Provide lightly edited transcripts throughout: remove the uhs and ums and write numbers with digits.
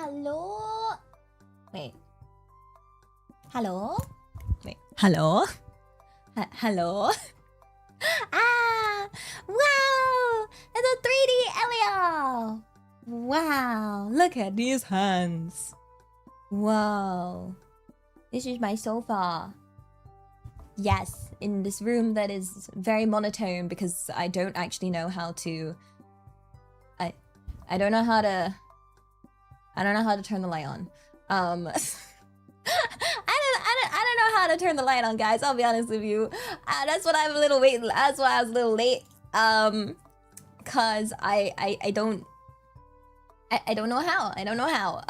Hello? Wait. Hello? Wait. Hello? Hello? Ah! Wow! It's a 3D Elia! Wow! Look at these hands. Wow. This is my sofa. Yes, in this room that is very monotone because I don't actually know how to... I don't know how to... I don't know how to turn the light on. I don't know how to turn the light on, guys. I'll be honest with you. That's what I'm a little late. That's why I was a little late. Cause I don't know how. I don't know how.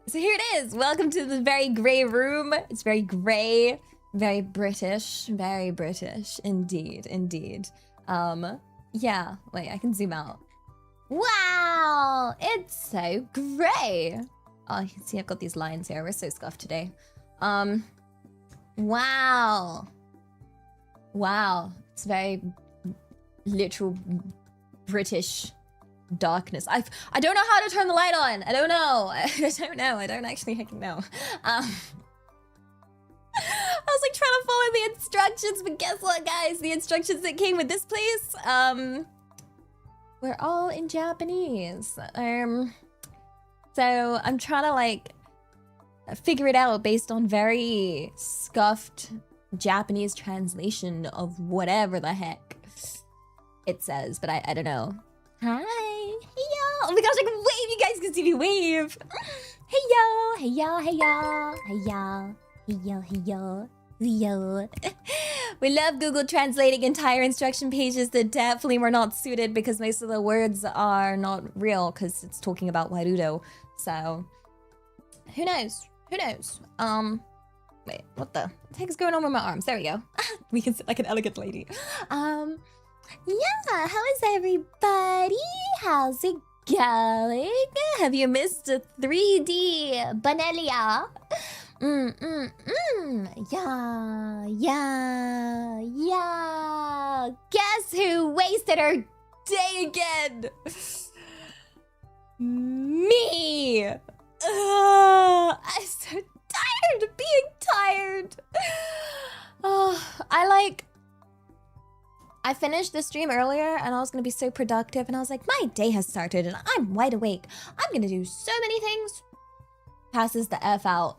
So here it is. Welcome to the very gray room. It's very gray, very British indeed, indeed. Yeah. Wait, I can zoom out. Wow, it's so gray. Oh, you can see I've got these lines here. We're so scuffed today. Wow. Wow. It's very literal British darkness. I don't know how to turn the light on. I don't know. I don't know. I don't actually know. I was like trying to follow the instructions, but guess what, guys? The instructions that came with this place, we're all in Japanese. So I'm trying to like figure it out based on very scuffed Japanese translation of whatever the heck it says, but I don't know. Hi, hey y'all. Oh my gosh, I can wave. You guys can see me wave. Hey y'all, hey y'all, hey y'all, hey y'all, hey y'all, hey y'all. Yo. We love Google translating entire instruction pages that definitely were not suited because most of the words are not real because it's talking about Warudo. So who knows? Who knows? Wait, what the heck is going on with my arms? There we go. We can sit like an elegant lady. Yeah, how is everybody? How's it going? Have you missed a 3D Banelia? Yeah. Guess who wasted her day again? Me. I'm so tired of being tired. I finished the stream earlier and I was gonna be so productive and I was like, my day has started and I'm wide awake. I'm gonna do so many things. Passes the F out.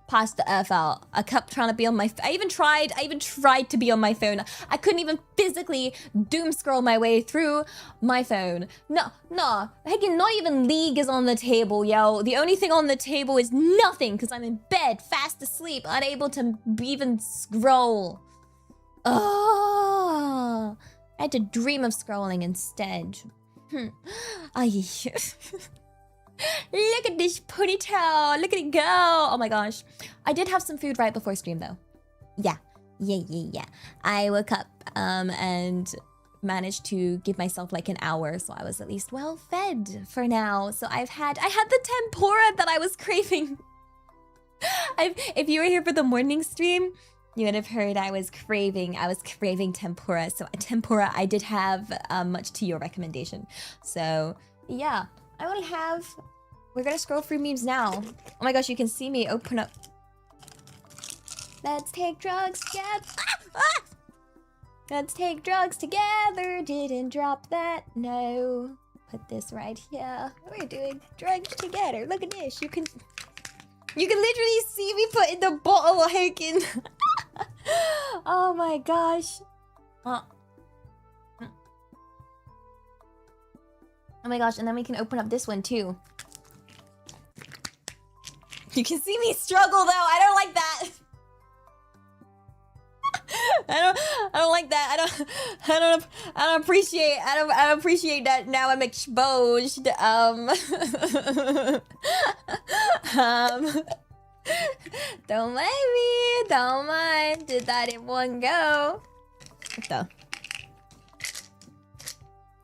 passed the F out. I kept trying to be on my... I even tried to be on my phone. I couldn't even physically doom scroll my way through my phone. No. Heck, not even League is on the table, yo. The only thing on the table is nothing, because I'm in bed, fast asleep, unable to even scroll. Oh, I had to dream of scrolling instead. Ay. Look at this ponytail. Look at it go. Oh my gosh. I did have some food right before stream though. Yeah. I woke up and managed to give myself like an hour, so I was at least well fed for now. So I had the tempura that I was craving. If you were here for the morning stream, you would have heard I was craving tempura. So tempura I did have, much to your recommendation. So yeah, I will have... We're gonna scroll through memes now. Oh my gosh, you can see me open up. Let's take drugs together. Let's take drugs together. Didn't drop that. No. Put this right here. We're doing drugs together. Look at this. You can literally see me putting the bottle of Haken. Oh my gosh. Oh my gosh, and then we can open up this one too. You can see me struggle though. I don't like that. I don't like that. I don't appreciate that. Now I'm exposed. Don't mind me. Don't mind. Did that in one go. What the?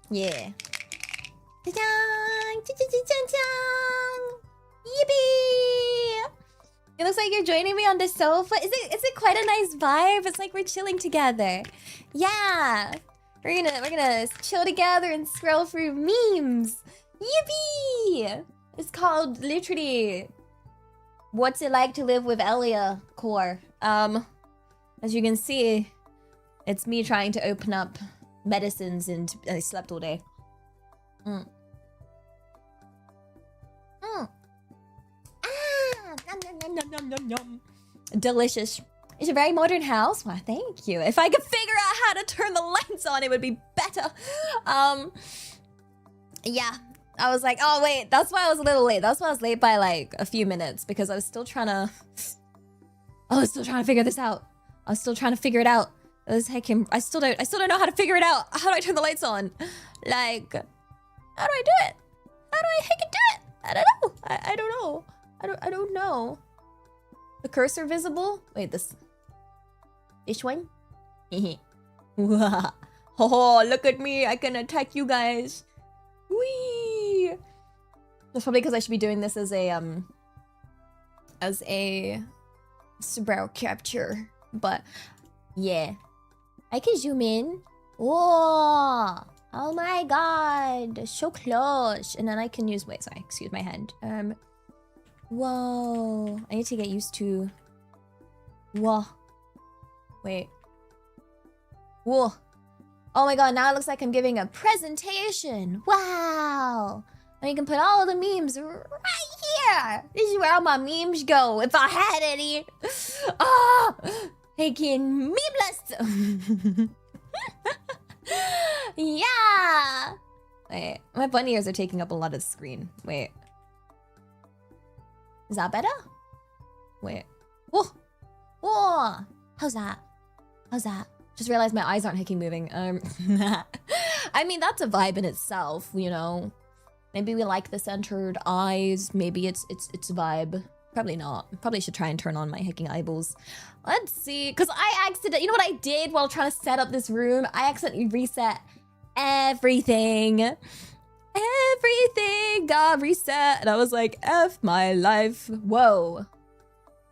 Yeah. Ta-dang! Ta-ta-ta-ta-ta! Yippee! It looks like you're joining me on the sofa. Is it quite a nice vibe? It's like we're chilling together. Yeah. We're gonna chill together and scroll through memes. Yippee! It's called literally What's It Like to Live with Elia core. As you can see, it's me trying to open up medicines and I slept all day. Nom. Delicious. It's a very modern house. Why, thank you. If I could figure out how to turn the lights on, it would be better. Yeah. I was like, oh wait, that's why I was a little late. That's why I was late by like a few minutes, because I was still trying to figure this out. I was still trying to figure it out. It was heckin', I still don't know how to figure it out. How do I turn the lights on? Like, how do I do it? How do I heckin' do it? I don't know. I don't know. I don't know. The cursor visible? Wait, this one? Oh, look at me. I can attack you guys. Whee! That's probably because I should be doing this as a brow capture. But yeah. I can zoom in. Whoa! Oh my god. So close. And then I can use, wait, sorry, excuse my hand. Whoa. I need to get used to... Whoa. Wait. Whoa. Oh my god, now it looks like I'm giving a presentation. Wow. And you can put all the memes right here. This is where all my memes go, if I had any. Ah! Taking memeless. Yeah. Wait, my bunny ears are taking up a lot of the screen. Wait. Is that better? Wait. Whoa! Whoa! How's that? How's that? Just realized my eyes aren't hicking moving. I mean, that's a vibe in itself, you know? Maybe we like the centered eyes. Maybe it's a vibe. Probably not. Probably should try and turn on my hicking eyeballs. Let's see. Because I accidentally... You know what I did while trying to set up this room? I accidentally reset everything. Everything got reset. And I was like, F my life. Whoa.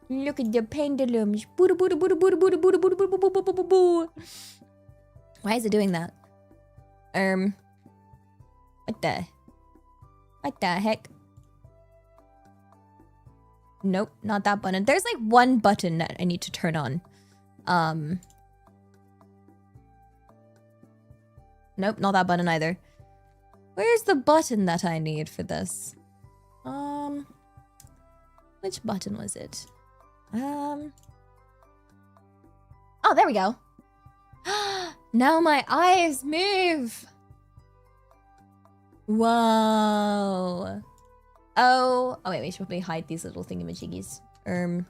Look at the pendulums. Why is it doing that? What the heck? Nope, not that button. There's like one button that I need to turn on. Nope, not that button either. Where's the button that I need for this? Which button was it? Oh, there we go. Now my eyes move. Whoa. Oh, wait, we should probably hide these little thingamajiggies. There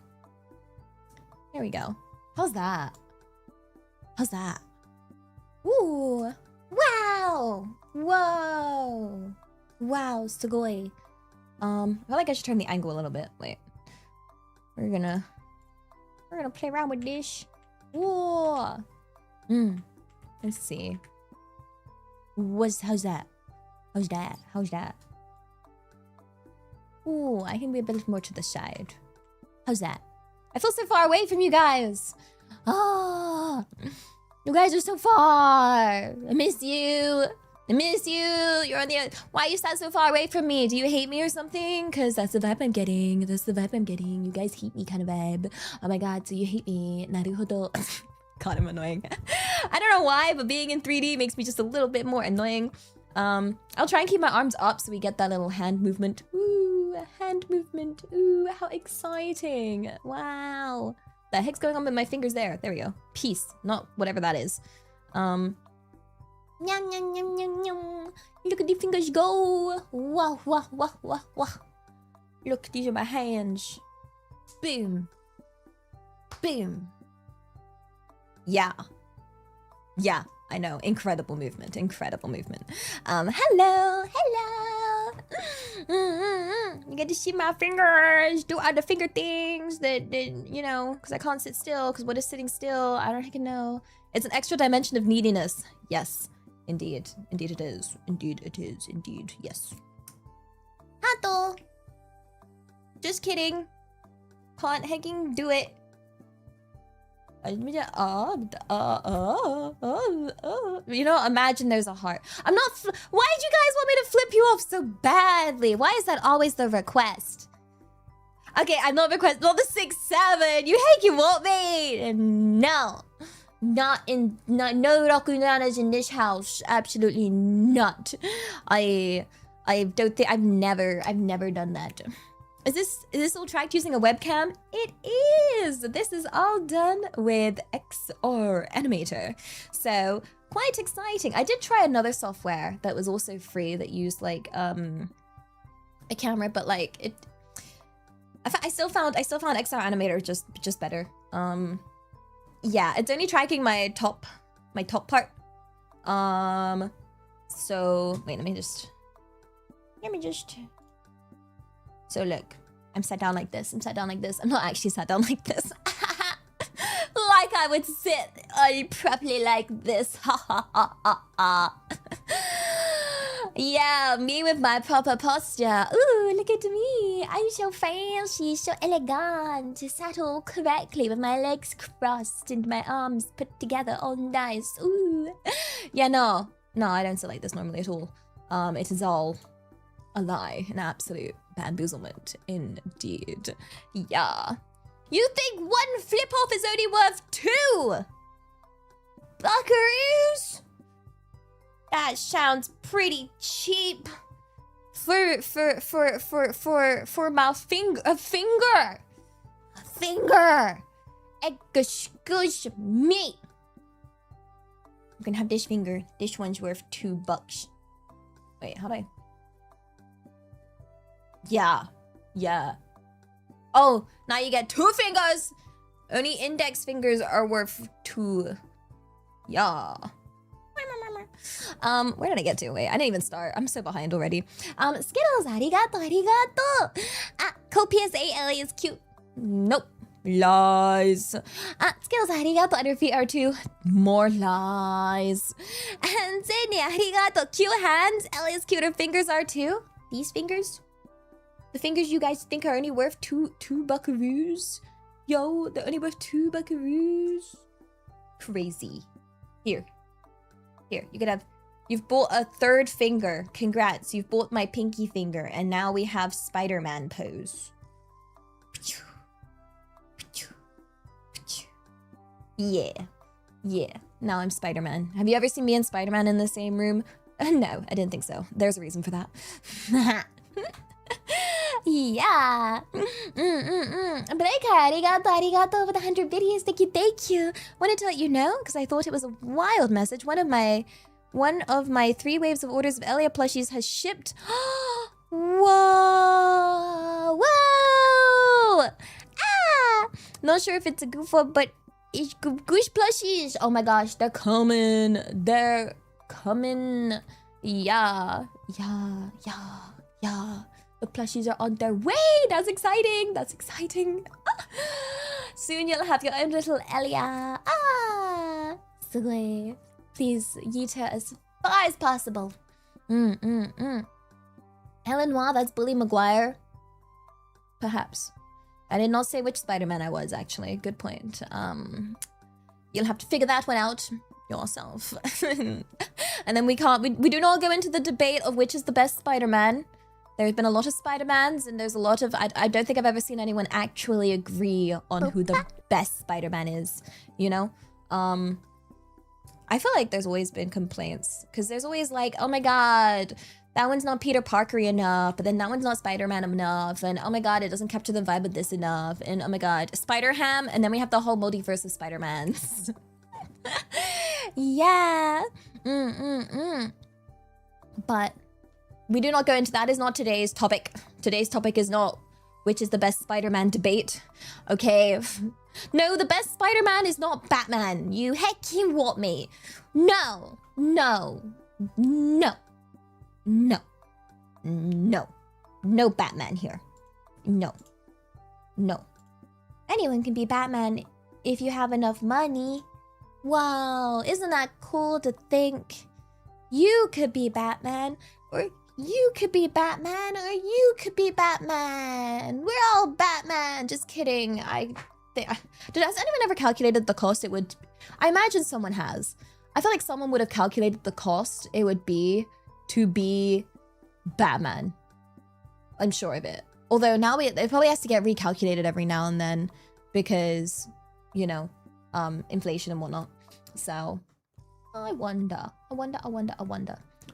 we go. How's that? How's that? Ooh. Wow. Whoa. Wow, sugoi. I feel like I should turn the angle a little bit. Wait. We're gonna play around with this. Whoa. Let's see. How's that? How's that? How's that? Ooh, I can be a bit more to the side. How's that? I feel so far away from you guys. Ah, you guys are so far. I miss you. I miss you. You're on the. Why you stand so far away from me? Do you hate me or something? Cause that's the vibe I'm getting. That's the vibe I'm getting. You guys hate me, kind of vibe. Oh my god, so you hate me? Naruhodo. God, I'm annoying. I don't know why, but being in 3D makes me just a little bit more annoying. I'll try and keep my arms up so we get that little hand movement. Ooh, hand movement. Ooh, how exciting. Wow. The heck's going on with my fingers there? There we go. Peace. Not whatever that is. Nyam, nyam, nyam, nyam, nyam. Look at the fingers go. Wow, wow, wow, wow, wow. Look, these are my hands. Boom. Boom. Yeah. Yeah, I know. Incredible movement. Incredible movement. Hello. Hello. You get to see my fingers. Do other finger things that you know, because I can't sit still. Because what is sitting still? I don't even know. It's an extra dimension of neediness. Yes. Indeed. Indeed it is. Indeed it is. Indeed. Yes. Hato. Just kidding. Can't hecking do it. You know, imagine there's a heart. I'm not. Why did you guys want me to flip you off so badly? Why is that always the request? Okay, I'm not requesting. Not the 6-7. You hate you want me? No, no Rakunanas in this house. Absolutely not. I don't think I've never done that. Is this all tracked using a webcam? It is! This is all done with XR Animator. So, quite exciting. I did try another software that was also free that used like a camera, but like it I still found XR Animator just better. Yeah, it's only tracking my top part. So wait, let me just so look, I'm sat down like this. I'm not actually sat down like this. Like I would sit properly like this. Ha ha ha ha ha. Yeah, me with my proper posture. Ooh, look at me. I'm so fancy, so elegant. Sat all correctly with my legs crossed and my arms put together all nice. Ooh. Yeah, no, I don't sit like this normally at all. It is all a lie, an absolute bamboozlement indeed. Yeah. You think one flip-off is only worth 2 buckaroos? That sounds pretty cheap. For my finger. A finger. Excuse me. You can have this finger. This one's worth $2. Wait, how do I? Yeah. Oh, now you get 2 fingers. Only index fingers are worth 2. Yeah. Where did I get to? Wait, I didn't even start. I'm so behind already. Skittles, arigato. Copious Elia is cute. Nope. Lies. Skittles, arigato. Under feet are 2. More lies. And Sydney, arigato. Cute hands. Elia's cuter fingers are 2. These fingers? The fingers you guys think are only worth 2 buckaroos? Yo, they're only worth 2 buckaroos? Crazy. Here, you could have... You've bought a 3rd finger. Congrats, you've bought my pinky finger. And now we have Spider-Man pose. Yeah. Now I'm Spider-Man. Have you ever seen me and Spider-Man in the same room? No, I didn't think so. There's a reason for that. Yeah. Breaker, arigato for the 100 videos. Thank you. Wanted to let you know, because I thought it was a wild message. One of my 3 waves of orders of Elia plushies has shipped. Whoa! Whoa! Ah! Not sure if it's a goof up, but it's goosh plushies. Oh my gosh, they're coming. They're coming. Yeah. The plushies are on their way. That's exciting. That's exciting. Soon you'll have your own little Elia. Ah, sugoi. Please yeet her as far as possible. Helen Wah, that's Bully Maguire. Perhaps. I did not say which Spider-Man I was, actually. Good point. You'll have to figure that one out yourself. And then we do not go into the debate of which is the best Spider-Man. There's been a lot of Spider-Mans, and there's a lot of... I don't think I've ever seen anyone actually agree on who the best Spider-Man is, you know? I feel like there's always been complaints, because there's always like, oh my god, that one's not Peter Parker enough, but then that one's not Spider-Man enough, and oh my god, it doesn't capture the vibe of this enough, and oh my god, Spider-Ham, and then we have the whole multiverse of Spider-Mans. Yeah. But we do not go into that. Is not today's topic. Today's topic is not which is the best Spider-Man debate. Okay. No, the best Spider-Man is not Batman. You hecking what me? No. No Batman here. No. Anyone can be Batman if you have enough money. Wow, isn't that cool to think? You could be Batman, or you could be Batman, or you could be Batman. We're all Batman. Just kidding. Has anyone ever calculated the cost it would... I imagine someone has. I feel like someone would have calculated the cost it would be to be Batman. I'm sure of it. Although now it probably has to get recalculated every now and then because, you know, inflation and whatnot. So, I wonder.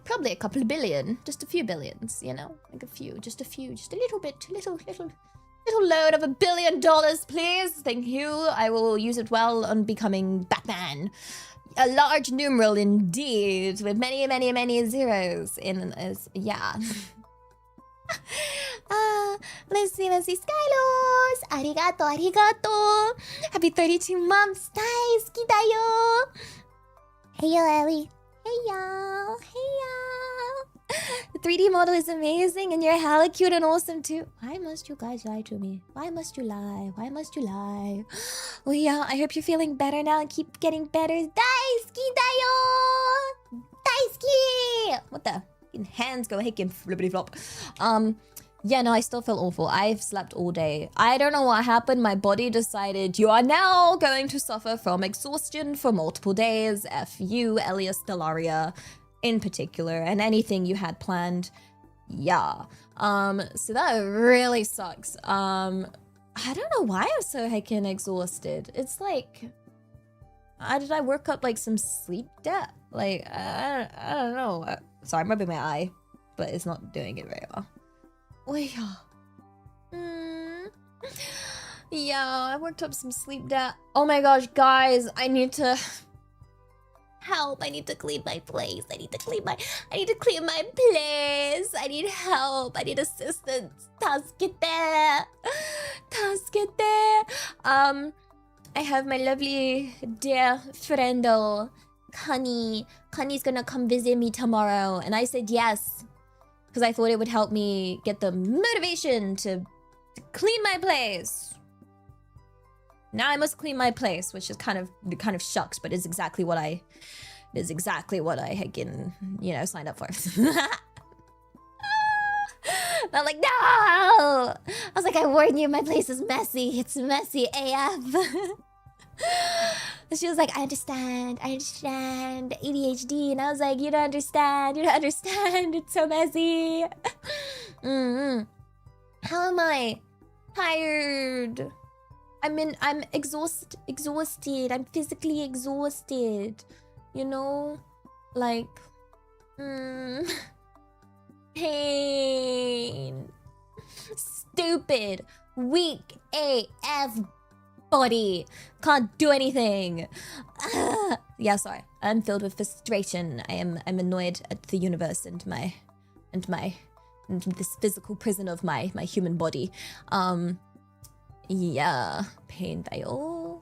Probably a couple of billion, just a few billions, you know, like a few, just a little bit, little load of $1 billion, please. Thank you. I will use it well on becoming Batman. A large numeral indeed, with many zeros in as yeah. Let's see. Skylos! Arigato! Happy 32 months! Daisuki da yo! Hey yo, Ellie. Hey y'all! The 3D model is amazing and you're hella cute and awesome too. Why must you guys lie to me? Why must you lie? Well, yeah, I hope you're feeling better now and keep getting better. Daisuki da yo! Daisuki! What the? Hands go hick and flippity flop. Yeah, no, I still feel awful. I've slept all day. I don't know what happened. My body decided you are now going to suffer from exhaustion for multiple days. F you, Elia Stellaria in particular, and anything you had planned. Yeah. So that really sucks. I don't know why I'm so heckin' exhausted. It's like, did I work up like some sleep debt? Like, I don't know. Sorry, I'm rubbing my eye, but it's not doing it very well. Oh yeah. Yeah, I worked up some sleep debt. Oh my gosh, guys, I need to help. I need to clean my place. I need to clean my place. I need help. I need assistance. Task there. I have my lovely dear friendo Connie. Connie's gonna come visit me tomorrow, and I said yes because I thought it would help me get the motivation to clean my place. Now I must clean my place, which is kind of shucks, but is exactly what I had signed up for. I'm like, no! I was like, I warn you, my place is messy. It's messy AF. She was like, I understand, ADHD. And I was like, you don't understand, it's so messy. How am I? Tired. I'm exhausted. I'm physically exhausted. You know? Like, pain. Stupid, weak AF body. Can't do anything. Yeah, sorry. I'm filled with frustration. I'm annoyed at the universe and this physical prison of my human body. Yeah, pain veil.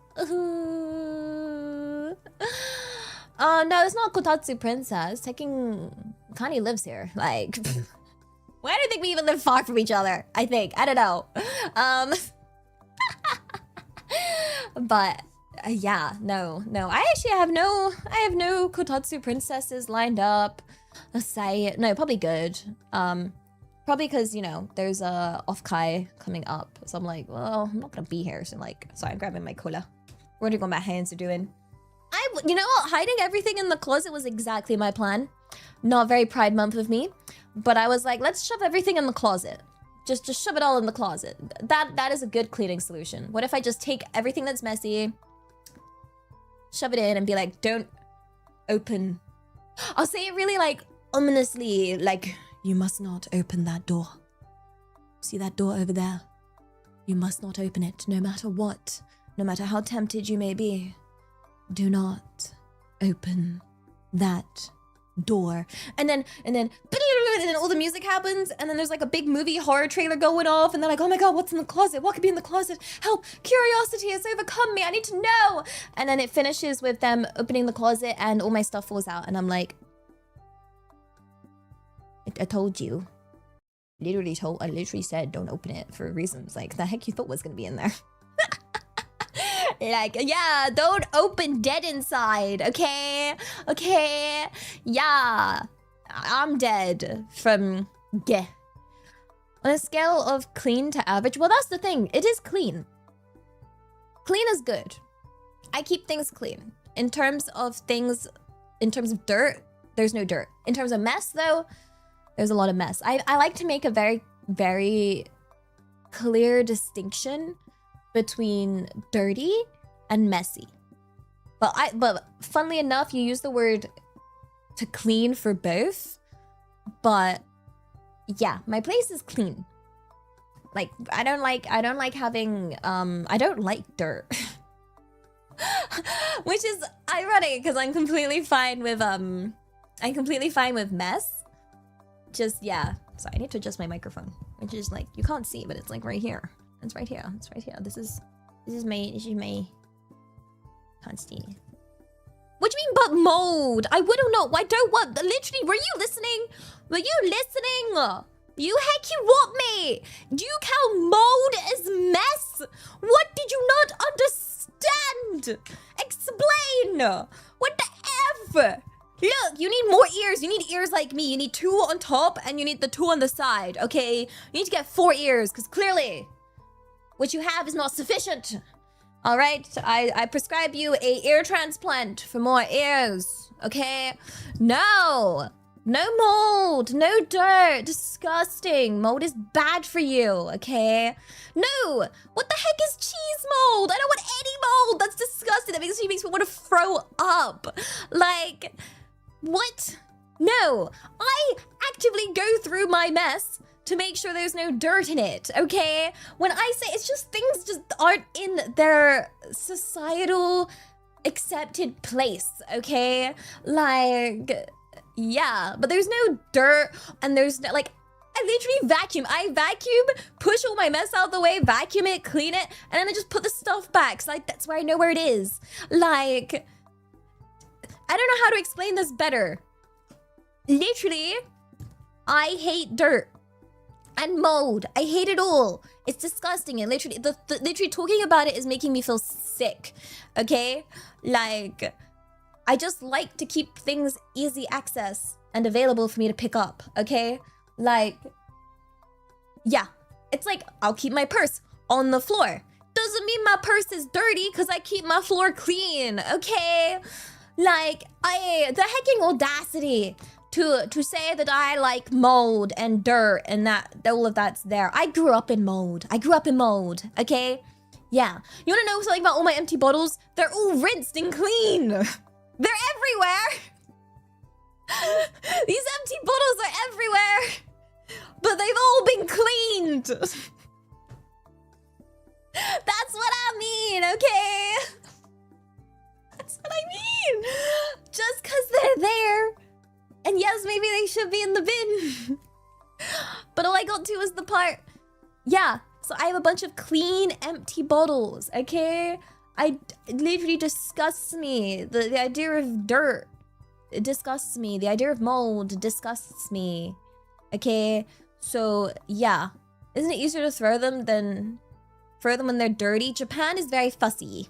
No, it's not Kotatsu Princess. Taking Kani lives here. Like, why do you think we even live far from each other? I don't know. But yeah, no. I actually have no Kotatsu princesses lined up. Let's say no, probably good. Probably because, you know, there's a Offkai coming up. So I'm like, well, I'm not gonna be here. So I'm like, sorry, I'm grabbing my cola. Wondering what my hands are doing. You know what? Hiding everything in the closet was exactly my plan. Not very Pride Month of me. But I was like, let's shove everything in the closet. Just shove it all in the closet. That is a good cleaning solution. What if I just take everything that's messy, shove it in, and be like, don't open. I'll say it really like ominously, like, you must not open that door. See that door over there? You must not open it, no matter what. No matter how tempted you may be. Do not open that door. And then all the music happens, and then there's like a big movie horror trailer going off, and they're like, oh my god, what's in the closet? What could be in the closet? Help! Curiosity has overcome me. I need to know. And then it finishes with them opening the closet, and all my stuff falls out, and I'm like, I told you. I literally said don't open it for reasons. Like, the heck you thought was gonna be in there? Like, yeah, don't open dead inside, okay? Okay, yeah, I'm dead from, yeah. On a scale of clean to average, well, that's the thing, it is clean. Clean is good. I keep things clean. In terms of dirt, there's no dirt. In terms of mess, though, there's a lot of mess. I like to make a very, very clear distinction between dirty and messy. But funnily enough, you use the word to clean for both. But yeah, my place is clean. Like, I don't like having I don't like dirt. Which is ironic because I'm completely fine with mess. Just, yeah. Sorry, I need to adjust my microphone. Which is like, you can't see, but it's like right here. It's right here. It's right here. This is my can't see. What do you mean but mold? I wouldn't know. I don't want. Literally, were you listening? Were you listening? You heck you want me? Do you count mold as mess? What did you not understand? Explain. What the F? Look, you need more ears. You need ears like me. You need 2 on top and you need the 2 on the side, okay? You need to get 4 ears because clearly what you have is not sufficient. All right, I prescribe you a ear transplant for more ears, okay? No mold, no dirt, disgusting. Mold is bad for you, okay? No, what the heck is cheese mold? I don't want any mold, that's disgusting. That makes me want to throw up. Like, what? No, I actively go through my mess to make sure there's no dirt in it, okay? When I say it's just things just aren't in their societal accepted place, okay? Like, yeah, but there's no dirt and there's no, like, I literally vacuum. I vacuum, push all my mess out the way, vacuum it, clean it, and then I just put the stuff back. So like, that's where I know where it is. Like, I don't know how to explain this better. Literally, I hate dirt. And mold. I hate it all. It's disgusting. And literally, literally talking about it is making me feel sick. Okay? Like, I just like to keep things easy access and available for me to pick up. Okay? Like, yeah. It's like, I'll keep my purse on the floor. Doesn't mean my purse is dirty because I keep my floor clean. Okay? Like, the hecking audacity to say that I like mold and dirt and that all of that's there. I grew up in mold. Okay? Yeah. You wanna know something about all my empty bottles? They're all rinsed and clean. They're everywhere. These empty bottles are everywhere. But they've all been cleaned. That's what I mean, okay? That's what I mean. Just because they're there. And yes, maybe they should be in the bin. But all I got to was the part. Yeah, so I have a bunch of clean, empty bottles, okay? It literally disgusts me. The idea of dirt, it disgusts me. The idea of mold disgusts me. Okay? So, yeah. Isn't it easier to throw them than throw them when they're dirty? Japan is very fussy.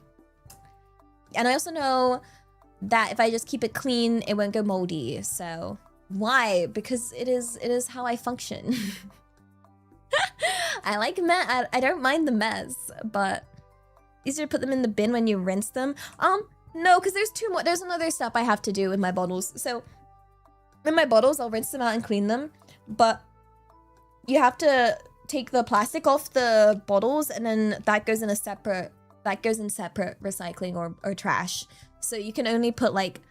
And I also know that if I just keep it clean, it won't go moldy. So, why? Because it is how I function. I like mess. I don't mind the mess, but easier to put them in the bin when you rinse them. No, because there's two more. There's another step I have to do with my bottles. So, in my bottles, I'll rinse them out and clean them, but you have to take the plastic off the bottles, and then that goes in separate recycling or trash. So you can only put like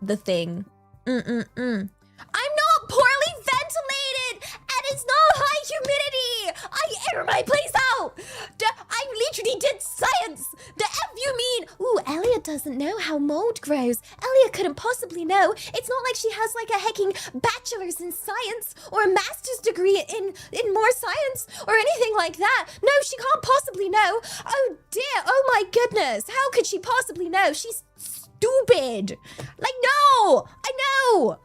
the thing. I'm not poorly ventilated, and it's not high humidity. I air my place out. I literally did science. The F you mean? Ooh, Elia doesn't know how mold grows. Elia couldn't possibly know. It's not like she has like a hecking bachelor's in science or a master's degree in more science or anything like that. No, she can't possibly know. Oh dear. Oh my goodness. How could she possibly know? She's stupid. Like, no. I know.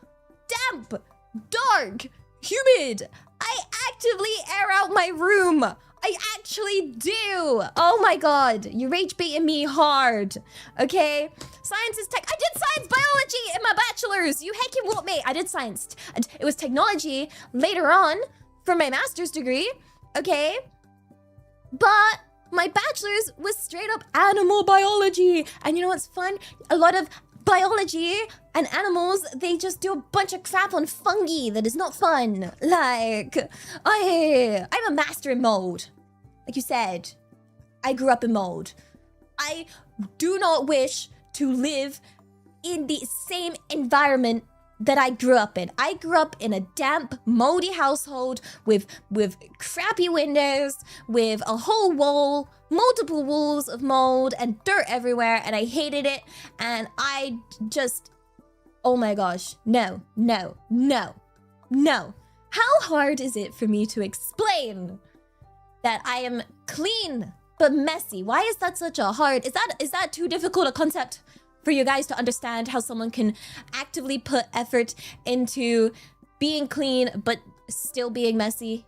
Damp. Dark. Humid. I actively air out my room. I actually do. Oh my god. You're rage baiting me hard. Okay? Science is tech. I did science biology in my bachelor's. You heckin' what, mate? I did science. And it was technology later on for my master's degree. Okay? But my bachelor's was straight up animal biology. And you know what's fun? A lot of biology and animals, they just do a bunch of crap on fungi that is not fun. Like, I'm a master in mold. Like you said, I grew up in mold. I do not wish to live in the same environment that I grew up in. I grew up in a damp, moldy household with crappy windows, with a whole wall, multiple walls of mold and dirt everywhere, and I hated it. And I just, oh my gosh, no. How hard is it for me to explain that I am clean but messy? Why is that such a hard, is that too difficult a concept for you guys to understand, how someone can actively put effort into being clean but still being messy?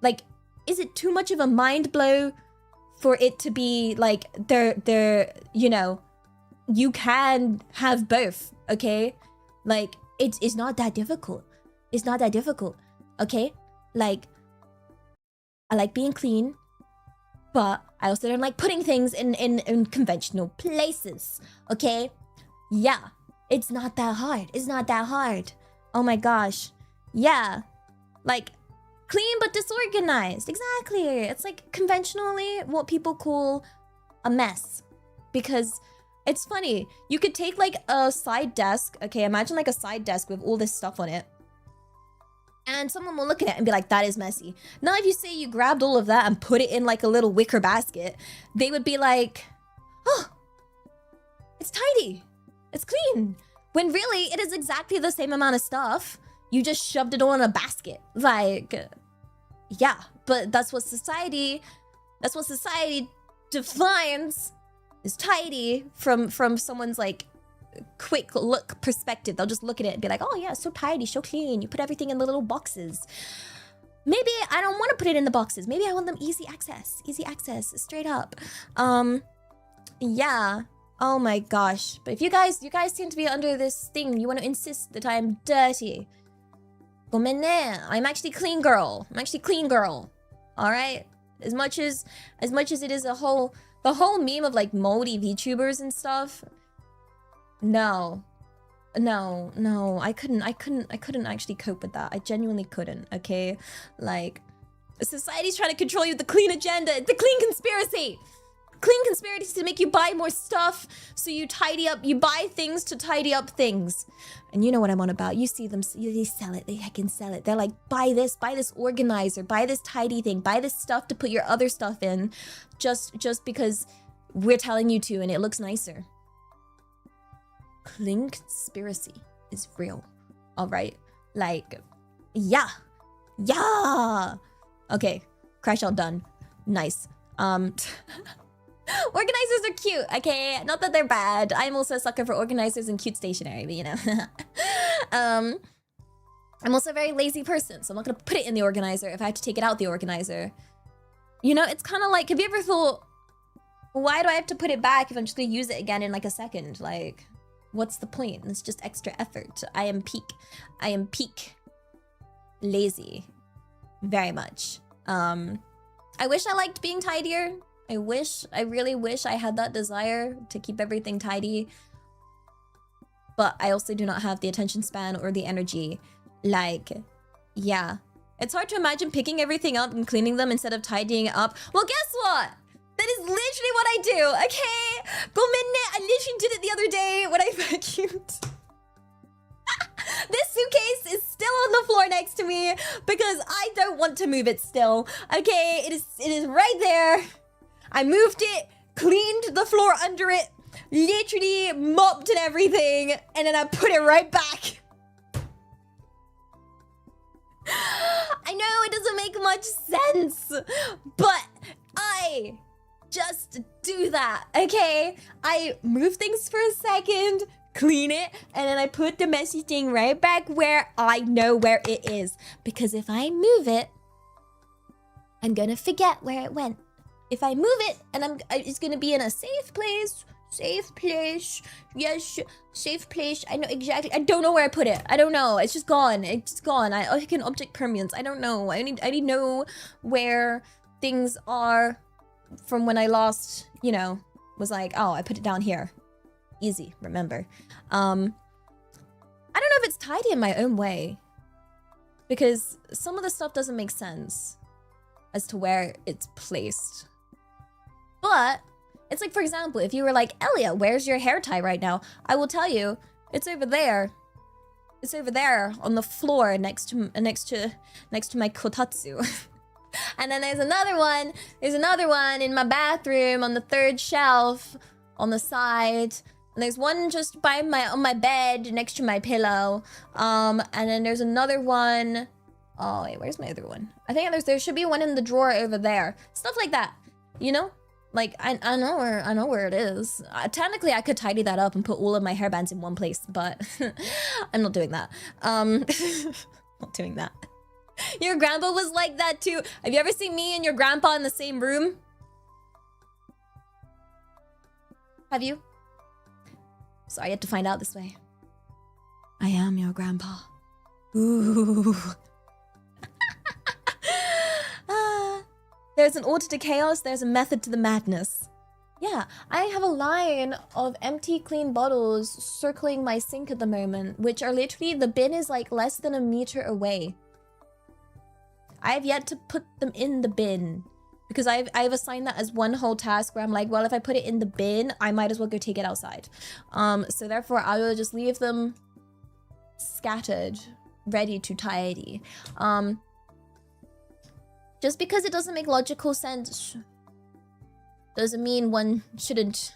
Like, is it too much of a mind blow for it to be like they're you know, you can have both, okay? Like, it's not that difficult. It's not that difficult, okay? Like, I like being clean, but I also don't like putting things in conventional places, okay? Yeah, it's not that hard. It's not that hard. Oh my gosh. Yeah, like, clean but disorganized. Exactly. It's like conventionally what people call a mess. Because it's funny. You could take like a side desk. Okay, imagine like a side desk with all this stuff on it. And someone will look at it and be like, that is messy. Now, if you say you grabbed all of that and put it in like a little wicker basket, they would be like, oh, it's tidy. It's clean. When really, it is exactly the same amount of stuff. You just shoved it all in a basket. Like, yeah, but that's what society defines as tidy from someone's like quick look perspective. They'll just look at it and be like, oh yeah, so tidy, so clean. You put everything in the little boxes. Maybe I don't want to put it in the boxes. Maybe I want them easy access, straight up. Yeah. Oh my gosh. But if you guys seem to be under this thing, you want to insist that I am dirty. Gomenne, I'm actually clean girl. All right. As much as it is the whole meme of like moldy VTubers and stuff. No, I couldn't actually cope with that. I genuinely couldn't, okay? Like, society's trying to control you with the clean agenda, the clean conspiracy. clean conspiracy to make you buy more stuff, so you tidy up, you buy things to tidy up things. And you know what I'm on about. You see them, they sell it, they heckin' sell it. They're like, buy this organizer, buy this tidy thing, buy this stuff to put your other stuff in, just because we're telling you to and it looks nicer. Clean conspiracy is real, all right? Like, yeah. Okay, crash out done. Nice. Organizers are cute, okay? Not that they're bad. I'm also a sucker for organizers and cute stationery, but you know. I'm also a very lazy person, so I'm not gonna put it in the organizer if I have to take it out the organizer. You know, it's kind of like, have you ever thought, why do I have to put it back if I'm just gonna use it again in like a second? Like, what's the point? It's just extra effort. I am peak lazy. Very much. I wish I liked being tidier. I really wish I had that desire to keep everything tidy. But I also do not have the attention span or the energy. Like, yeah. It's hard to imagine picking everything up and cleaning them instead of tidying it up. Well, guess what? That is literally what I do, okay? I literally did it the other day when I vacuumed. This suitcase is still on the floor next to me because I don't want to move it still. Okay, it is right there. I moved it, cleaned the floor under it, literally mopped and everything, and then I put it right back. I know it doesn't make much sense, but I just do that, okay? I move things for a second, clean it, and then I put the messy thing right back where I know where it is. Because if I move it, I'm gonna forget where it went. If I move it, and it's gonna be in a safe place. Yes, safe place. I know exactly. I don't know where I put it. I don't know. It's just gone. It's gone. I can object permanence. I don't know. I need to know where things are from when I last, you know, was like, oh, I put it down here. Easy, remember. I don't know if it's tidy in my own way, because some of the stuff doesn't make sense as to where it's placed. But it's like, for example, if you were like, Elia, where's your hair tie right now? I will tell you, it's over there. It's over there on the floor next to my kotatsu. And then there's another one. There's another one in my bathroom on the third shelf on the side. And there's one just on my bed next to my pillow. And then there's another one. Oh wait, where's my other one? I think there should be one in the drawer over there. Stuff like that, you know? Like I know where it is. Technically, I could tidy that up and put all of my hairbands in one place, but I'm not doing that. Not doing that. Your grandpa was like that too. Have you ever seen me and your grandpa in the same room? Have you? Sorry, I had to find out this way. I am your grandpa. Ooh. There's an order to chaos, there's a method to the madness. Yeah, I have a line of empty clean bottles circling my sink at the moment, which are literally, the bin is like less than a meter away. I have yet to put them in the bin because I've assigned that as one whole task where I'm like, well, if I put it in the bin, I might as well go take it outside. So therefore I will just leave them scattered, ready to tidy. Just because it doesn't make logical sense doesn't mean one shouldn't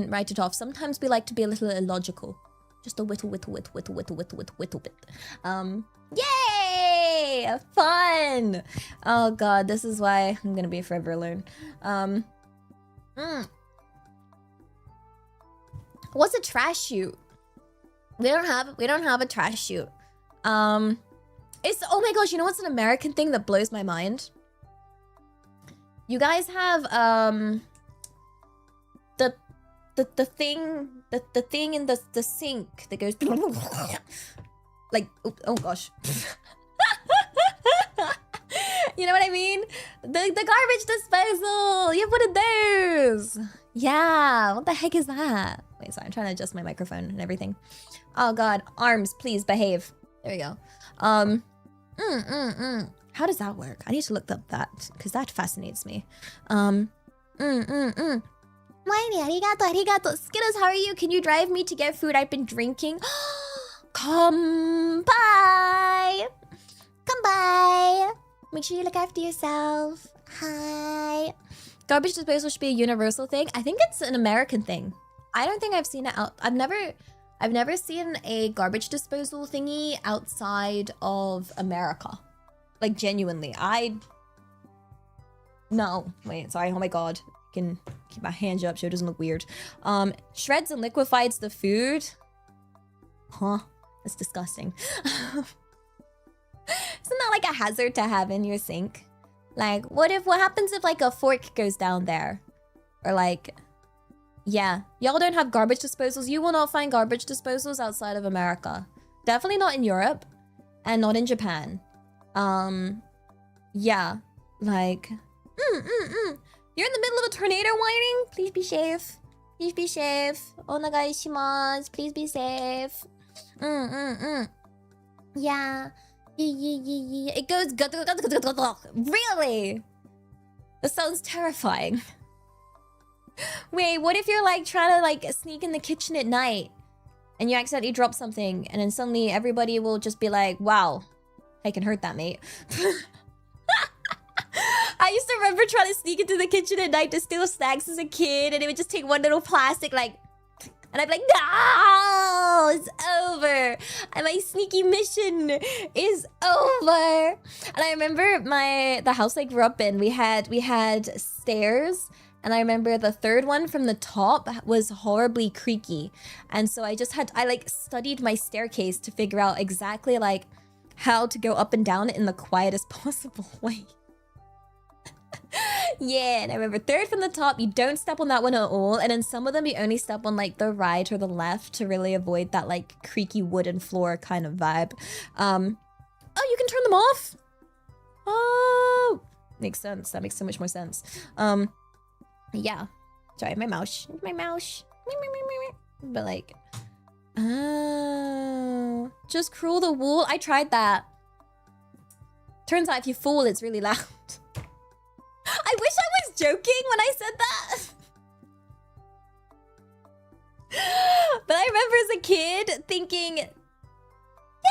write it off. Sometimes we like to be a little illogical. Just a whittle bit. Yay! Fun! Oh god, this is why I'm gonna be forever alone. What's a trash chute? We don't have a trash chute. It's, oh my gosh, you know what's an American thing that blows my mind? You guys have the thing in the sink that goes like, oh gosh. You know what I mean? The garbage disposal. You have one of those. Yeah, what the heck is that? Wait, sorry, I'm trying to adjust my microphone and everything. Oh god, arms, please behave. There we go. How does that work? I need to look up that because that fascinates me. Why, arigato. Skittles, how are you? Can you drive me to get food? I've been drinking. Come by. Come by. Make sure you look after yourself. Hi. Garbage disposal should be a universal thing. I think it's an American thing. I don't think I've seen it out. I've never seen a garbage disposal thingy outside of America. Like genuinely. No. Wait, sorry. Oh my god. I can keep my hands up so it doesn't look weird. Shreds and liquefies the food. Huh. That's disgusting. Isn't that like a hazard to have in your sink? Like, what happens if like a fork goes down there? Or like, yeah. Y'all don't have garbage disposals. You will not find garbage disposals outside of America. Definitely not in Europe. And not in Japan. Yeah. Like, You're in the middle of a tornado whining? Please be safe. Please be safe. Onegaishimasu. Please be safe. Yeah. It goes. Really? That sounds terrifying. Wait, what if you're like trying to like sneak in the kitchen at night and you accidentally drop something and then suddenly everybody will just be like, wow, I can hurt that, mate. I used to remember trying to sneak into the kitchen at night to steal snacks as a kid, and it would just take one little plastic like, and I'd be like, no, it's over. And my sneaky mission is over. And I remember the house I grew up in, we had stairs. And I remember the third one from the top was horribly creaky. And so I like studied my staircase to figure out exactly like how to go up and down in the quietest possible way. Yeah, and I remember third from the top, you don't step on that one at all. And then some of them you only step on like the right or the left to really avoid that like creaky wooden floor kind of vibe. Oh, you can turn them off? Oh, makes sense. That makes so much more sense. Yeah. Sorry, my mouse. But like, oh, just curl the wool. I tried that. Turns out if you fall, it's really loud. I wish I was joking when I said that. But I remember as a kid thinking,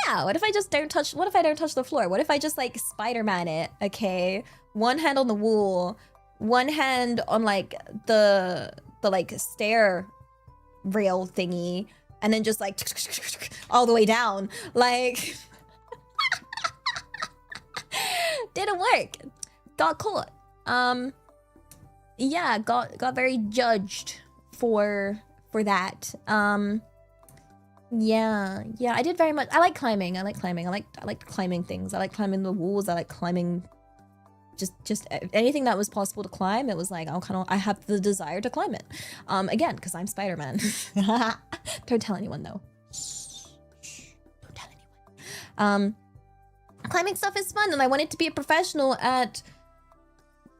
yeah, what if I don't touch the floor? What if I just like Spider-Man it? Okay. One hand on the wool, one hand on like the like stair rail thingy, and then just like all the way down. Like didn't work. Got caught. Yeah, got very judged for that. Yeah, I did very much. I like climbing. I like climbing things. I like climbing the walls. I like climbing just anything that was possible to climb. It was like I have the desire to climb it. Again, because I'm Spider-Man. Don't tell anyone though. Don't tell anyone. Climbing stuff is fun, and I wanted to be a professional at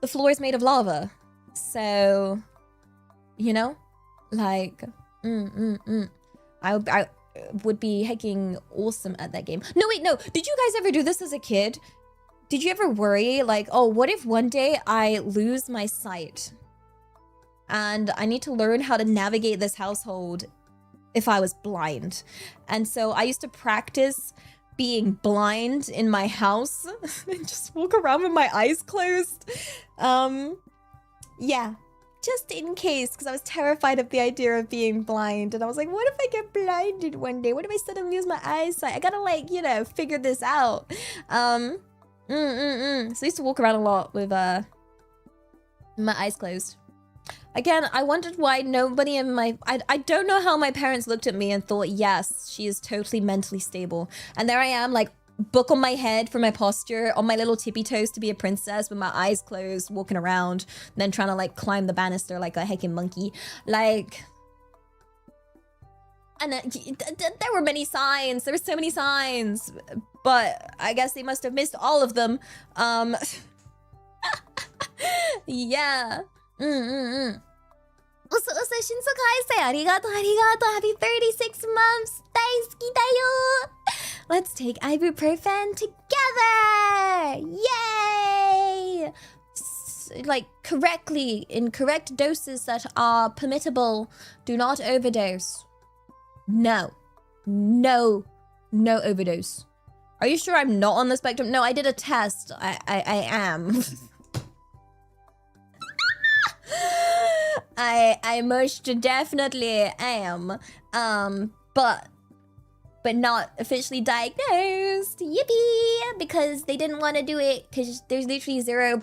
the floor is made of lava. So, you know, like, I would be hecking awesome at that game. No, wait, no. Did you guys ever do this as a kid? Did you ever worry like, oh, what if one day I lose my sight and I need to learn how to navigate this household if I was blind? And so I used to practice being blind in my house and just walk around with my eyes closed. Yeah, just in case, because I was terrified of the idea of being blind. And I was like, what if I get blinded one day? What if I suddenly lose my eyesight? I gotta like, you know, figure this out. So I used to walk around a lot with my eyes closed. Again, I wondered why nobody in my... I don't know how my parents looked at me and thought, yes, she is totally mentally stable. And there I am, like, book on my head for my posture, on my little tippy toes to be a princess with my eyes closed, walking around, then trying to, like, climb the banister like a heckin' monkey. Like... And there were many signs. There were so many signs. But I guess they must have missed all of them. Yeah. Also, Shinso Kaisei, arigato. Happy 36 months. 大好きだよ. Let's take ibuprofen together! Yay! Like, correctly, in correct doses that are permittable. Do not overdose. No. No. No overdose. Are you sure I'm not on the spectrum? No, I did a test. I am. I most definitely am. But not officially diagnosed. Yippee! Because they didn't want to do it because there's literally zero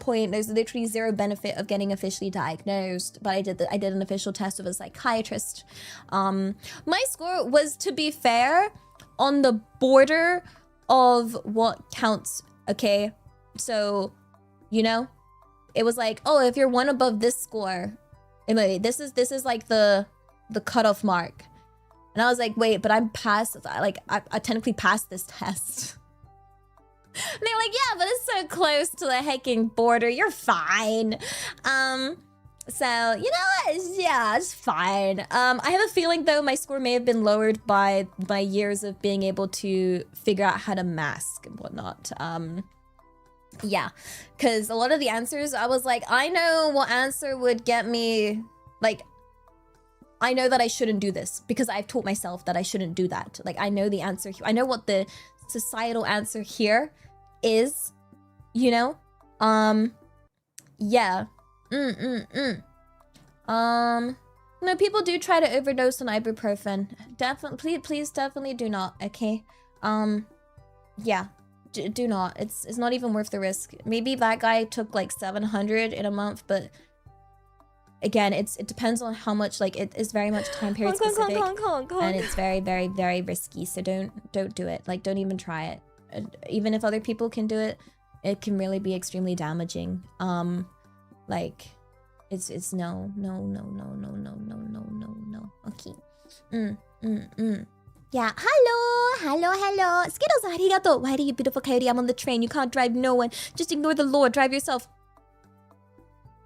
benefit of getting officially diagnosed. But I did an official test with a psychiatrist. My score was, to be fair, on the border of what counts, okay? So, you know, it was like, oh, if you're one above this score, this is like the cutoff mark. And I was like, wait, but I'm past, like, I technically passed this test. And they were like, yeah, but it's so close to the hecking border. You're fine. So, you know what? Yeah, it's fine. I have a feeling, though, my score may have been lowered by my years of being able to figure out how to mask and whatnot. Yeah, because a lot of the answers, I was like, I know what answer would get me, like, I know that I shouldn't do this because I've taught myself that I shouldn't do that. Like, I know the answer. I know what the societal answer here is, you know? Yeah. No, people do try to overdose on ibuprofen. Definitely, please definitely do not, okay? Yeah. Do not. It's not even worth the risk. Maybe that guy took like 700 in a month, but again, it depends on how much, like, it is very much time period specific, and it's very, very, very risky. So don't do it. Like, don't even try it. Even if other people can do it, it can really be extremely damaging. Like, it's no. Okay. Yeah. Hello. Skittles, arigato. Why do you beautiful coyote? I'm on the train. You can't drive no one. Just ignore the law. Drive yourself.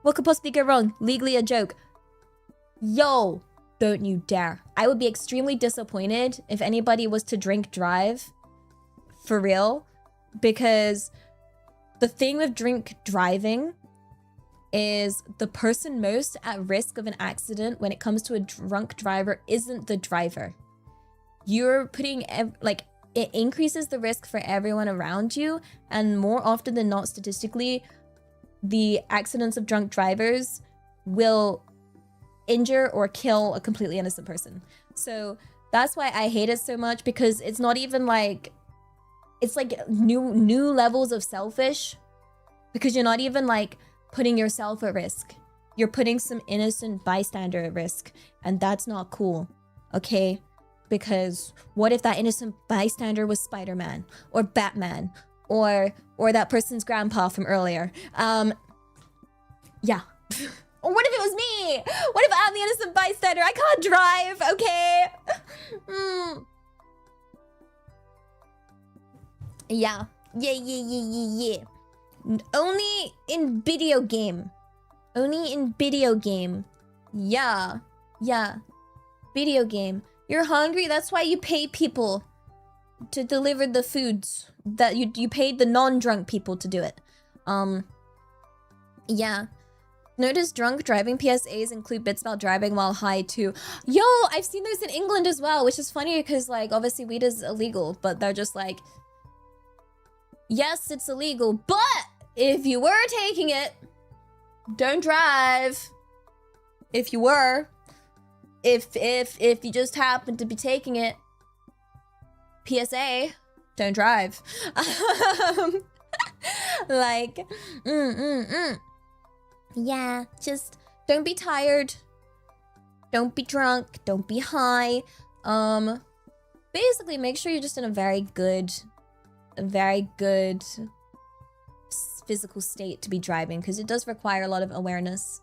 What could possibly go wrong? Legally a joke. Yo, don't you dare. I would be extremely disappointed if anybody was to drink drive. For real. Because the thing with drink driving is the person most at risk of an accident when it comes to a drunk driver isn't the driver. You're putting, like, it increases the risk for everyone around you, and more often than not, statistically, the accidents of drunk drivers will injure or kill a completely innocent person. So that's why I hate it so much, because it's not even like, it's like new levels of selfish, because you're not even like putting yourself at risk. You're putting some innocent bystander at risk, and that's not cool, okay? Because what if that innocent bystander was Spider-Man or Batman or that person's grandpa from earlier? Yeah. Or what if it was me? What if I'm the innocent bystander? I can't drive, okay? Yeah. Yeah. Only in video game. Yeah. Video game. You're hungry? That's why you pay people to deliver the foods. That you paid the non-drunk people to do it. Yeah. Notice drunk driving PSAs include bits about driving while high too. Yo, I've seen those in England as well, which is funny because, like, obviously weed is illegal, but they're just like, yes, it's illegal, but if you were taking it, don't drive. If you were, if you just happened to be taking it, PSA, don't drive. Like, yeah, just don't be tired. Don't be drunk. Don't be high. Basically, make sure you're just in a very good physical state to be driving, because it does require a lot of awareness.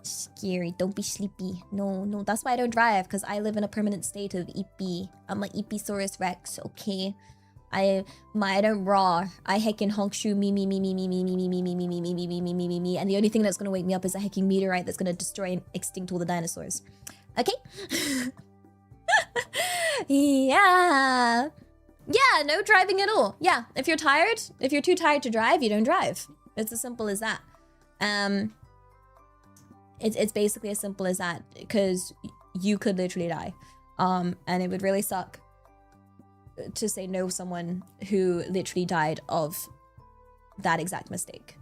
Scary. Don't be sleepy. No. That's why I don't drive, because I live in a permanent state of EP. I'm a Episaurus Rex, okay? I don't raw. I heckin' honk shoe me, and the only thing that's gonna wake me up is a hecking meteorite that's gonna destroy and extinct all the dinosaurs. Okay? Yeah. Yeah, no driving at all. Yeah, if you're tired, if you're too tired to drive, you don't drive. It's as simple as that. It's basically as simple as that, because you could literally die. And it would really suck to say no to someone who literally died of that exact mistake.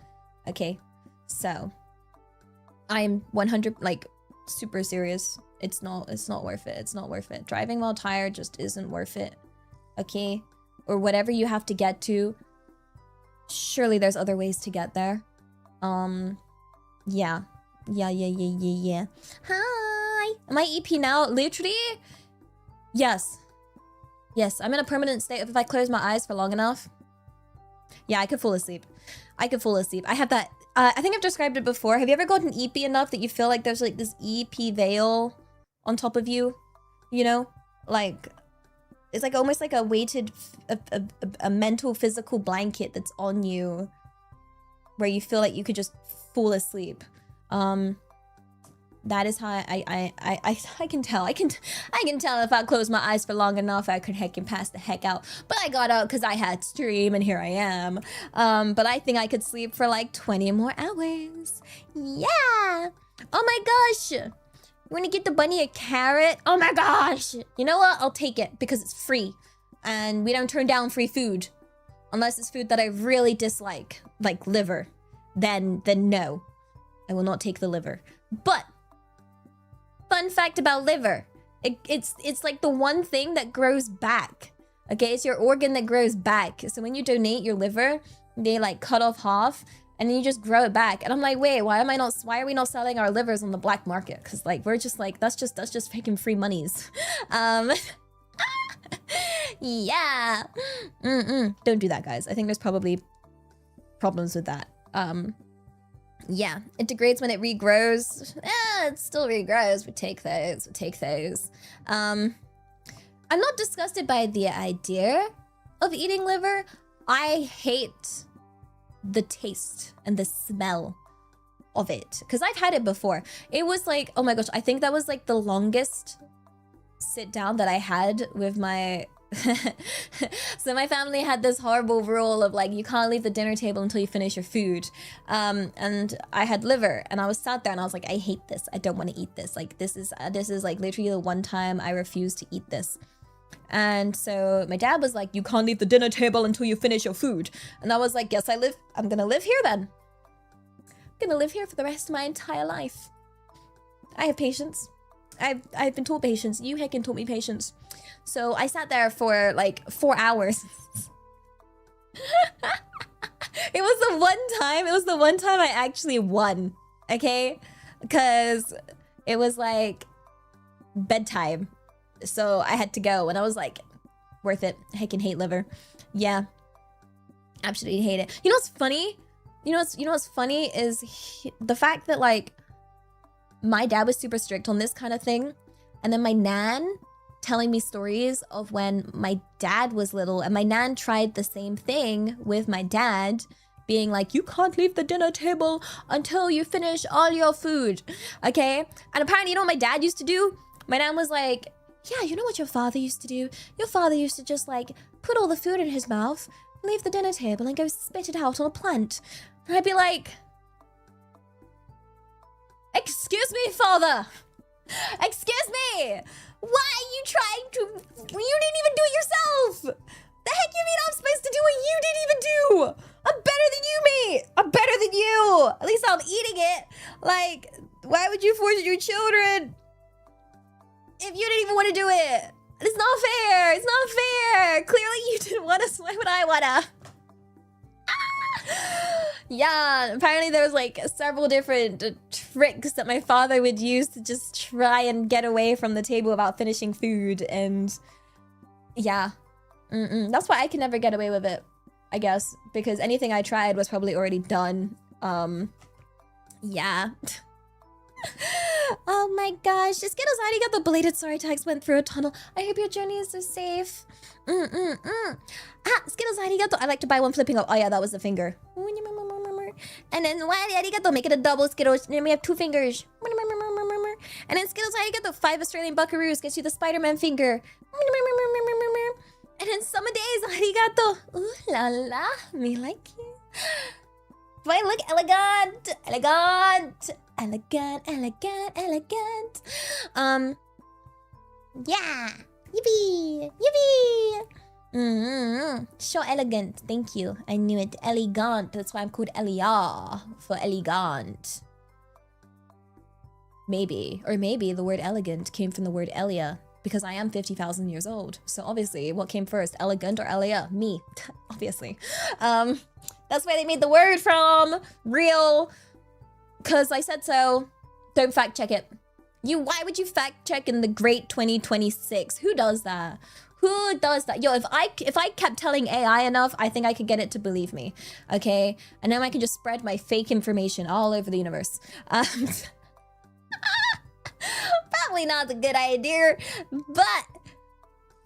Okay, so I'm 100 like super serious. It's not worth it. It's not worth it. Driving while tired just isn't worth it. Okay, or whatever you have to get to, surely there's other ways to get there. Yeah. Hi, am I EP now? Literally? Yes, I'm in a permanent state of if I close my eyes for long enough. Yeah, I could fall asleep. I have that, I think I've described it before. Have you ever gotten EP enough that you feel like there's like this EP veil on top of you? You know? Like, it's like almost like a weighted, a mental, physical blanket that's on you where you feel like you could just fall asleep. That is how I can tell. I can tell if I close my eyes for long enough, I could heckin' pass the heck out. But I got out because I had stream, and here I am. But I think I could sleep for like 20 more hours. Yeah. Oh my gosh. You want to get the bunny a carrot? Oh my gosh. You know what? I'll take it because it's free, and we don't turn down free food unless it's food that I really dislike, like liver. Then no, I will not take the liver. But fun fact about liver, it's like the one thing that grows back. Okay, it's your organ that grows back. So when you donate your liver, they like cut off half and then you just grow it back. And I'm like, wait, why are we not selling our livers on the black market? Because like we're just like, that's just freaking free monies. Yeah. Don't do that, guys. I think there's probably problems with that. Yeah, it degrades when it regrows. It still regrows. We take those. I'm not disgusted by the idea of eating liver. I hate the taste and the smell of it, because I've had it before. It was like, oh my gosh, I think that was like the longest sit down that I had with my so my family had this horrible rule of like, you can't leave the dinner table until you finish your food. And I had liver, and I was sat there and I was like, I hate this. I don't want to eat this. Like this is like literally the one time I refused to eat this. And so my dad was like, you can't leave the dinner table until you finish your food. And I was like, yes, I'm gonna live here then. I'm gonna live here for the rest of my entire life. I have patience. I've been taught patience. You heckin' taught me patience. So I sat there for like 4 hours. It was the one time I actually won. Okay? Because it was like bedtime. So I had to go, and I was like, worth it. Heckin' hate liver. Yeah. Absolutely hate it. You know what's funny? You know what's funny is the fact that like my dad was super strict on this kind of thing, and then my nan telling me stories of when my dad was little, and my nan tried the same thing with my dad, being like, you can't leave the dinner table until you finish all your food. Okay? And apparently, you know what my dad used to do? My nan was like, yeah, you know what your father used to do? Your father used to just like put all the food in his mouth, leave the dinner table, and go spit it out on a plant. And I'd be like, excuse me, father. Excuse me. Why are you trying to... You didn't even do it yourself. The heck you mean I'm supposed to do what you didn't even do? I'm better than you, mate. I'm better than you. At least I'm eating it. Like, why would you force your children if you didn't even want to do it? It's not fair. It's not fair. Clearly you didn't want to, so why would I wanna? Yeah, apparently there was like several different tricks that my father would use to just try and get away from the table without finishing food, and yeah, that's why I can never get away with it, I guess, because anything I tried was probably already done. Yeah. Oh my gosh, Skittles got the belated sorry tags went through a tunnel. I hope your journey is so safe. Skittles arigato. I like to buy one flipping up. Oh yeah, that was the finger. And then arigato, make it a double Skittles. And then we have 2 fingers. And in Skittles, how you get the 5 Australian buckaroos gets you the Spider-Man finger. And in Summer Days, arigato. Ooh la la, me like you. Do I look elegant? Elegant. Elegant, elegant, elegant. Yeah. Yippee. Yippee. So elegant. Thank you. I knew it. Elegant. That's why I'm called Elia. For elegant. Maybe. Or maybe the word elegant came from the word Elia. Because I am 50,000 years old. So obviously, what came first? Elegant or Elia? Me. Obviously. That's where they made the word from. Real. Because I said so. Don't fact check it. Why would you fact check in the great 2026? Who does that? Who does that? Yo, if I kept telling AI enough, I think I could get it to believe me. Okay? And then I can just spread my fake information all over the universe. Probably not a good idea, but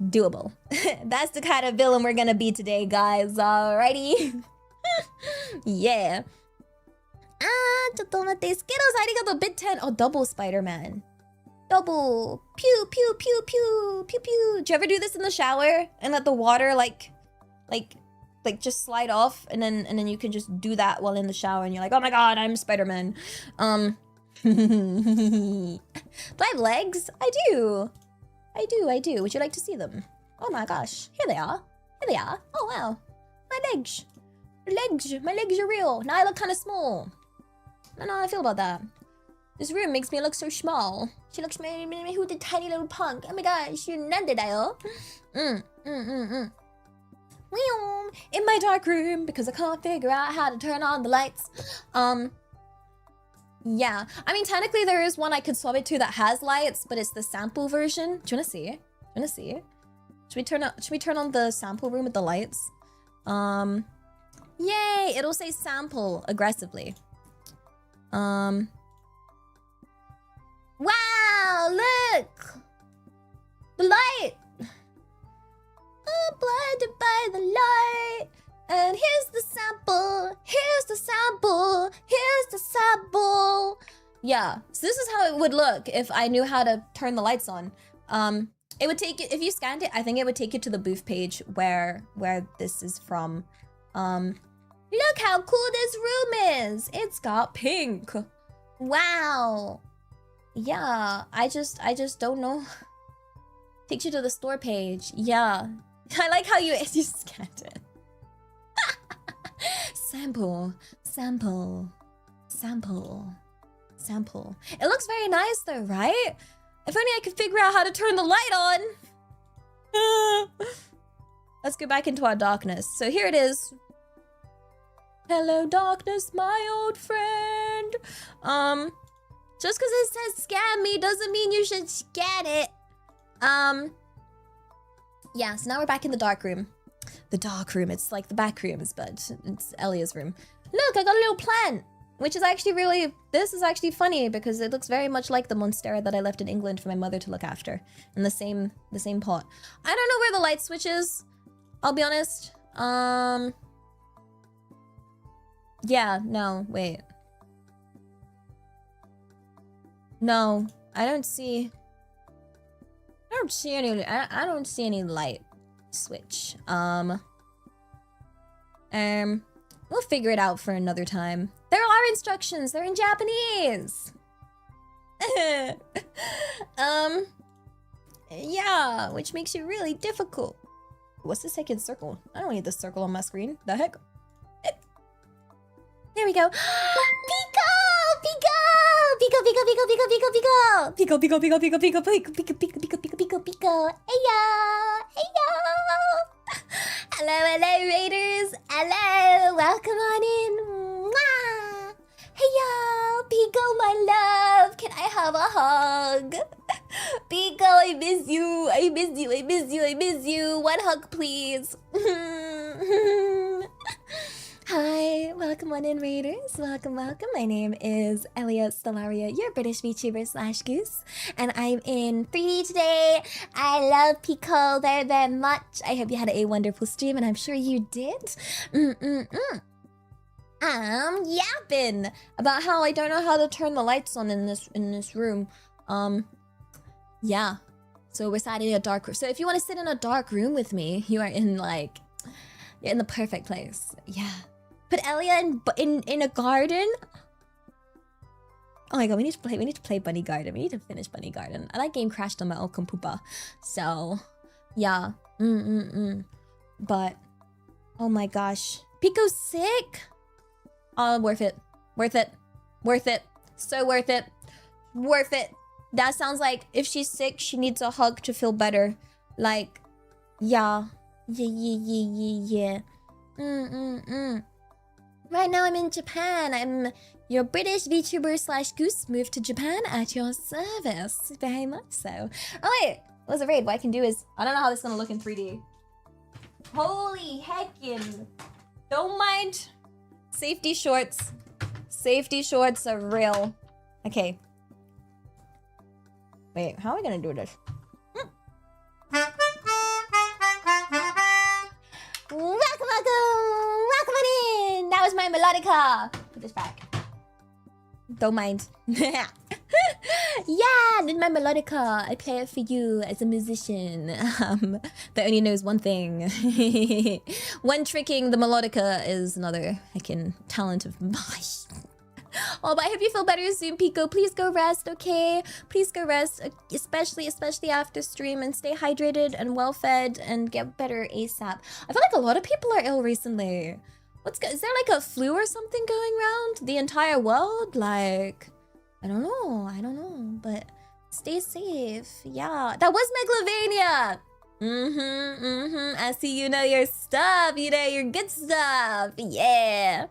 doable. That's the kind of villain we're gonna be today, guys. Alrighty. Yeah. Skittles, arigato, bit 10. Oh, double Spider-Man. Double. Pew, pew, pew, pew, pew, pew. Do you ever do this in the shower and let the water like just slide off, and then you can just do that while in the shower, and you're like, oh my god, I'm Spider-Man. Do I have legs? I do. I do. Would you like to see them? Oh my gosh. Here they are. Oh wow. My legs. My legs are real. Now I look kind of small. I don't know how I feel about that. This room makes me look so small. She looks me who's a tiny little punk. Oh my gosh, you're nandidayo. In my dark room because I can't figure out how to turn on the lights. Yeah, I mean, technically there is one I could swap it to that has lights, but it's the sample version. Do you wanna see it? Should we turn on the sample room with the lights? Yay, it'll say sample aggressively. Wow, look! The light! I'm blinded by the light. And here's the sample, Yeah, so this is how it would look if I knew how to turn the lights on. It would take you, if you scanned it, I think it would take you to the booth page where this is from. Look how cool this room is. It's got pink. Wow. Yeah, I just don't know. Takes you to the store page. Yeah. I like how you scanned it. Sample. It looks very nice though, right? If only I could figure out how to turn the light on. Let's go back into our darkness. So here it is. Hello, darkness, my old friend. Just because it says scan me doesn't mean you should scan it. Yeah, so now we're back in the dark room. The dark room, it's like the back rooms, but it's Elia's room. Look, I got a little plant, which is actually this is actually funny because it looks very much like the monstera that I left in England for my mother to look after in the same pot. I don't know where the light switch is, I'll be honest. Yeah, no, wait. No, I don't see any light switch. We'll figure it out for another time. There are instructions, they're in Japanese. Yeah, which makes it really difficult. What's the second circle? I don't need the circle on my screen. The heck? There we go. Pico. Hello, Raiders. Hello, welcome on in. Mwah. Hey, Pico, my love. Can I have a hug? Pico, I miss you. One hug, please. Hi, welcome on in, Raiders. Welcome. My name is Elia Stellaria, your British VTuber / Goose, and I'm in 3D today. I love Pico very, very much. I hope you had a wonderful stream, and I'm sure you did. I'm yapping about how I don't know how to turn the lights on in this room. Yeah. So we're sat in a dark room. So if you want to sit in a dark room with me, you are in like, you're in the perfect place. Yeah. Put Elia in a garden. Oh my god, we need to play Bunny Garden. We need to finish Bunny Garden. That game crashed on my old computer. So, yeah. But, oh my gosh. Pico's sick? Oh, worth it. Worth it. Worth it. So worth it. Worth it. That sounds like if she's sick, she needs a hug to feel better. Like, yeah. Yeah. Right now I'm in Japan. I'm your British VTuber / goose moved to Japan at your service. Very much so. Oh wait, what's a raid? What I can do is, I don't know how this is gonna look in 3D. Holy heckin'. Don't mind. Safety shorts. Safety shorts are real. Okay. Wait, how are we gonna do this? Welcome on in. That was my melodica. Put this back. Don't mind. Yeah, did my melodica. I play it for you as a musician that only knows one thing. One tricking the melodica is another heckin' talent of mine. Oh, but I hope you feel better soon, Pico. Please go rest, okay? Please go rest, especially after stream, and stay hydrated and well fed and get better ASAP. I feel like a lot of people are ill recently. Is there like a flu or something going around the entire world? Like, I don't know, but stay safe. Yeah, that was Megalovania. I see you know your stuff. You know your good stuff. Yeah.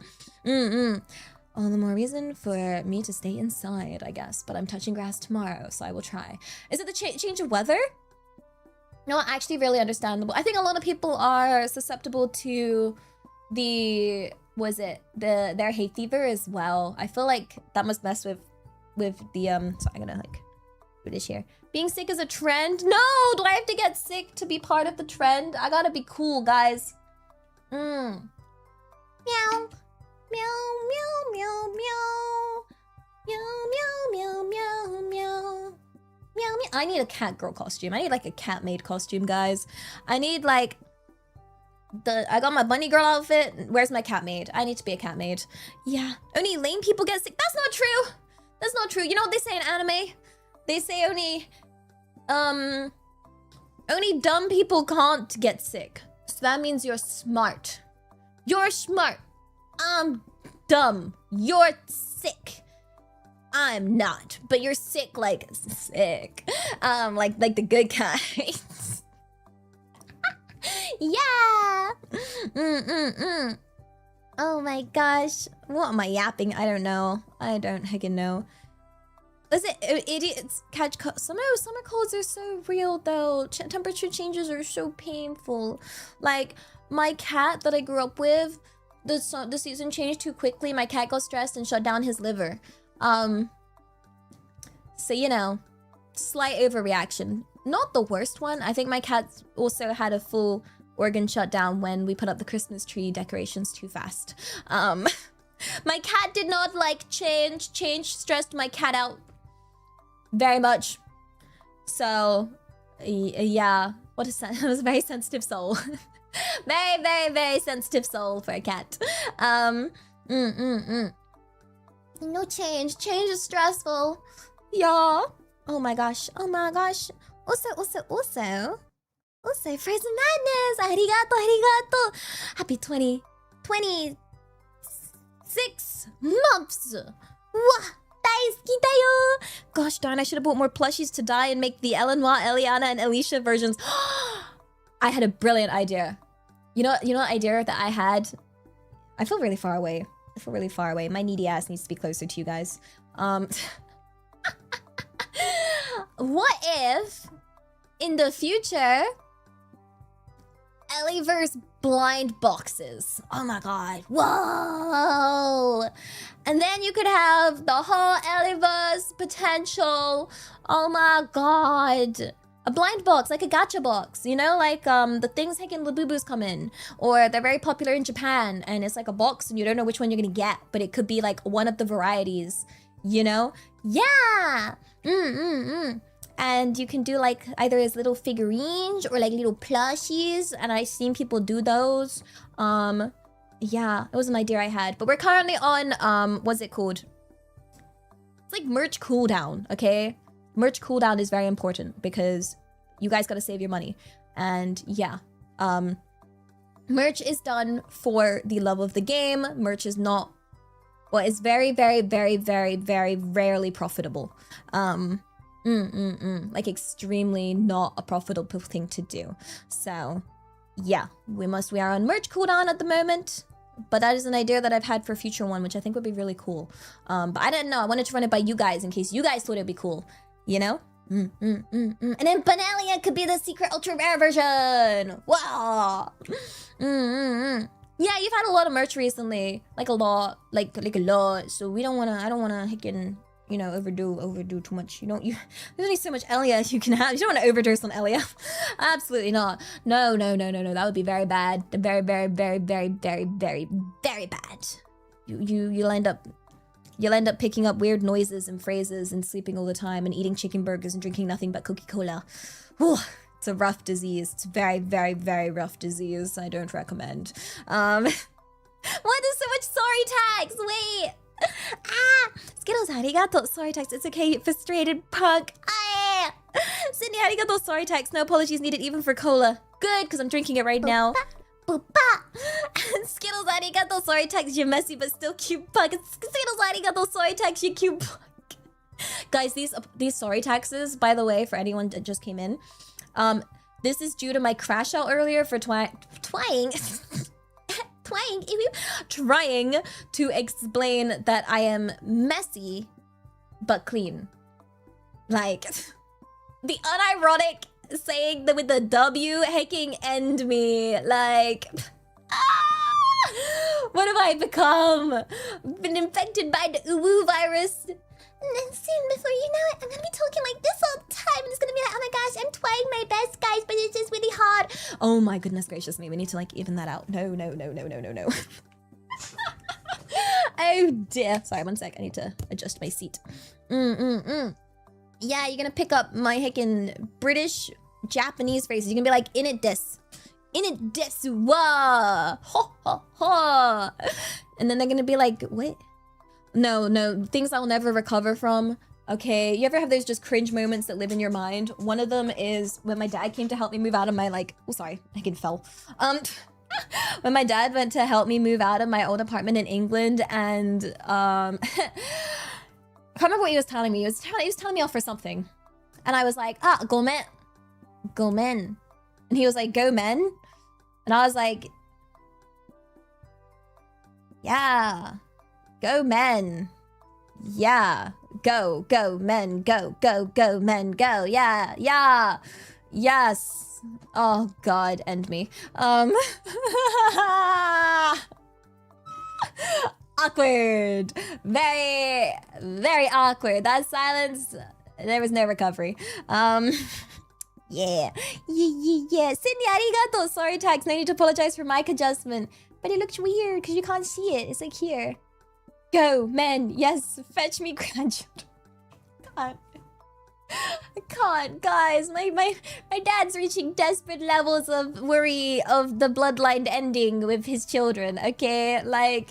All the more reason for me to stay inside, I guess. But I'm touching grass tomorrow, so I will try. Is it the change of weather? No, actually really understandable. I think a lot of people are susceptible to their hay fever as well. I feel like that must mess with the so I'm gonna like do this here. Being sick is a trend? No! Do I have to get sick to be part of the trend? I gotta be cool, guys. Meow. Meow, meow, meow, meow. Meow, meow, meow, meow, meow. Meow, meow. I need a cat girl costume. I need like a cat maid costume, guys. I need like I got my bunny girl outfit. Where's my cat maid? I need to be a cat maid. Yeah. Only lame people get sick. That's not true. That's not true. You know what they say in anime? They say only dumb people can't get sick. So that means you're smart. You're smart. I'm dumb. You're sick. I'm not. But you're sick like sick. Like the good kind. Yeah. Oh my gosh. What am I yapping? I don't know. I don't heckin' know. Listen, idiots catch summer colds are so real though. Temperature changes are so painful. Like my cat that I grew up with, the season changed too quickly. My cat got stressed and shut down his liver. So you know, slight overreaction. Not the worst one. I think my cat also had a full organ shutdown when we put up the Christmas tree decorations too fast. My cat did not like change stressed my cat out very much. So yeah, what is that? It was a very sensitive soul. very sensitive soul for a cat. No change is stressful. Yeah. Oh my gosh. Also, Frozen Madness! Arigato! Happy 26 months! Wah! Daisuki da yo! Gosh darn, I should have bought more plushies to dye and make the Eleanor, Eliana, and Alicia versions. I had a brilliant idea. You know what idea that I had? I feel really far away. My needy ass needs to be closer to you guys. What if in the future Ellieverse blind boxes? Oh my god. Whoa! And then you could have the whole Ellieverse potential. Oh my god. A blind box, like a gacha box, you know, like the things Heiken Labubus come in, or they're very popular in Japan, and it's like a box and you don't know which one you're gonna get, but it could be like one of the varieties, you know? Yeah. And you can do like either as little figurines or like little plushies, and I've seen people do those. Yeah, it was an idea I had. But we're currently on what's it called? It's like merch cooldown, okay? Merch cooldown is very important because you guys gotta save your money. And yeah, merch is done for the love of the game. Merch is not, well, it's very, very, very, very, very rarely profitable. Like extremely not a profitable thing to do. So yeah, we are on merch cooldown at the moment. But that is an idea that I've had for a future one, which I think would be really cool. But I didn't know. I wanted to run it by you guys in case you guys thought it'd be cool. You know? And then Benelia could be the secret ultra rare version. Wow. Yeah, you've had a lot of merch recently. Like a lot. Like a lot. So I don't wanna hickin', you know, overdo too much. There's only so much Elia you can have. You don't want to overdose on Elia. Absolutely not. No. That would be very bad. Very, very, very, very, very, very, very bad. You'll end up picking up weird noises and phrases and sleeping all the time and eating chicken burgers and drinking nothing but Coca-Cola. It's a rough disease. It's a very, very, very rough disease. I don't recommend. Why there's so much sorry tags? Wait. Skittles, arigato. Sorry text. It's okay, you frustrated punk. Sydney, arigato. Sorry text. No apologies needed even for cola. Good, because I'm drinking it right now. Skittles, arigato. Sorry text. You're messy but still cute punk. Skittles, arigato. Sorry text. You cute punk. Guys, these sorry taxes, by the way, for anyone that just came in, this is due to my crash out earlier for trying to explain that I am messy but clean. Like, the unironic saying that with the W hacking end me. Like, what have I become? Been infected by the Uwu virus. And then soon, before you know it, I'm gonna be talking like this all the time. And it's gonna be like, oh my gosh, I'm trying my best, guys, but it's just really hard. Oh my goodness gracious me. We need to like even that out. No. Oh dear. Sorry, one sec. I need to adjust my seat. Yeah, you're gonna pick up my heckin' British, Japanese phrases. You're gonna be like, in it des. In it des. Wah. Ho, ho, ho. And then they're gonna be like, what? No. Things I'll never recover from. Okay, you ever have those just cringe moments that live in your mind? One of them is when my dad came to help me move out of my I fell. When my dad went to help me move out of my old apartment in England, and I can't remember what he was telling me. He was telling me off for something, and I was like, go men, and he was like, go men, and I was like, yeah, go men, yeah, go men, go men, go, yeah, yes. Oh God, end me. Awkward. Very, very awkward. That silence, there was no recovery. Yeah. Sydney, arigato. Sorry, tags. No need to apologize for mic adjustment. But it looks weird because you can't see it. It's like here. Go, men. Yes, fetch me grandchildren. God. I can't, guys. My dad's reaching desperate levels of worry of the bloodline ending with his children, okay? Like,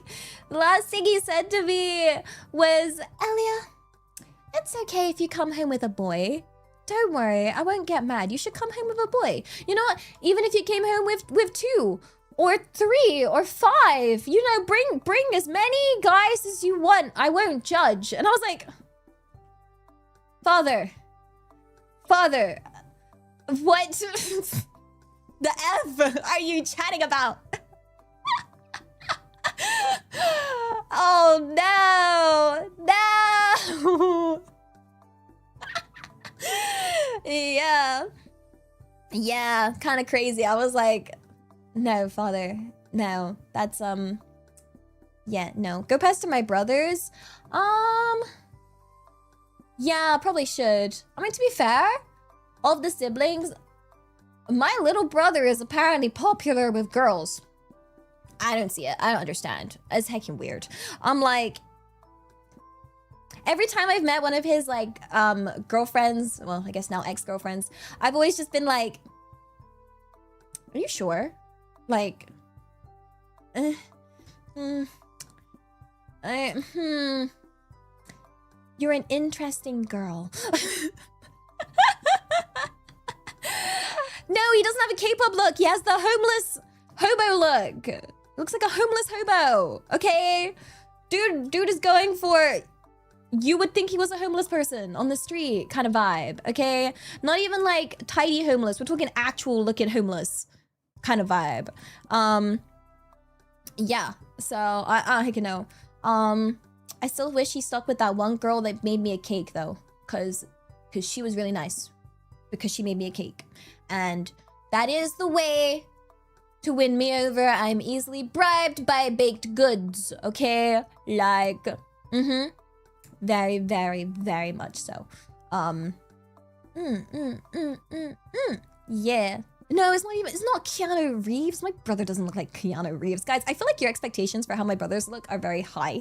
the last thing he said to me was, Elia, it's okay if you come home with a boy. Don't worry, I won't get mad. You should come home with a boy. You know what? Even if you came home with 2 or 3 or 5, you know, bring as many guys as you want. I won't judge. And I was like, Father, what the F are you chatting about? Oh no! Yeah, kind of crazy. I was like, no, Father, no, that's yeah, no. Go pester my brothers. Yeah, probably should. I mean, to be fair, of the siblings, my little brother is apparently popular with girls. I don't see it. I don't understand. It's heckin' weird. I'm like, Every time I've met one of his like girlfriends, well, I guess now ex-girlfriends, I've always just been like, are you sure? Like, you're an interesting girl. No, he doesn't have a K-pop look. He has the homeless hobo look. He looks like a homeless hobo. Okay, dude is going for, you would think he was a homeless person on the street kind of vibe. Okay, not even like tidy homeless. We're talking actual looking homeless kind of vibe. Yeah. So I can know. I still wish he stuck with that one girl that made me a cake though, cause she was really nice, because she made me a cake, and that is the way to win me over. I'm easily bribed by baked goods. Okay, like, very, very, very much so. Yeah. No, it's not Keanu Reeves. My brother doesn't look like Keanu Reeves. Guys, I feel like your expectations for how my brothers look are very high.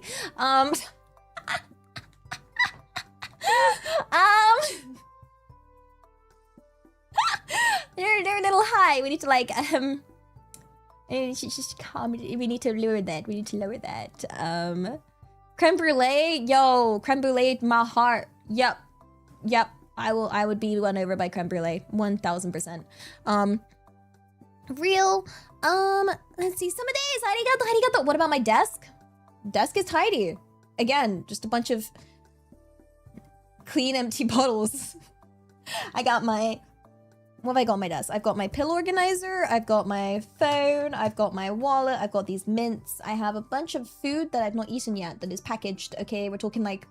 They're a little high. We need to like, we need to lower that. We need to lower that. Creme brulee, yo, creme brulee, my heart. Yep. I would be won over by creme brulee, 1000%. Real. Let's see. Some days, arigato. What about my desk? Desk is tidy. Again, just a bunch of clean, empty bottles. I got my. What have I got on my desk? I've got my pill organizer. I've got my phone. I've got my wallet. I've got these mints. I have a bunch of food that I've not eaten yet that is packaged. Okay, we're talking like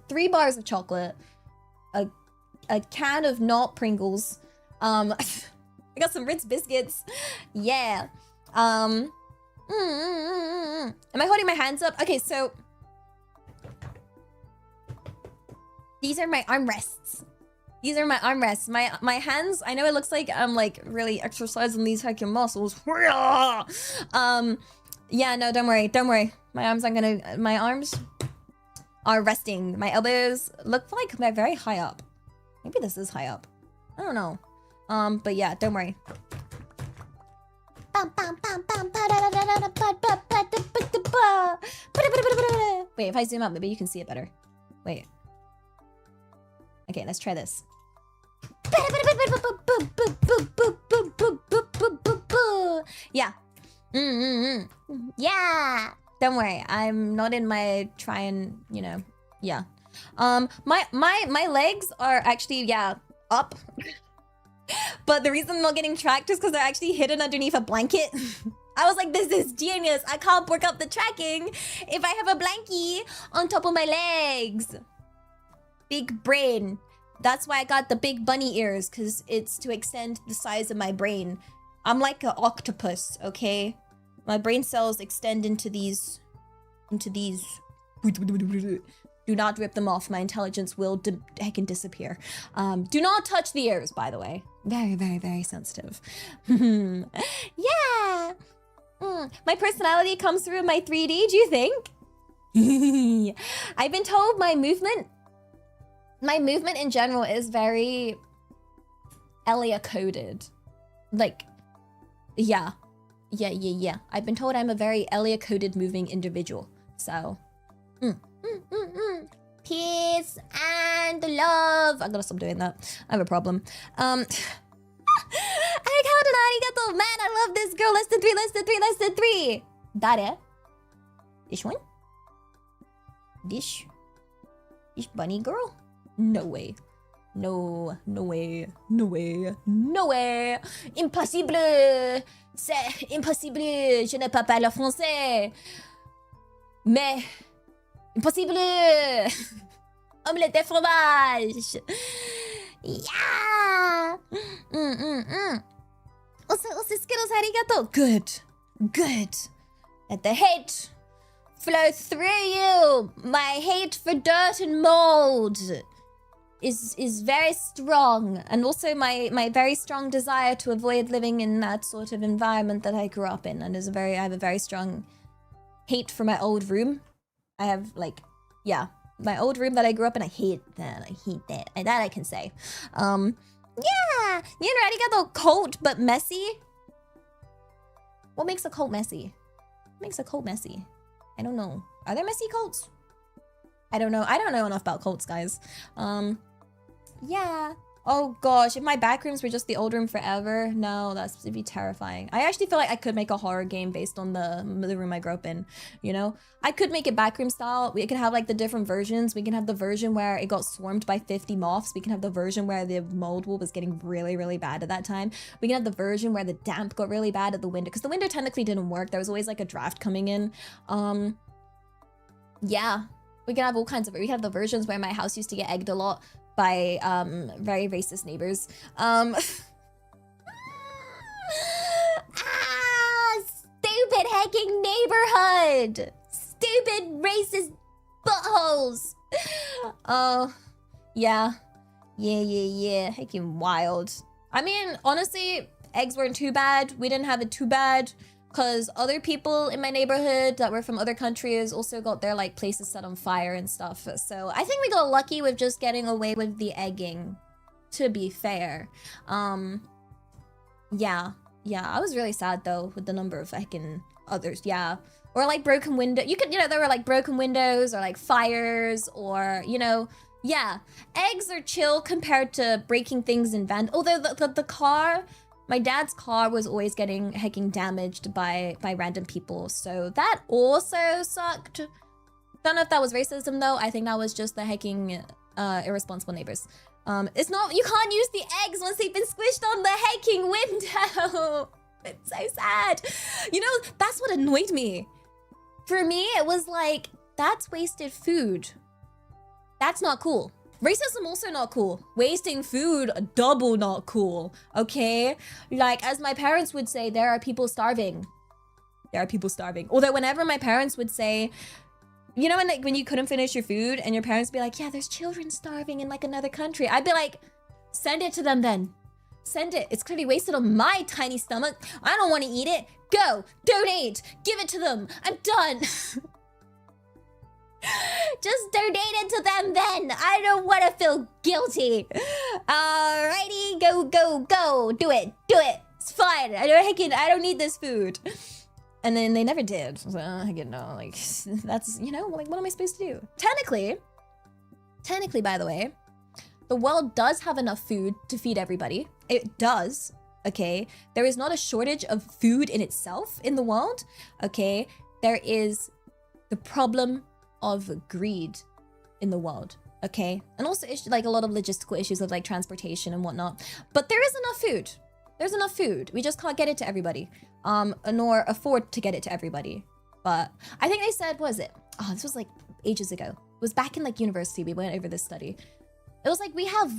3 bars of chocolate. A can of not Pringles. I got some Ritz biscuits. Yeah. Am I holding my hands up? Okay, so these are my armrests. These are my armrests. My hands, I know it looks like I'm like really exercising these heckin' muscles. Yeah, no, don't worry. My arms are resting. My elbows look like they're very high up. Maybe this is high up. I don't know. But yeah, don't worry. Wait, if I zoom out, maybe you can see it better. Wait. Okay, let's try this. Yeah. Yeah. Don't worry. I'm not in my yeah. My legs are actually, yeah, up. But the reason I'm not getting tracked is because they're actually hidden underneath a blanket. I was like, this is genius. I can't work up the tracking if I have a blankie on top of my legs. Big brain. That's why I got the big bunny ears, because it's to extend the size of my brain. I'm like an octopus, okay? My brain cells extend into these. Do not rip them off. My intelligence will heckin' disappear. Do not touch the ears, by the way. Very, very, very sensitive. Yeah. My personality comes through in my 3D, do you think? I've been told my movement in general is very Elia coded. Like, yeah. I've been told I'm a very Elia coded moving individual. So, peace and love. I gotta stop doing that. I have a problem. Arigato. Man, I love this girl. Less than three. Dare? This one? This bunny girl? No way. No way. Impossible. C'est impossible. Je ne parle pas le français. Mais impossible. Omelette de fromage. Yeah. Also, Skittles, arigato. Good. Let the hate flow through you. My hate for dirt and mold is very strong, and also my very strong desire to avoid living in that sort of environment that I grew up in, and I have a very strong hate for my old room. I have like, yeah, My old room that I grew up in, I hate that. I hate that. And that I can say. Yeah! You know, I got the cult, but messy. What makes a cult messy? What makes a cult messy? I don't know. Are there messy cults? I don't know. I don't know enough about cults, guys. Yeah. Oh gosh, if my back rooms were just the old room forever, no, that'd be terrifying. I actually feel like I could make a horror game based on the room I grew up in, you know? I could make it backroom style. We could have like the different versions. We can have the version where it got swarmed by 50 moths. We can have the version where the mold wool was getting really, really bad at that time. We can have the version where the damp got really bad at the window, because the window technically didn't work. There was always like a draft coming in. Yeah, we can have all kinds of, we can have the versions where my house used to get egged a lot by very racist neighbors. Stupid hecking neighborhood! Stupid racist buttholes! Oh, yeah. Yeah. Hecking wild. I mean, honestly, eggs weren't too bad. We didn't have it too bad, because other people in my neighborhood that were from other countries also got their like places set on fire and stuff. So I think we got lucky with just getting away with the egging, to be fair. Yeah, I was really sad though with the number of heckin' others, yeah. Or like broken window, there were like broken windows or like fires or, yeah. Eggs are chill compared to breaking things in van. Although the car, my dad's car was always getting hecking damaged by random people, so that also sucked. Don't know if that was racism though. I think that was just the hecking irresponsible neighbors. It's not, you can't use the eggs once they've been squished on the hecking window. It's so sad. That's what annoyed me. For me, it was like, that's wasted food. That's not cool. Racism also not cool. Wasting food, double not cool, okay? Like, as my parents would say, there are people starving. There are people starving. Although whenever my parents would say, when you couldn't finish your food and your parents would be like, yeah, there's children starving in like another country. I'd be like, send it to them then. Send it. It's clearly wasted on my tiny stomach. I don't want to eat it. Go, donate, give it to them. I'm done. Just donate it to them then. I don't want to feel guilty. Alrighty, go. Do it. It's fine. I don't need this food. And then they never did. So, like, that's, like, what am I supposed to do? Technically, by the way, the world does have enough food to feed everybody. It does, okay? There is not a shortage of food in itself in the world, okay? There is the problem of greed in the world, okay? And also like a lot of logistical issues of like transportation and whatnot. But there is enough food. There's enough food. We just can't get it to everybody, nor afford to get it to everybody. But I think they said, what was it? Oh, this was like ages ago. It was back in like university. We went over this study. It was like, we have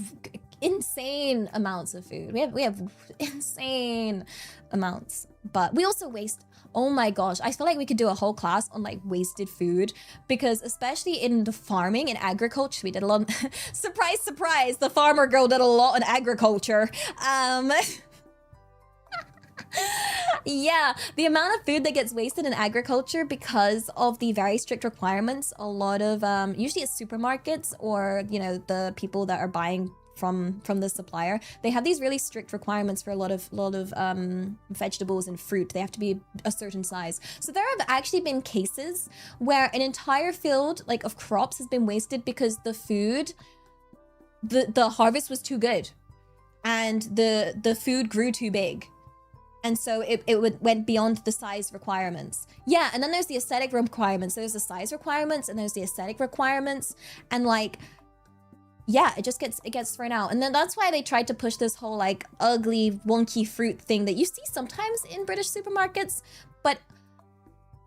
insane amounts of food. We have insane amounts, but we also waste. Oh my gosh, I feel like we could do a whole class on like wasted food, because especially in the farming and agriculture, we did a lot. Surprise, the farmer girl did a lot on agriculture. Yeah, the amount of food that gets wasted in agriculture because of the very strict requirements. A lot of usually it's supermarkets or the people that are buying from the supplier. They have these really strict requirements for a lot of vegetables and fruit. They have to be a certain size. So there have actually been cases where an entire field like of crops has been wasted because the food, the harvest was too good, and the food grew too big. And so it went beyond the size requirements. Yeah, and then there's the aesthetic requirements. There's the size requirements and there's the aesthetic requirements. And like, yeah, it gets thrown out. And then that's why they tried to push this whole like ugly, wonky fruit thing that you see sometimes in British supermarkets. But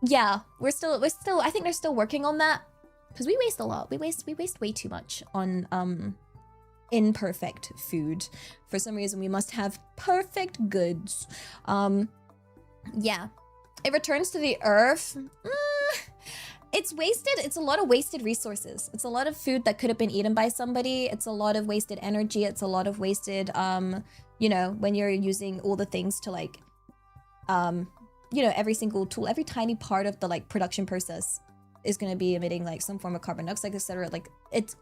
yeah, we're still, I think they're still working on that, because we waste a lot. We waste way too much on imperfect food. For some reason, we must have perfect goods. Yeah, it returns to the earth. It's wasted. It's a lot of wasted resources. It's a lot of food that could have been eaten by somebody. It's a lot of wasted energy. It's a lot of wasted, when you're using all the things to like, every single tool, every tiny part of the like production process is going to be emitting like some form of carbon dioxide, etc. Like it's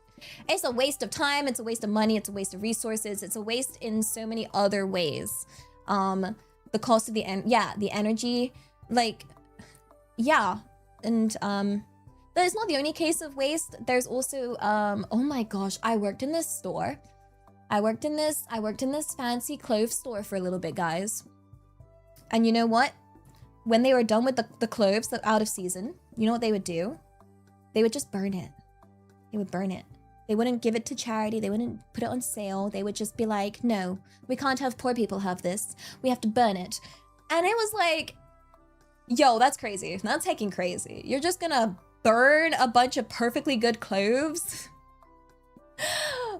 a waste of time, it's a waste of money, it's a waste of resources, it's a waste in so many other ways. The cost of the energy, like, yeah. And but it's not the only case of waste. There's also oh my gosh, I worked in this store. I worked in this fancy clothes store for a little bit, guys. And you know what? When they were done with the cloves that out of season, you know what they would do? They would just burn it. They would burn it. They wouldn't give it to charity. They wouldn't put it on sale. They would just be like, no, we can't have poor people have this. We have to burn it. And it was like, yo, that's crazy. That's hecking crazy. You're just gonna burn a bunch of perfectly good clothes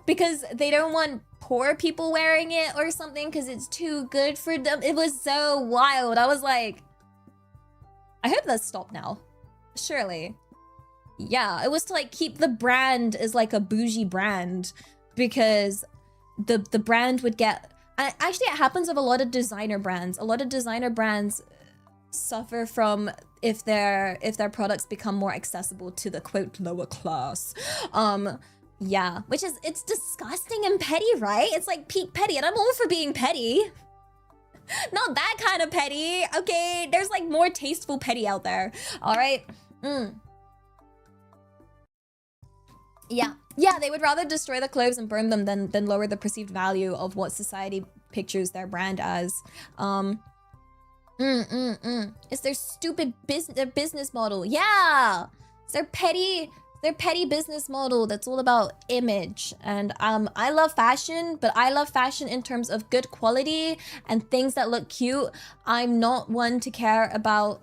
because they don't want poor people wearing it or something because it's too good for them. It was so wild. I was like, I hope that's stopped now. Surely. Yeah, it was to like keep the brand as like a bougie brand because the brand would get... Actually, it happens with a lot of designer brands. A lot of designer brands suffer from if their products become more accessible to the quote lower class. Yeah, which is, it's disgusting and petty, right? It's like peak petty, and I'm all for being petty. Not that kind of petty, okay? There's like more tasteful petty out there, all right? Yeah, they would rather destroy the clothes and burn them than lower the perceived value of what society pictures their brand as. It's their stupid business model. Yeah, it's their petty business model that's all about image. And I love fashion, but I love fashion in terms of good quality and things that look cute. I'm not one to care about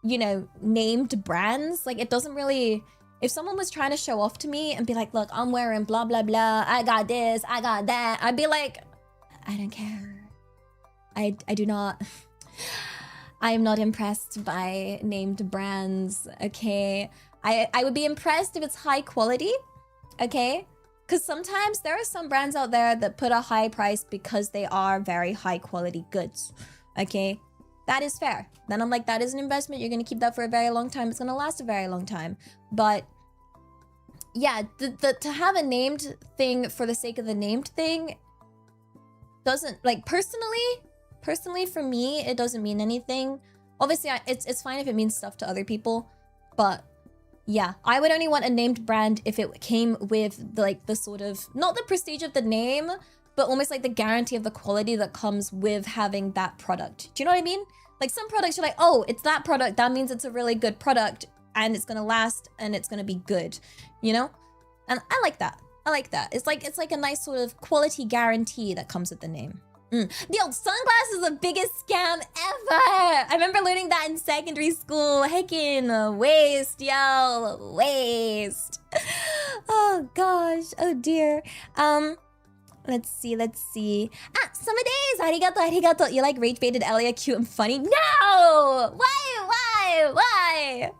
you know, named brands. Like, it doesn't really... If someone was trying to show off to me and be like, look, I'm wearing blah blah blah, I got this, I got that, I'd be like, I don't care. I do not. I am not impressed by named brands, okay? I would be impressed if it's high quality, okay? Because sometimes there are some brands out there that put a high price because they are very high quality goods, okay? That is fair. Then I'm like, that is an investment. You're going to keep that for a very long time. It's going to last a very long time. But yeah, to have a named thing for the sake of the named thing doesn't, like, personally for me, it doesn't mean anything. Obviously, it's fine if it means stuff to other people, but yeah, I would only want a named brand if it came with like the sort of, not the prestige of the name, but almost like the guarantee of the quality that comes with having that product. Do you know what I mean? Like, some products you're like, oh, it's that product, that means it's a really good product and it's gonna last and it's gonna be good, you know? And I like that. I like that. It's like a nice sort of quality guarantee that comes with the name. The old sunglass is the biggest scam ever. I remember learning that in secondary school. Heckin' waste, yo, waste. Oh gosh, oh dear. Let's see. Ah, summer days. Arigato. You like rage baited Elia, cute and funny? No! Why?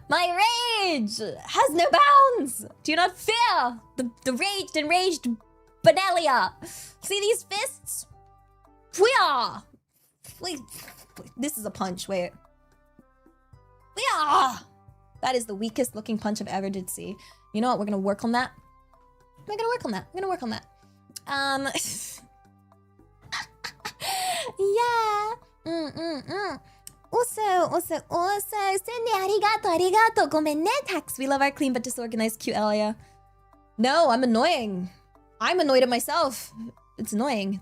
My rage has no bounds. Do not fear the raged and raged Benelia. See these fists? Wait, this is a punch. Wait. That is the weakest looking punch I've ever did see. You know what? We're gonna work on that. We're gonna work on that. Yeah. Also, Cindy, arigato. Gomen ne, Tax. We love our clean but disorganized cute Elia. No, I'm annoying. I'm annoyed at myself. It's annoying.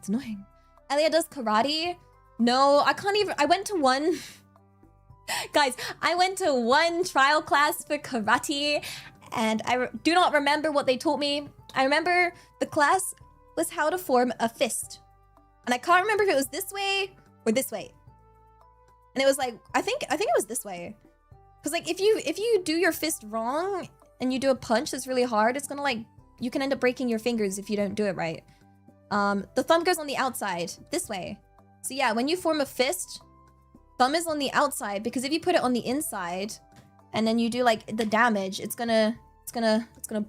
Elia does karate. No, I can't even. I went to one. Guys, I went to one trial class for karate, and I do not remember what they taught me. I remember the class was how to form a fist. And I can't remember if it was this way or this way. And it was like, I think it was this way. Because like, if you do your fist wrong and you do a punch that's really hard, it's gonna like, you can end up breaking your fingers if you don't do it right. The thumb goes on the outside, this way. So yeah, when you form a fist, thumb is on the outside, because if you put it on the inside and then you do like the damage, it's gonna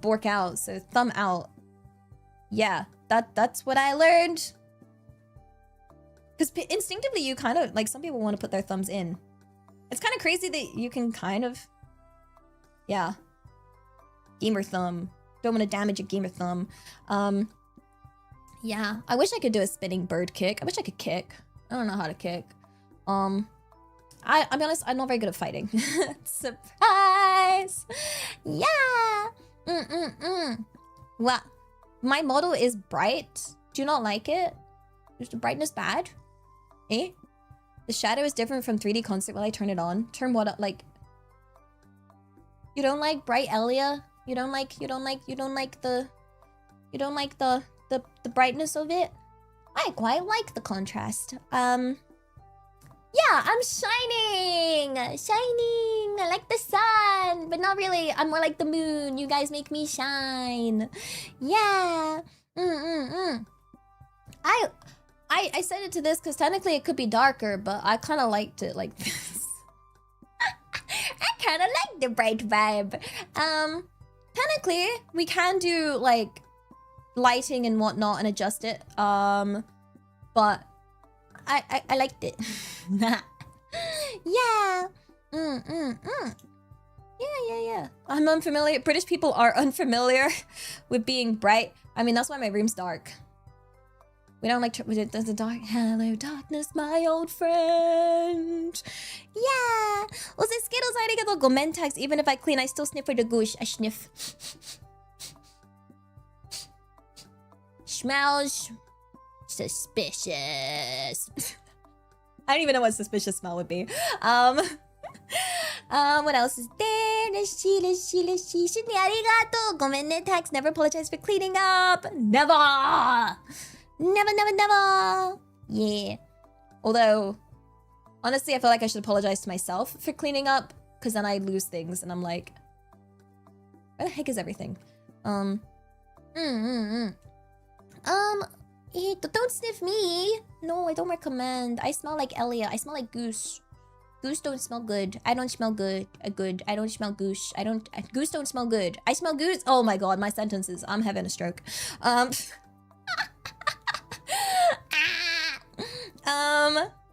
bork out. So thumb out. Yeah, that's what I learned. Because instinctively you kind of, like, some people want to put their thumbs in. It's kind of crazy that you can kind of... Yeah. Gamer thumb. Don't want to damage a gamer thumb. Yeah. I wish I could do a spinning bird kick. I wish I could kick. I don't know how to kick. I'll be honest, I'm not very good at fighting. Surprise! Yeah! Well, my model is bright. Do you not like it? Is the brightness bad? Eh? The shadow is different from 3D concert while I turn it on. Turn what up? Like... You don't like bright Elia? You don't like the brightness of it? I quite like the contrast. Yeah, I'm shining! Shining! I like the sun! But not really. I'm more like the moon. You guys make me shine. Yeah! I said it to this because technically it could be darker, but I kind of liked it like this. I kind of like the bright vibe. Technically, we can do, like, lighting and whatnot and adjust it. But... I liked it. Yeah. Yeah. I'm unfamiliar. British people are unfamiliar with being bright. I mean, that's why my room's dark. We don't like to... There's a dark... Hello, darkness, my old friend. Yeah. Also, Skittles, I get the gomen tags. Even if I clean, I still sniff for the goosh. I sniff. Smells... suspicious. I don't even know what suspicious smell would be. What else is there? Let's see. Shini, arigato. Gomen tax. Never apologize for cleaning up. Never. Yeah. Although, honestly, I feel like I should apologize to myself for cleaning up, because then I lose things, and I'm like, where the heck is everything? Don't sniff me. No, I don't recommend. I smell like Elia. I smell like goose. Goose don't smell good. I don't smell good. I don't smell goose. Goose don't smell good. I smell goose. Oh my god, my sentences. I'm having a stroke.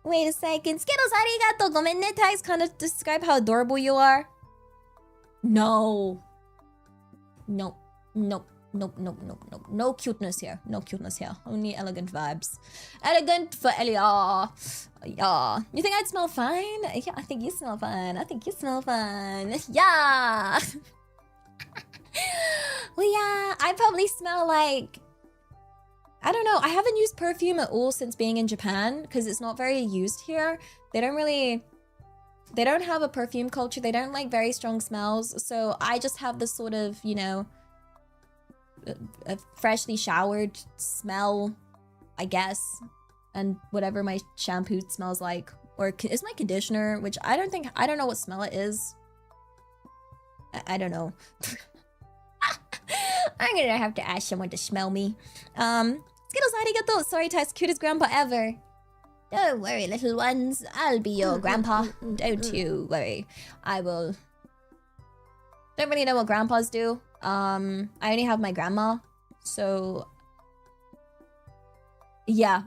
Wait a second. Skittles, arigato. Gomen tags kind of describe how adorable you are. No. Nope. No cuteness here. No cuteness here. Only elegant vibes. Elegant for Elia. Yeah. You think I'd smell fine? Yeah, I think you smell fine. Yeah. Well, yeah. I probably smell like... I don't know. I haven't used perfume at all since being in Japan because it's not very used here. They don't have a perfume culture. They don't like very strong smells. So I just have this sort of, you know, a freshly showered smell, I guess. And whatever my shampoo smells like. Or is my conditioner, which I don't know what smell it is. I don't know. I'm gonna have to ask someone to smell me. Skittles, arigato. Sorry, Tess, cutest grandpa ever. Don't worry, little ones. I'll be your grandpa. Don't you worry. I will. Don't really know what grandpas do. I only have my grandma. So... yeah.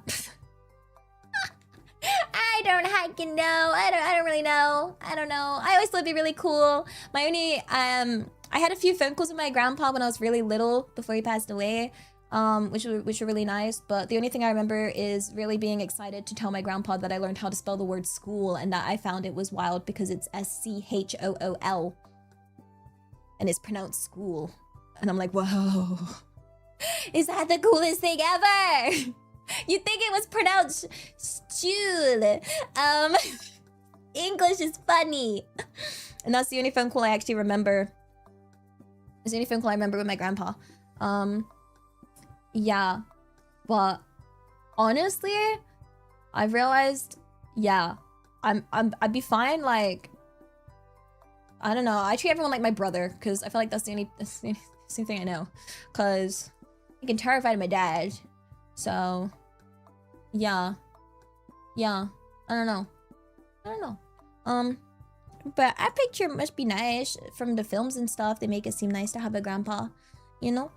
I don't heckin' know. I don't really know. I don't know. I always thought it'd be really cool. My only... I had a few phone calls with my grandpa when I was really little before he passed away. Which were really nice, but the only thing I remember is really being excited to tell my grandpa that I learned how to spell the word school and that I found it was wild because it's S-C-H-O-O-L and it's pronounced school. And I'm like, whoa, is that the coolest thing ever? You'd think it was pronounced stool. English is funny. And that's the only phone call I actually remember. It's the only phone call I remember with my grandpa. Yeah, but honestly, I've realized, yeah, I'd be fine. Like, I don't know. I treat everyone like my brother because I feel like that's the only thing I know. Cause I get terrified of my dad. So, yeah. I don't know. But I picture it must be nice from the films and stuff. They make it seem nice to have a grandpa. You know,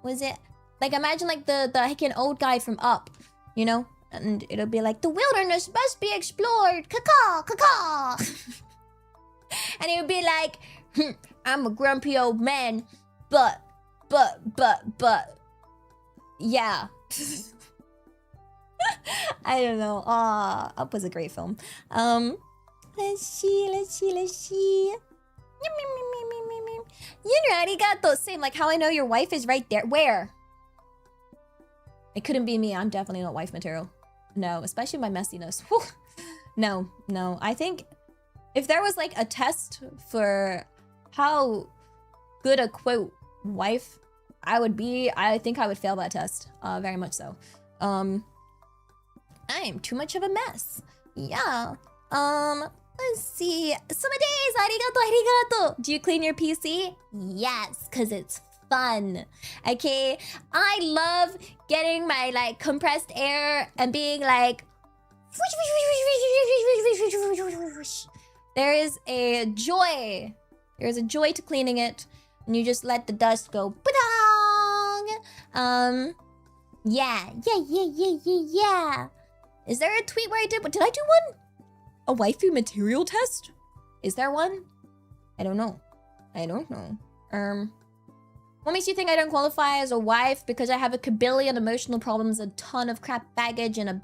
was it? Like, imagine, like, the heckin' old guy from Up, you know? And it'll be like, the wilderness must be explored! Caw-caw! Caw-caw! And he would be like, I'm a grumpy old man, but, yeah. I don't know. Up was a great film. Let's see. Yunra, arigato. Same, like how I know your wife is right there. Where? It couldn't be me. I'm definitely not wife material. No, especially my messiness. Whew. No. I think if there was like a test for how good a quote wife I would be, I think I would fail that test. Very much so. I am too much of a mess. Yeah. Let's see. Some days, arigato. Do you clean your PC? Yes, because it's fun. Okay? I love getting my like compressed air and being like there is a joy. There's a joy to cleaning it. And you just let the dust go. Yeah. Is there a tweet where I did I do one? A waifu material test? Is there one? I don't know. What makes you think I don't qualify as a wife? Because I have a kabillion emotional problems, a ton of crap baggage, and a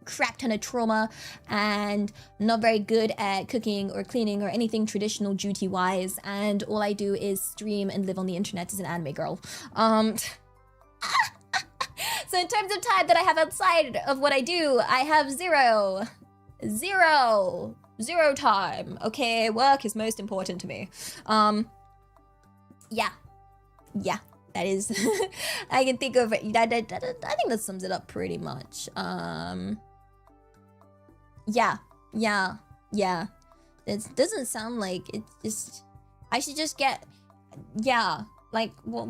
crap ton of trauma, and not very good at cooking or cleaning or anything traditional duty-wise, and all I do is stream and live on the internet as an anime girl. So in terms of time that I have outside of what I do, I have zero time. Okay, work is most important to me. Yeah, that is. I can think of it. I think that sums it up pretty much. Yeah. It doesn't sound like it. Just I should just get. Yeah, like what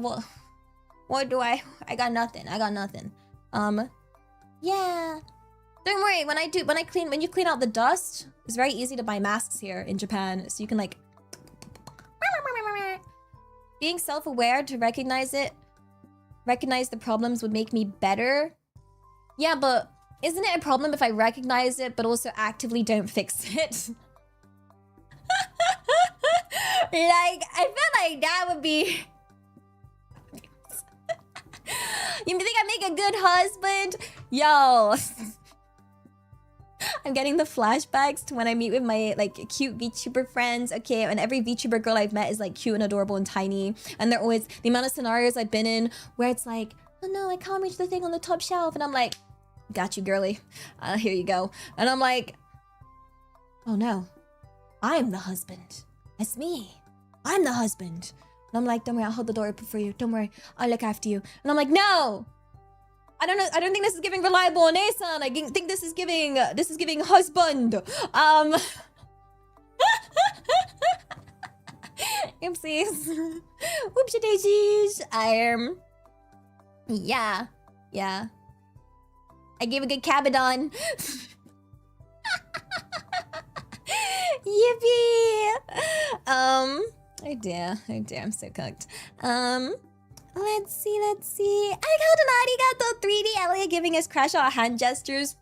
do I got nothing. Yeah. Don't worry, when you clean out the dust, it's very easy to buy masks here in Japan. So you can like being self-aware to recognize the problems would make me better. Yeah, but isn't it a problem if I recognize it but also actively don't fix it? Like, I feel like that would be You think I make a good husband? Yo. I'm getting the flashbacks to when I meet with my like cute VTuber friends. Okay, and every VTuber girl I've met is like cute and adorable and tiny. And they're always the amount of scenarios I've been in where it's like, oh no, I can't reach the thing on the top shelf. And I'm like, got you, girly. Here you go. And I'm like, oh no, I'm the husband. That's me. I'm the husband. And I'm like, don't worry, I'll hold the door open for you. Don't worry, I'll look after you. And I'm like, no! I don't know, I don't think this is giving reliable Onesan. I think this is giving husband. Oopsies. Whoopsie daisies. Yeah. I gave a good cabadon. Yippee! Oh dear, I'm so cooked. Let's see. Arigato 3D Elia giving us crash out hand gestures.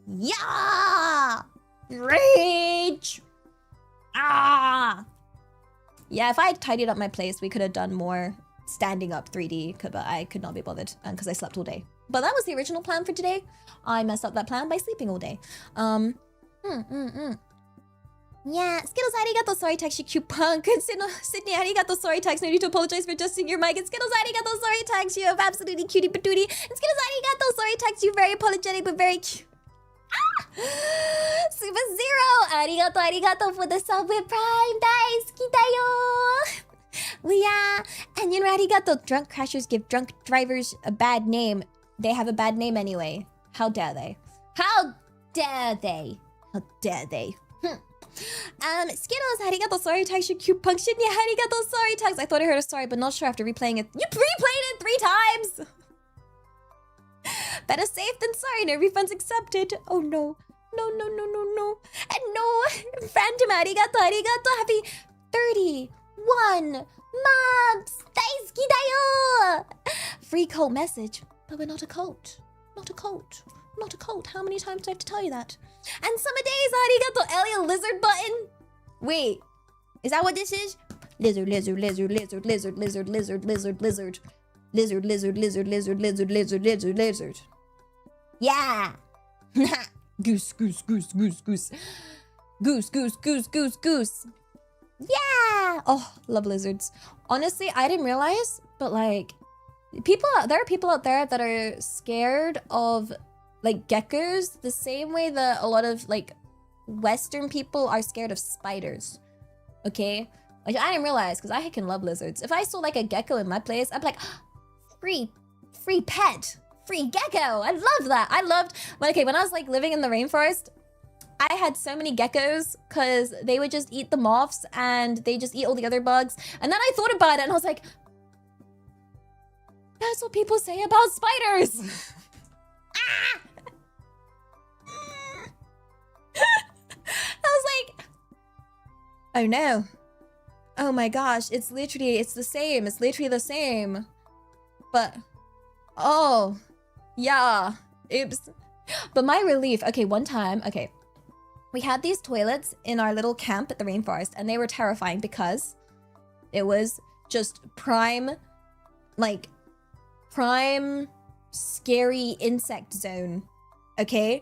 Yeah! Rage! Ah! Yeah, if I had tidied up my place, we could have done more standing up 3D, but I could not be bothered because I slept all day. But that was the original plan for today. I messed up that plan by sleeping all day. Yeah, Skittles, arigato, sorry, text you cute punk. Sydney, arigato, sorry, text. No need to apologize for adjusting your mic. And Skittles, arigato, sorry, text. You have absolutely cutie patootie. And Skittles, arigato, sorry, text. You very apologetic, but very cute. Super Zero, arigato for the sub with Prime. Daisuki dayo. Yeah, and you know, arigato. Drunk crashers give drunk drivers a bad name. They have a bad name anyway. How dare they? Skittles, arigato, sorry, text, you cute punk shit. Yeah, arigato, sorry, text. I thought I heard a sorry, but not sure after replaying it. You replayed it 3 times! Better safe than sorry, no refunds accepted. Oh no. No. And no, Phantom, arigato, happy 31 months! Daisuki dayo! Free cult message, but we're not a cult. Not a cult. How many times do I have to tell you that? And summer days, arigato, Elia lizard button. Wait, Is that what this is? Lizard, lizard, lizard, lizard, lizard, lizard, lizard, lizard, lizard. Lizard, lizard, lizard, lizard, lizard, lizard, lizard, lizard. Yeah! Goose, goose, goose, goose, goose. Goose, goose, goose, goose, goose. Yeah! Oh, love lizards. Honestly, I didn't realize, but like, there are people out there that are scared of like geckos the same way that a lot of like Western people are scared of spiders. Okay? Like, I didn't realize, because I heckin' love lizards. If I saw like a gecko in my place, I'd be like, free pet, free gecko. I love that. Okay, when I was like living in the rainforest, I had so many geckos because they would just eat the moths and they just eat all the other bugs. And then I thought about it and I was like, that's what people say about spiders. Ah! I was like, oh no. Oh my gosh, it's the same. It's literally the same. But, oh, yeah, oops. But my relief, okay, one time, okay. We had these toilets in our little camp at the rainforest and they were terrifying because it was just prime scary insect zone, okay?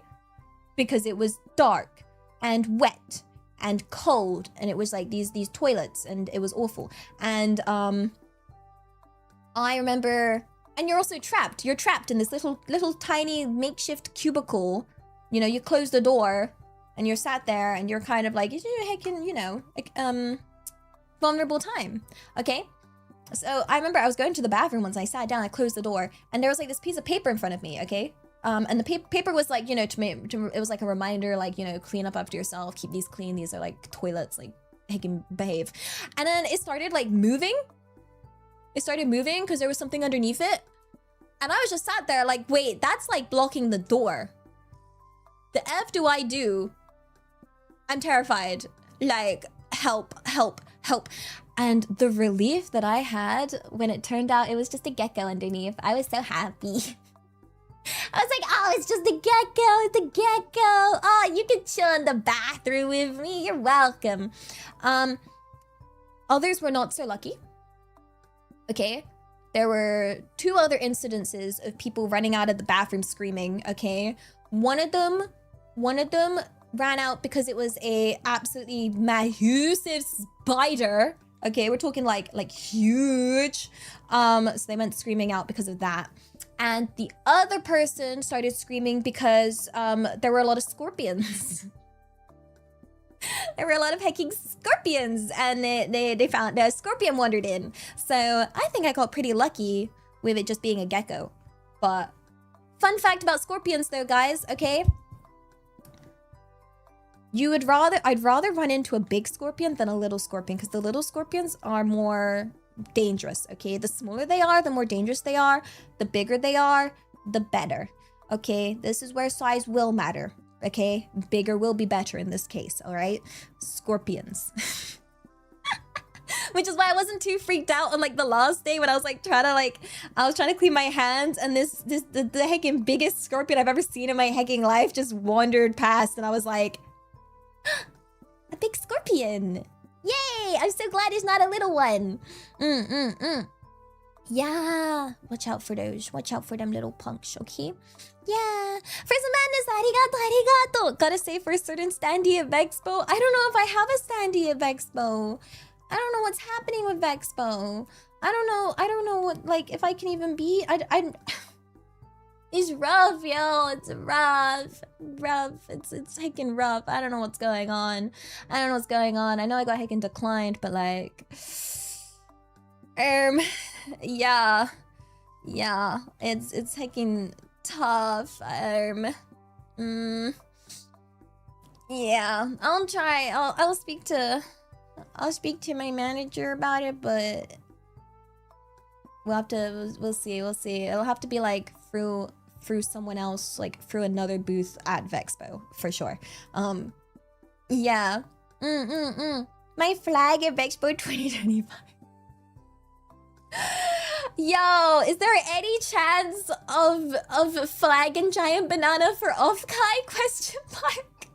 Because it was dark and wet and cold and it was like these toilets and it was awful. And I remember, and you're also trapped. You're trapped in this little tiny makeshift cubicle. You know, you close the door and you're sat there and you're kind of like, you know, like, vulnerable time, okay? So I remember I was going to the bathroom once and I sat down, I closed the door, and there was like this piece of paper in front of me, okay? And the paper was like, you know, it was like a reminder, like, you know, clean up after yourself, keep these clean, these are like toilets, like, they can behave. And then it started like moving. It started moving because there was something underneath it. And I was just sat there like, wait, that's like blocking the door. The F do I do? I'm terrified. Like, help, help, help. And the relief that I had when it turned out it was just a gecko underneath, I was so happy. I was like, oh, it's just a gecko, it's a gecko. Oh, you can chill in the bathroom with me, you're welcome. Others were not so lucky. Okay, there were 2 other incidences of people running out of the bathroom screaming, okay? One of them ran out because it was a absolutely massive spider. Okay, we're talking like huge. So they went screaming out because of that. And the other person started screaming because there were a lot of scorpions. There were a lot of hecking scorpions, and they found a scorpion wandered in. So I think I got pretty lucky with it just being a gecko. But fun fact about scorpions though, guys, okay? I'd rather run into a big scorpion than a little scorpion, because the little scorpions are more dangerous, okay? The smaller they are, the more dangerous they are. The bigger they are, the better, okay? This is where size will matter, okay? Bigger will be better in this case, all right? Scorpions. Which is why I wasn't too freaked out on like the last day when I was like I was trying to clean my hands, and the hecking biggest scorpion I've ever seen in my hecking life just wandered past, and I was like, a big scorpion. Yay! I'm so glad it's not a little one. Yeah. Watch out for those. Watch out for them little punks, okay? Yeah. For some madness, arigato, arigato. Gotta say, for a certain standee at Vexpo, I don't know if I have a standee at Vexpo. I don't know what's happening with Vexpo. I don't know what, like, if I can even be. It's rough, yo. It's rough. It's heckin' rough. I don't know what's going on. I know I got heckin' declined, but like, yeah. It's heckin' tough. Yeah. I'll speak to my manager about it, but we'll see. It'll have to be like through someone else, like through another booth at Vexpo for sure. Yeah. My flag at Vexpo 2025. Yo, is there any chance of flag and giant banana for off-kai? Question mark.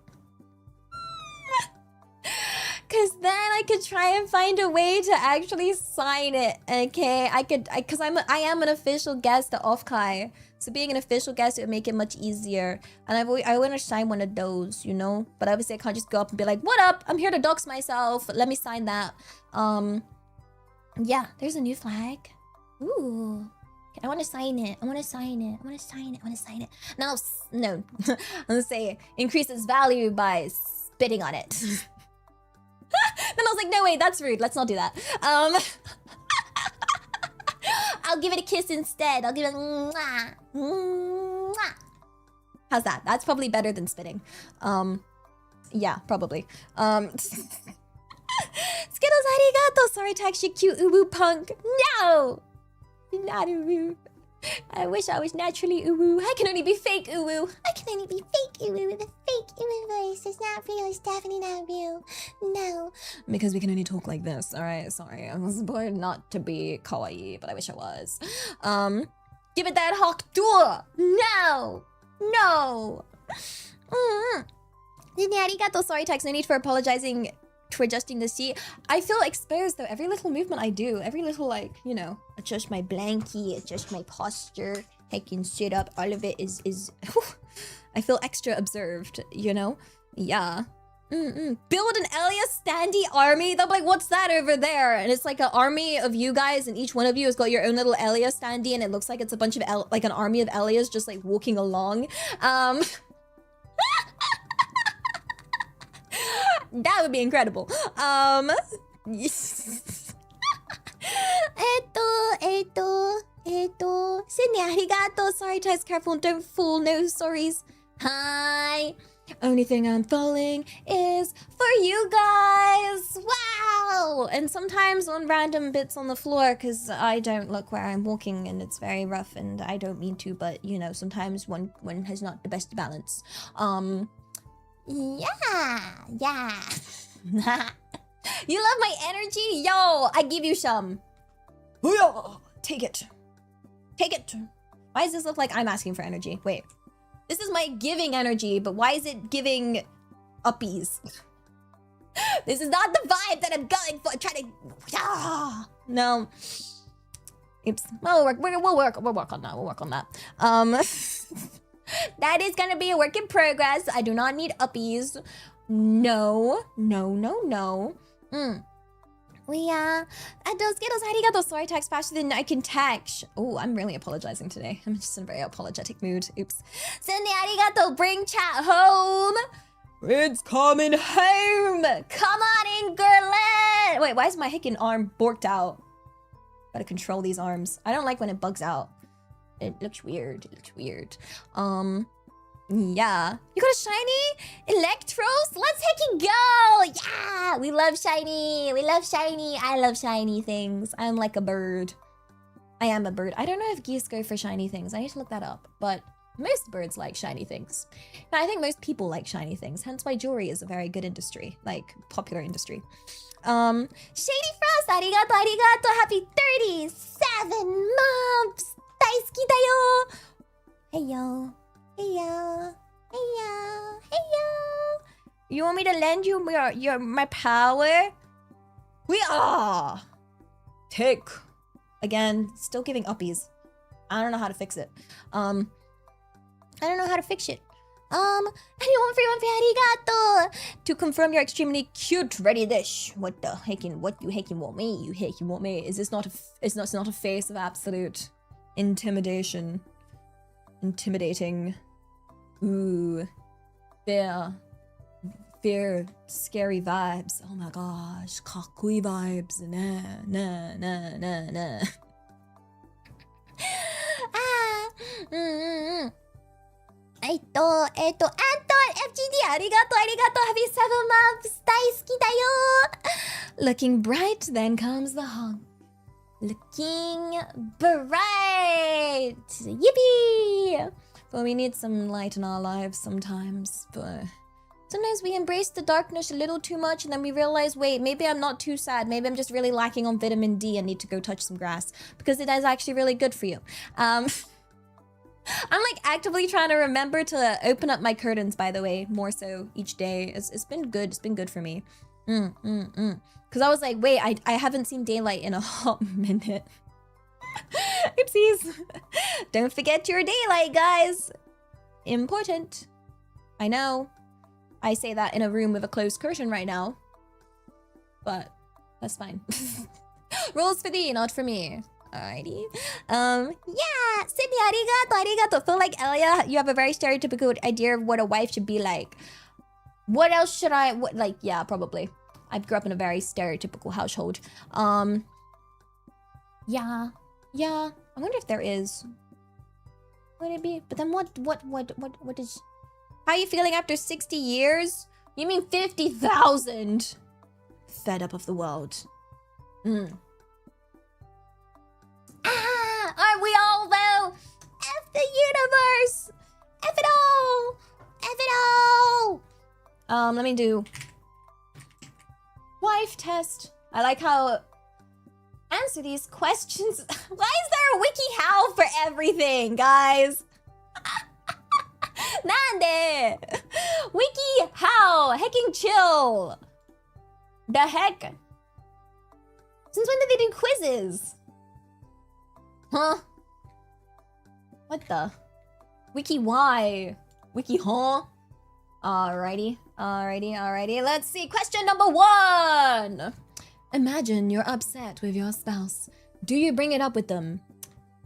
Cause then I could try and find a way to actually sign it. Okay, cause I am an official guest at Offkai. So being an official guest, it would make it much easier. And I want to sign one of those, you know? But obviously I can't just go up and be like, what up? I'm here to dox myself. Let me sign that. Yeah, there's a new flag. Ooh. I want to sign it. I want to sign it. I want to sign it. I want to sign it. No, no. I'm gonna say increase its value by spitting on it. Then I was like, no, wait, that's rude. Let's not do that. I'll give it a kiss instead. I'll give it a mwah, mwah. How's that? That's probably better than spitting. Yeah, probably. Skittles arigato. Sorry to actually cute uwu punk. No! Not uwu. I wish I was naturally uwu. I can only be fake uwu. I can only be fake uwu with a fake uwu voice. It's not real. It's definitely not real. No. Because we can only talk like this. Alright, sorry. I was born not to be kawaii, but I wish I was. Give it that hawk door. No. No. Arigato. Sorry, text. No need for apologizing for adjusting the seat. I feel exposed though. Every little movement I do, every little, like, you know, adjust my blankie, adjust my posture, I can sit up, all of it is whew, I feel extra observed, you know? Yeah. Build an Elia standee army. They'll be like, what's that over there? And it's like an army of you guys, and each one of you has got your own little Elia standee, and it looks like it's a bunch of like an army of Elias just like walking along. That would be incredible. Sydney, arigato. Sorry, Ty's careful. Don't fool. No sorries. Hi. Only thing I'm falling is for you guys. Wow. And sometimes on random bits on the floor, because I don't look where I'm walking and it's very rough and I don't mean to, but you know, sometimes one has not the best balance. Yeah. You love my energy? Yo, I give you some. Take it. Take it. Why does this look like I'm asking for energy? Wait. This is my giving energy, but why is it giving uppies? This is not the vibe that I'm going for. Try to... No. Oops. We'll work on that. We'll work on that. That is gonna be a work in progress. I do not need uppies. No. Skittles, arigato. Sorry, text faster than I can text. Oh, I'm really apologizing today. I'm just in a very apologetic mood. Oops. Send the arigato. Bring chat home. It's coming home. Come on in, girl. Wait, why is my hickin' arm borked out? Gotta control these arms. I don't like when it bugs out. It looks weird. Yeah. You got a shiny? Electros? Let's heckin' go! Yeah! We love shiny. I love shiny things. I'm like a bird. I am a bird. I don't know if geese go for shiny things. I need to look that up. But most birds like shiny things. And I think most people like shiny things. Hence why jewelry is a very good industry. Like, popular industry. Shady Frost! Arigato! Happy 37 months! Daisuki da yo! Hey yo! You want me to lend you my power? We are! Take! Again, still giving uppies. I don't know how to fix it. Anyone for arigato! To confirm you're extremely cute, ready dish. What you heckin' want me? You heckin' want me? Is this not it's not a face of absolute intimidation? Intimidating. Ooh. Fear. Scary vibes. Oh my gosh. Kakui vibes. Nah. Anton, FGD, arigato, happy 7 months, daisuki da yo. Looking bright, then comes the honk. Looking bright, yippee! But we need some light in our lives sometimes, but sometimes we embrace the darkness a little too much and then we realize, wait, maybe I'm not too sad. Maybe I'm just really lacking on vitamin D and need to go touch some grass because it is actually really good for you. I'm like actively trying to remember to open up my curtains, by the way, more so each day. It's been good. It's been good for me. Because I was like, wait, I haven't seen daylight in a hot minute. Oopsies. Don't forget your daylight, guys. Important. I know. I say that in a room with a closed curtain right now. But that's fine. Rules for thee, not for me. Alrighty. Yeah, Sydney, arigato. Feel like Elia, you have a very stereotypical idea of what a wife should be like. What else should I, yeah, probably. I grew up in a very stereotypical household. Yeah. I wonder if there is. Would it be? But then what is... How are you feeling after 60 years? You mean 50,000? Fed up of the world. Aren't we all, though? F the universe! F it all! F it all! Let me do... Wife test. I like how... Answer these questions. Why is there a WikiHow for everything, guys? Nande! WikiHow! Hecking chill! The heck? Since when did they do quizzes? Huh? What the? Wiki why? Wiki huh? Alrighty. Let's see. Question number 1. Imagine you're upset with your spouse. Do you bring it up with them?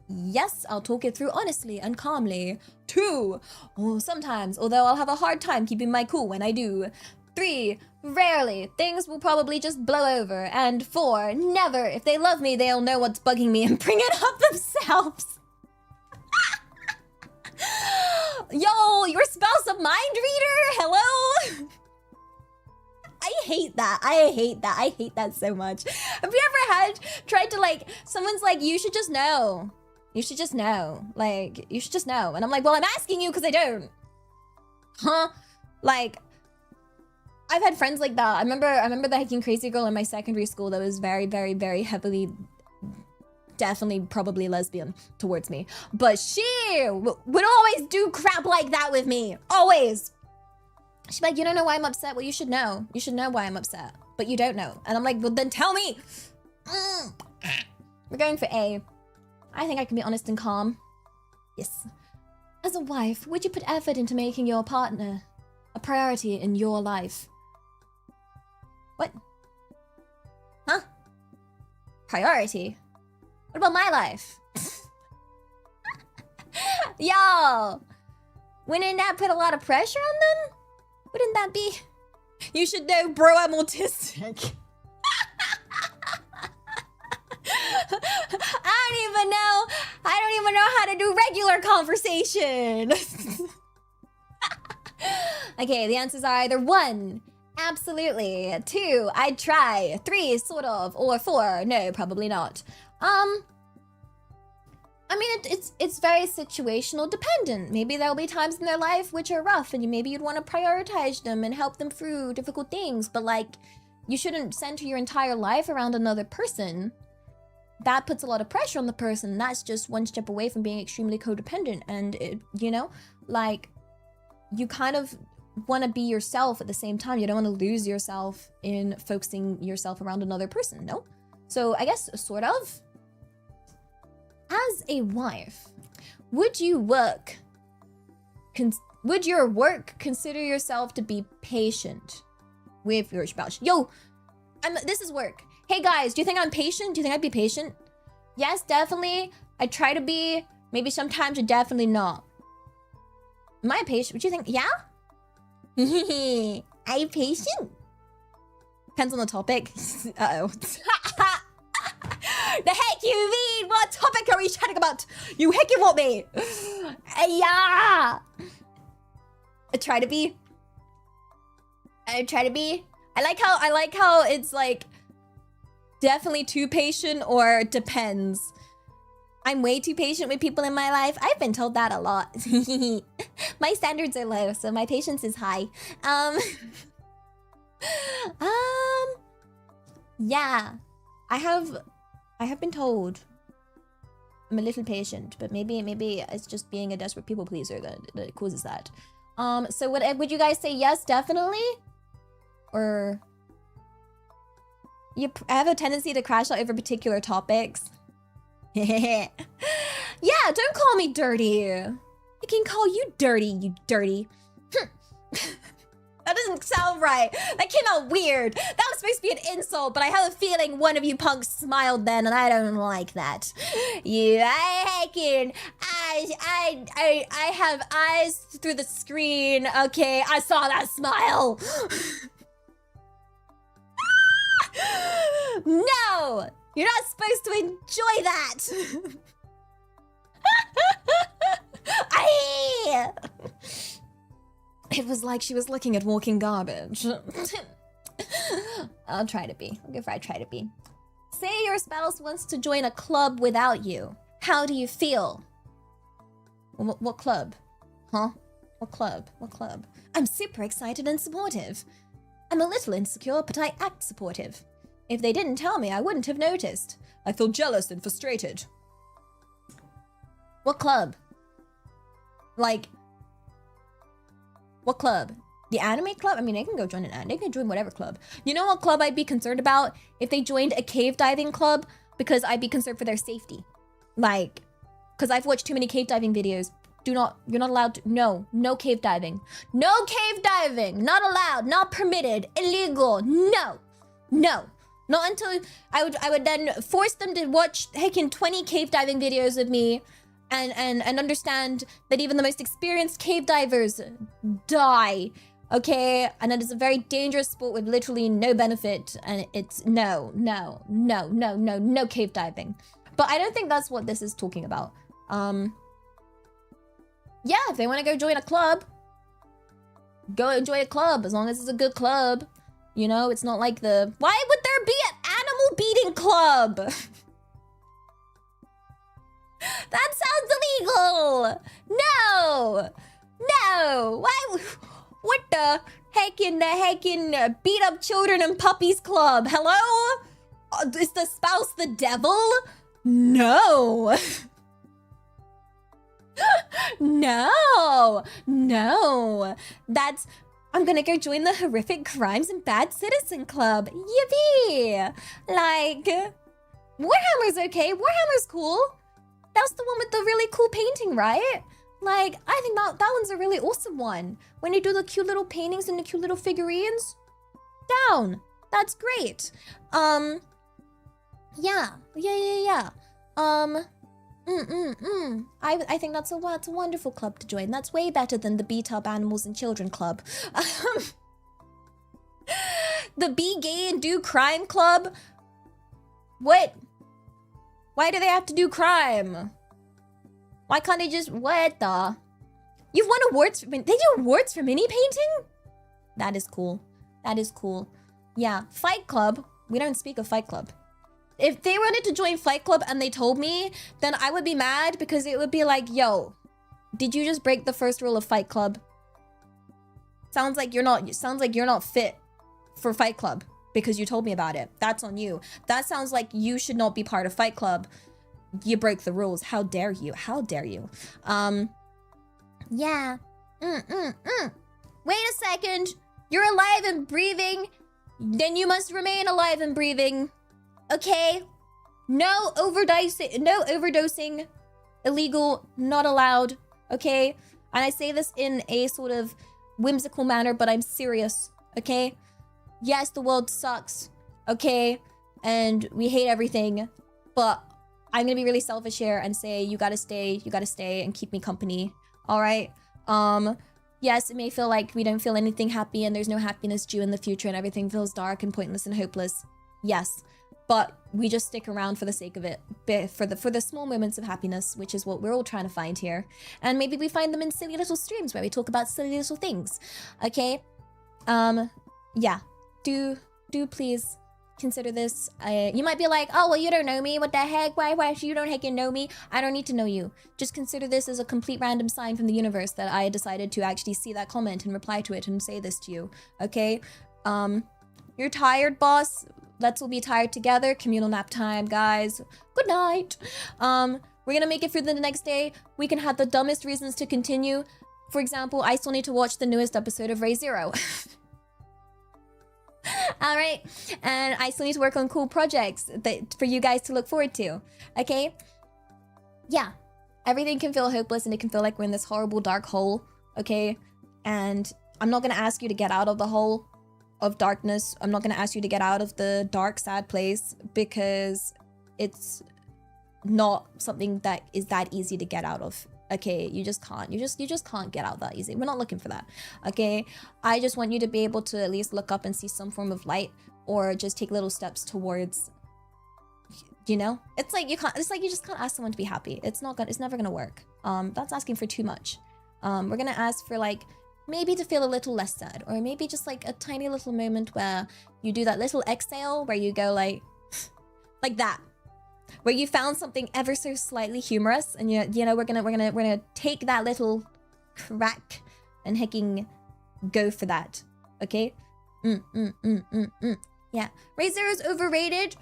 Yes, I'll talk it through honestly and calmly. 2. Oh, sometimes, although I'll have a hard time keeping my cool when I do. 3. Rarely. Things will probably just blow over. And 4. Never. If they love me, they'll know what's bugging me and bring it up themselves. Yo, your spouse a mind reader? Hello? I hate that. I hate that so much. Have you ever tried to someone's like, you should just know. You should just know. Like, you should just know. And I'm like, well, I'm asking you because I don't. Huh? Like, I've had friends like that. I remember the hiking crazy girl in my secondary school that was very, very, very heavily, definitely probably lesbian towards me. But she would always do crap like that with me. Always. She's like, you don't know why I'm upset? Well, you should know. You should know why I'm upset. But you don't know. And I'm like, well, then tell me. We're going for A. I think I can be honest and calm. Yes. As a wife, would you put effort into making your partner a priority in your life? What? Huh? Priority? What about my life? Yo! Wouldn't that put a lot of pressure on them? Wouldn't that be? You should know, bro, I'm autistic. I don't even know how to do regular conversation. Okay, the answers are either 1, absolutely. 2, I'd try. 3, sort of. Or 4, no, probably not. I mean, it's very situational dependent. Maybe there'll be times in their life which are rough and maybe you'd want to prioritize them and help them through difficult things. But you shouldn't center your entire life around another person. That puts a lot of pressure on the person. That's just one step away from being extremely codependent. And, you kind of want to be yourself at the same time. You don't want to lose yourself in focusing yourself around another person, no? So I guess, sort of. As a wife, would your work consider yourself to be patient with your spouse? Yo, this is work. Hey guys, do you think I'm patient? Do you think I'd be patient? Yes, definitely. I try to be. Maybe sometimes you're definitely not. Am I patient? What do you think? Yeah? Are you patient? Depends on the topic. Uh-oh. The heck you mean? What topic are we chatting about? You heck you want me? Yeah. I try to be. I like how it's like definitely too patient or depends. I'm way too patient with people in my life. I've been told that a lot. My standards are low, so my patience is high. Yeah. I have been told I'm a little patient, but maybe it's just being a desperate people pleaser that causes that. So would you guys say yes, definitely? Or You have a tendency to crash out over particular topics. Yeah, don't call me dirty. I can call you dirty, you dirty. That doesn't sound right. That came out weird. That was supposed to be an insult, but I have a feeling one of you punks smiled then, and I don't like that. I have eyes through the screen. Okay, I saw that smile. No, you're not supposed to enjoy that. It was like she was looking at walking garbage. I'll try to be. I'll give her a try to be. Say your spouse wants to join a club without you. How do you feel? What club? Huh? What club? What club? I'm super excited and supportive. I'm a little insecure, but I act supportive. If they didn't tell me, I wouldn't have noticed. I feel jealous and frustrated. What club? Like, what club? The anime club? I mean, they can go join an anime. They can join whatever club. You know what club I'd be concerned about? If they joined a cave diving club, because I'd be concerned for their safety. Like, because I've watched too many cave diving videos. You're not allowed to, no cave diving. No cave diving, not allowed, not permitted, illegal, no. Not until I would then force them to watch heckin' 20 cave diving videos of me and understand that even the most experienced cave divers die, okay? And it is a very dangerous sport with literally no benefit, and it's no cave diving. But I don't think that's what this is talking about. Yeah, if they want to go join a club, go enjoy a club, as long as it's a good club. You know, it's not like the... Why would there be an animal beating club? That sounds illegal! No! Why? What the heckin' beat up children and puppies club? Hello? Is the spouse the devil? No! No. That's... I'm gonna go join the Horrific Crimes and Bad Citizen Club. Yippee! Like, Warhammer's okay. Warhammer's cool. That's the one with the really cool painting, right? Like, I think that one's a really awesome one. When you do the cute little paintings and the cute little figurines. Down. That's great. Yeah. I think that's a wonderful club to join. That's way better than the Beat Up Animals and Children Club. The Be Gay and Do Crime Club? What? Why do they have to do crime? Why can't they just... What the... You've won awards for... They do awards for mini painting? That is cool. Yeah, Fight Club. We don't speak of Fight Club. If they wanted to join Fight Club and they told me, then I would be mad, because it would be like, yo, did you just break the first rule of Fight Club? Sounds like you're not fit for Fight Club because you told me about it. That's on you. That sounds like you should not be part of Fight Club. You break the rules. How dare you? Yeah. Wait a second. You're alive and breathing. Then you must remain alive and breathing. Okay, no overdosing, illegal, not allowed, okay? And I say this in a sort of whimsical manner, but I'm serious, okay? Yes, the world sucks, okay? And we hate everything, but I'm gonna be really selfish here and say you gotta stay and keep me company, all right? Yes, it may feel like we don't feel anything happy and there's no happiness due in the future and everything feels dark and pointless and hopeless. Yes. But we just stick around for the sake of it, for the small moments of happiness, which is what we're all trying to find here. And maybe we find them in silly little streams where we talk about silly little things, okay? Yeah, do please consider this. You might be like, oh, well, you don't know me, what the heck? Why you don't heckin' know me? I don't need to know you. Just consider this as a complete random sign from the universe that I decided to actually see that comment and reply to it and say this to you, okay? You're tired, boss? Let's all be tired together. Communal nap time, guys. Good night. We're gonna make it through the next day. We can have the dumbest reasons to continue. For example, I still need to watch the newest episode of Ray Zero. All right, and I still need to work on cool projects that for you guys to look forward to. Okay, yeah, everything can feel hopeless and it can feel like we're in this horrible dark hole. Okay, and I'm not gonna ask you to get out of the hole of darkness. I'm not gonna ask you to get out of the dark, sad place, because it's not something that is that easy to get out of. Okay, you just can't. You just can't get out that easy. We're not looking for that. Okay, I just want you to be able to at least look up and see some form of light, or just take little steps towards, you know, it's like you just can't ask someone to be happy. It's never gonna work. That's asking for too much. We're gonna ask for like maybe to feel a little less sad, or maybe just like a tiny little moment where you do that little exhale where you go like that, where you found something ever so slightly humorous, and you know we're gonna take that little crack and hecking go for that. Okay. Yeah, Re:Zero is overrated.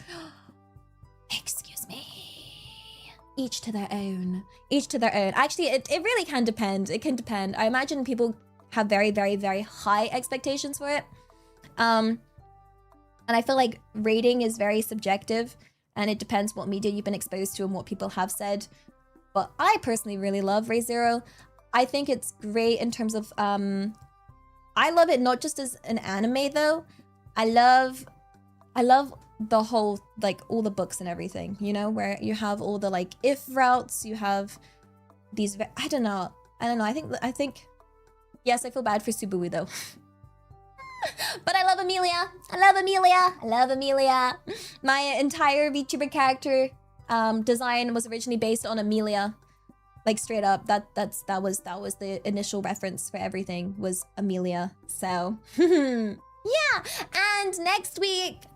Excuse me. Each to their own. Each to their own. Actually, it really can depend. It can depend. I imagine people have very, very, very high expectations for it. And I feel like rating is very subjective, and it depends what media you've been exposed to and what people have said. But I personally really love Re:Zero. I think it's great in terms of I love it not just as an anime though. I love the whole, like, all the books and everything, you know, where you have all the like if routes, you have these I don't know. I think yes, I feel bad for Subaru though. But I love Elia. I love Elia. My entire VTuber character design was originally based on Elia. Like straight up, that was the initial reference for everything, was Elia. So yeah, and next week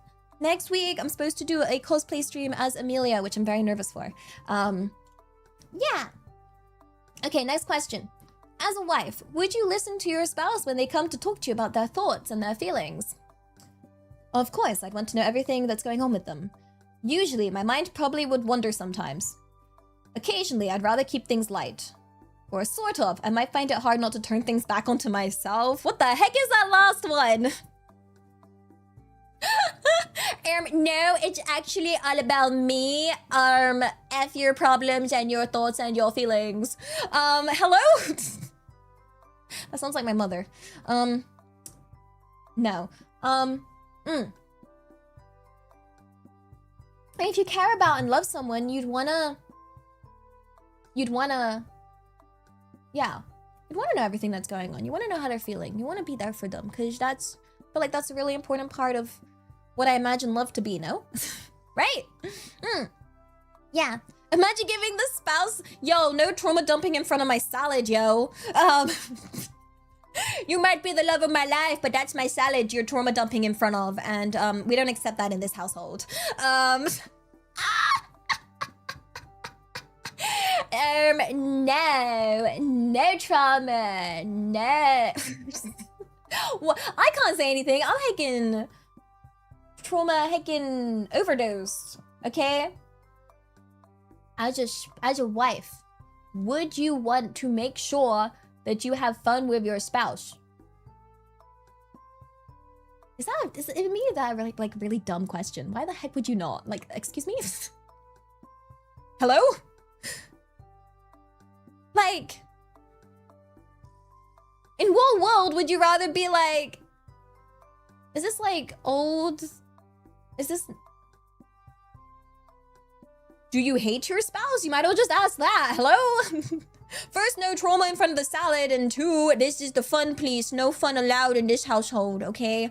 I'm supposed to do a cosplay stream as Elia, which I'm very nervous for. Yeah. Okay, next question. As a wife, would you listen to your spouse when they come to talk to you about their thoughts and their feelings? Of course, I'd want to know everything that's going on with them. Usually, my mind probably would wander sometimes. Occasionally, I'd rather keep things light. Or sort of, I might find it hard not to turn things back onto myself. What the heck is that last one? No, it's actually all about me. F your problems and your thoughts and your feelings. Hello? That sounds like my mother. No. If you care about and love someone, you'd wanna know everything that's going on. You wanna know how they're feeling. You wanna be there for them, because I feel like that's a really important part of what I imagine love to be, no? Right? Yeah. Imagine giving the spouse, yo, no trauma dumping in front of my salad, yo. You might be the love of my life, but that's my salad you're trauma dumping in front of, and we don't accept that in this household. No trauma, no. Well, I can't say anything. I'm heckin' trauma, heckin' overdose, okay? As a wife, would you want to make sure that you have fun with your spouse? Is it me, that really dumb question? Why the heck would you not? Like, excuse me? Hello? Like, in what world would you rather be like, is this like old? Is this, do you hate your spouse? You might as well just ask that. Hello? First, no trauma in front of the salad, and two, this is the fun piece. No fun allowed in this household, okay?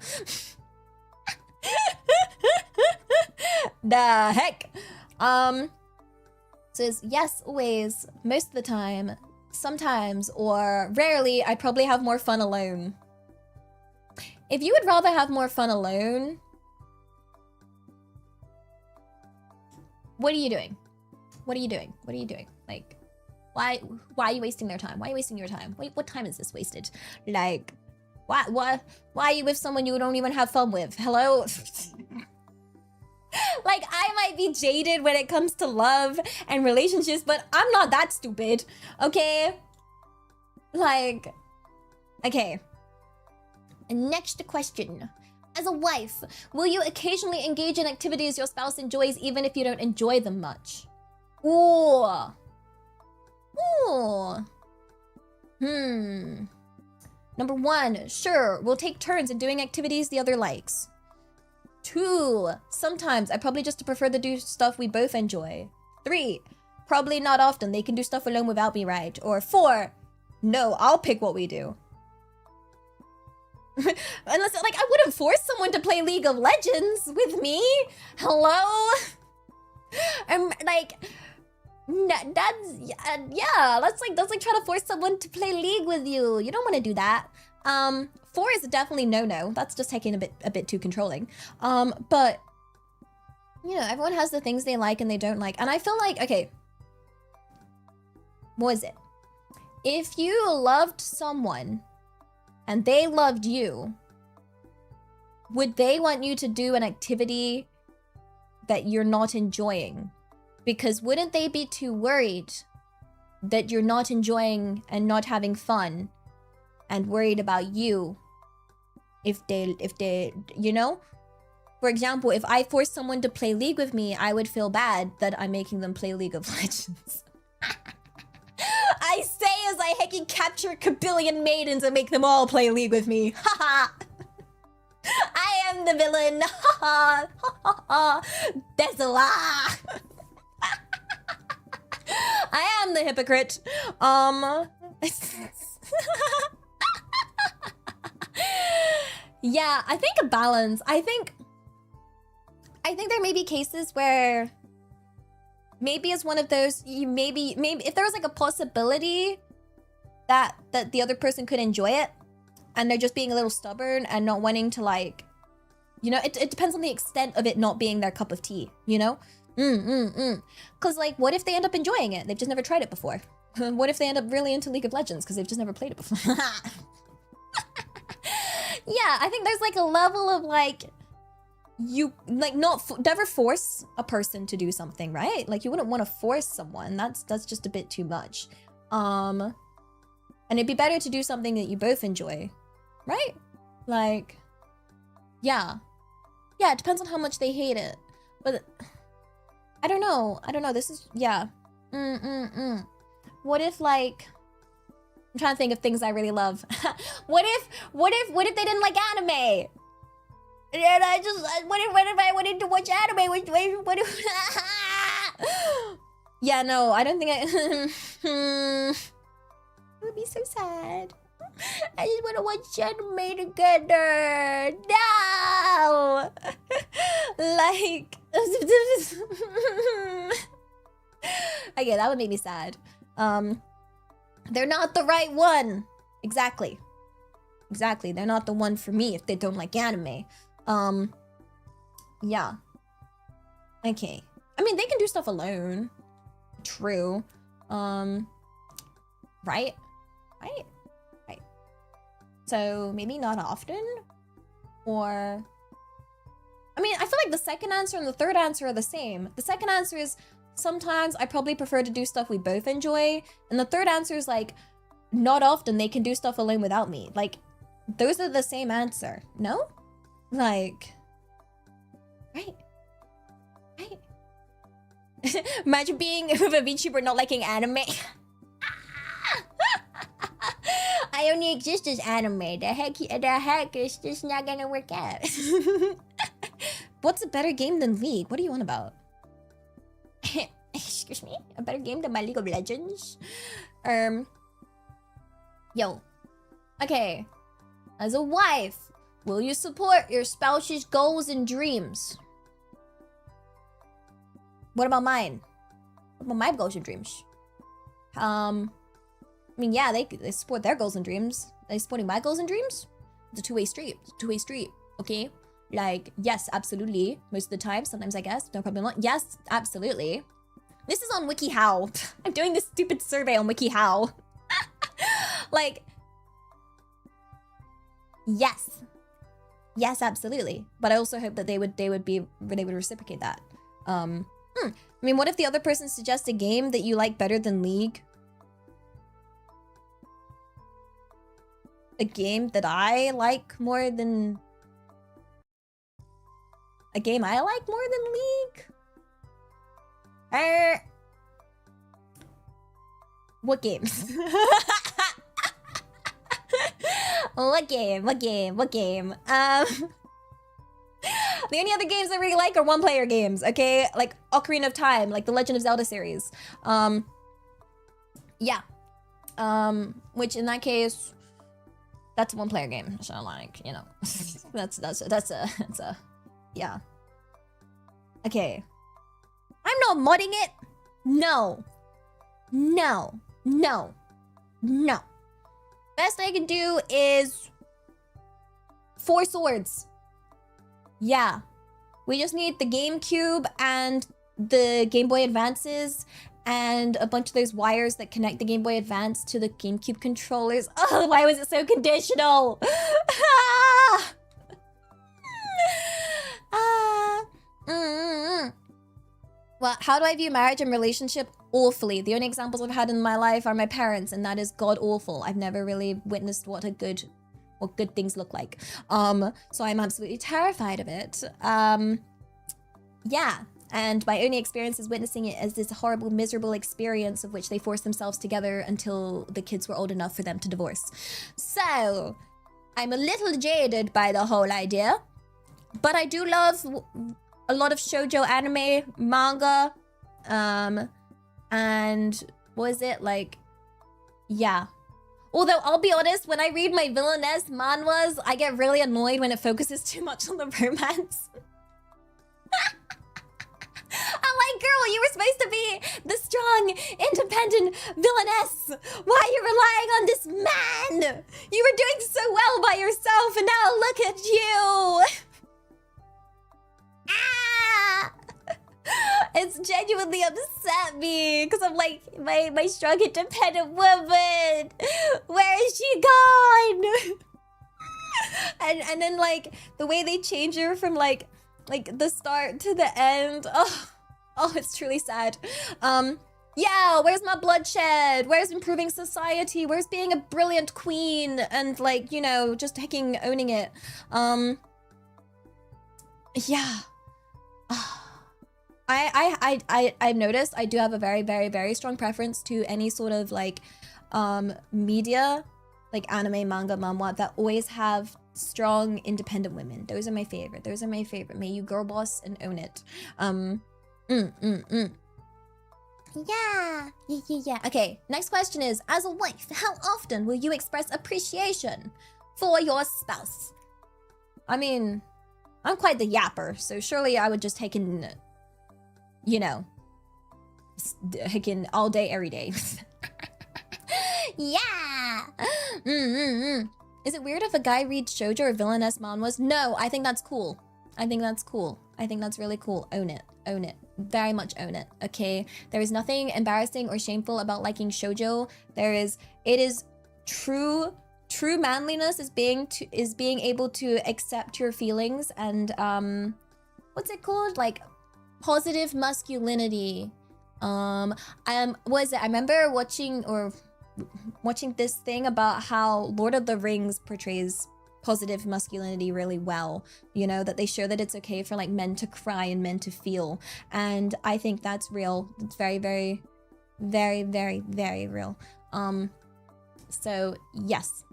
The heck? Says yes, always, most of the time, sometimes, or rarely, I'd probably have more fun alone. If you would rather have more fun alone, what are you doing? What are you doing? What are you doing? Like, why are you wasting their time? Why are you wasting your time? Wait, what time is this wasted? Like, why are you with someone you don't even have fun with? Hello? Like, I might be jaded when it comes to love and relationships, but I'm not that stupid, okay? Like, okay. Next question. As a wife, will you occasionally engage in activities your spouse enjoys even if you don't enjoy them much? Ooh. Ooh. Number 1, sure, we'll take turns in doing activities the other likes. 2, sometimes I probably just prefer to do stuff we both enjoy. 3, probably not often, they can do stuff alone without me, right? Or 4, no, I'll pick what we do. Unless, like, I wouldn't force someone to play League of Legends with me. Hello? I'm like, yeah, that's like trying to force someone to play League with you. You don't want to do that. 4 is definitely no. That's just taking a bit too controlling. But you know, everyone has the things they like and they don't like, and I feel like, okay, what is it? If you loved someone and they loved you, would they want you to do an activity that you're not enjoying? Because wouldn't they be too worried that you're not enjoying and not having fun and worried about you if they, you know? For example, if I force someone to play League with me, I would feel bad that I'm making them play League of Legends. I say as I heckin' capture a kabillion maidens and make them all play League with me. Haha. I am the villain. Haha. Haha. Desola. I am the hypocrite. Yeah, I think a balance. I think there may be cases where maybe it's one of those, maybe if there was like a possibility that the other person could enjoy it and they're just being a little stubborn and not wanting to, like, you know, it depends on the extent of it not being their cup of tea, you know? Because, like, what if they end up enjoying it? They've just never tried it before. What if they end up really into League of Legends because they've just never played it before? Yeah, I think there's like a level of, like, you, like, never force a person to do something, right? Like, you wouldn't want to force someone. That's just a bit too much. And it'd be better to do something that you both enjoy, right? Like, yeah, it depends on how much they hate it, but I don't know. This is, yeah. What if, like, I'm trying to think of things I really love. What if they didn't like anime? And I just, what if I wanted to watch anime? What if yeah, no, I don't think it would be so sad. I just want to watch anime together. No! Like, okay, that would make me sad. They're not the right one. Exactly. They're not the one for me if they don't like anime. Yeah. Okay. I mean, they can do stuff alone. True. Right? So maybe not often? Or, I mean, I feel like the second answer and the third answer are the same. The second answer is sometimes I probably prefer to do stuff we both enjoy. And the third answer is, like, not often, they can do stuff alone without me. Like, those are the same answer. No? Like, right? Imagine being with a VTuber not liking anime. I only exist as anime. The heck is just not gonna work out. What's a better game than League? What are you on about? Excuse me? A better game than my League of Legends? Yo. Okay. As a wife, will you support your spouse's goals and dreams? What about mine? What about my goals and dreams? I mean, yeah, they support their goals and dreams. They supporting my goals and dreams? It's a two-way street. Okay? Like, yes, absolutely. Most of the time. Sometimes I guess. No problem. Yes, absolutely. This is on WikiHow. I'm doing this stupid survey on WikiHow. Like, yes. Yes, absolutely. But I also hope that they would reciprocate that. I mean, what if the other person suggests a game that you like better than League? A game that I like more than a game I like more than League? What games? What game? The only other games I really like are one-player games, okay? Like Ocarina of Time, like the Legend of Zelda series. Yeah. Which in that case, that's a one-player game. So like, you know, that's a, yeah. Okay. I'm not modding it. No. Best I can do is 4 swords. Yeah. We just need the GameCube and the Game Boy Advances and a bunch of those wires that connect the Game Boy Advance to the GameCube controllers. Oh, why was it so conditional? Well, how do I view marriage and relationship? Awfully. The only examples I've had in my life are my parents, and that is god awful. I've never really witnessed what good things look like. So I'm absolutely terrified of it. Yeah. And my only experience is witnessing it as this horrible, miserable experience of which they forced themselves together until the kids were old enough for them to divorce. So I'm a little jaded by the whole idea, but I do love a lot of shoujo anime, manga, and what is it like? Yeah. Although I'll be honest, when I read my villainess manhwas, I get really annoyed when it focuses too much on the romance. I'm like, girl, you were supposed to be the strong, independent villainess. Why are you relying on this man? You were doing so well by yourself, and now look at you. Ah! It's genuinely upset me because I'm like, my strong, independent woman. Where is she gone? and then like the way they change her from like the start to the end. Oh, it's truly sad. Yeah, where's my bloodshed? Where's improving society? Where's being a brilliant queen and like, you know, just taking owning it? Yeah. I've noticed I do have a very, very, very strong preference to any sort of like media, like anime, manga, manhwa that always have strong, independent women. Those are my favorite. May you girl boss and own it. Yeah. Okay, next question is, as a wife, how often will you express appreciation for your spouse? I mean, I'm quite the yapper, so surely I would just take in, you know, all day, every day. Yeah. Is it weird if a guy reads shoujo or villainess manhwas? No, I think that's cool. I think that's really cool. Own it. Very much own it. Okay. There is nothing embarrassing or shameful about liking shoujo. It is true manliness is being able to accept your feelings and what's it called? Like positive masculinity. What is it? I remember watching this thing about how Lord of the Rings portrays positive masculinity really well, you know, that they show that it's okay for like men to cry and men to feel, and I think that's real. It's very, very, very, very, very real. So yes,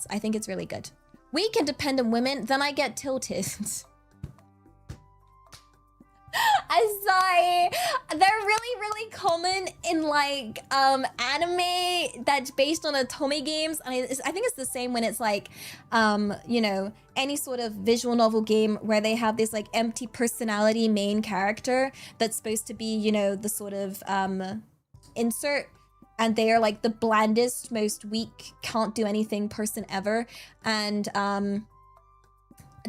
I think it's really good. Weak independent women, then I get tilted. I'm sorry. They're really, really common in like anime that's based on otome games. I think it's the same when it's like you know, any sort of visual novel game where they have this like empty personality main character that's supposed to be, you know, the sort of insert, and they are like the blandest, most weak, can't do anything person ever, and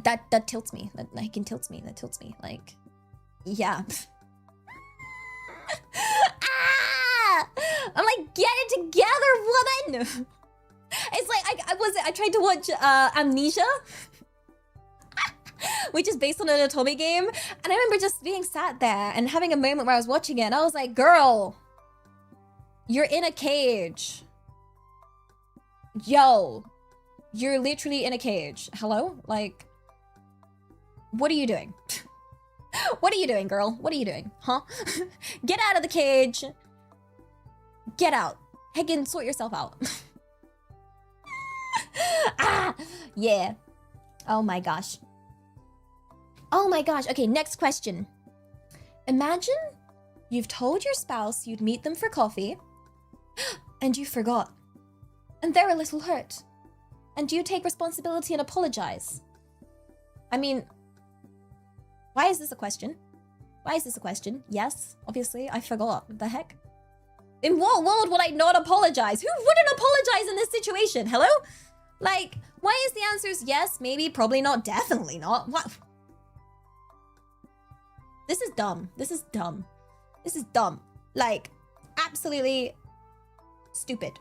that tilts me. That tilts me like. Yeah. I'm like, get it together, woman. It's like I tried to watch Amnesia, which is based on an otome game, and I remember just being sat there and having a moment where I was watching it, and I was like, girl, you're in a cage. Yo, you're literally in a cage. Hello? Like, what are you doing? What are you doing, girl? What are you doing? Huh? Get out of the cage. Get out. Hagen, sort yourself out. Ah, yeah. Oh my gosh. Oh my gosh. Okay, next question. Imagine you've told your spouse you'd meet them for coffee, and you forgot. And they're a little hurt. And do you take responsibility and apologize? I mean, why is this a question? Why is this a question? Yes, obviously, I forgot. What the heck? In what world would I not apologize? Who wouldn't apologize in this situation? Hello? Like, why is the answer yes, maybe, probably not, definitely not? What? This is dumb. This is dumb. This is dumb. Like, absolutely stupid.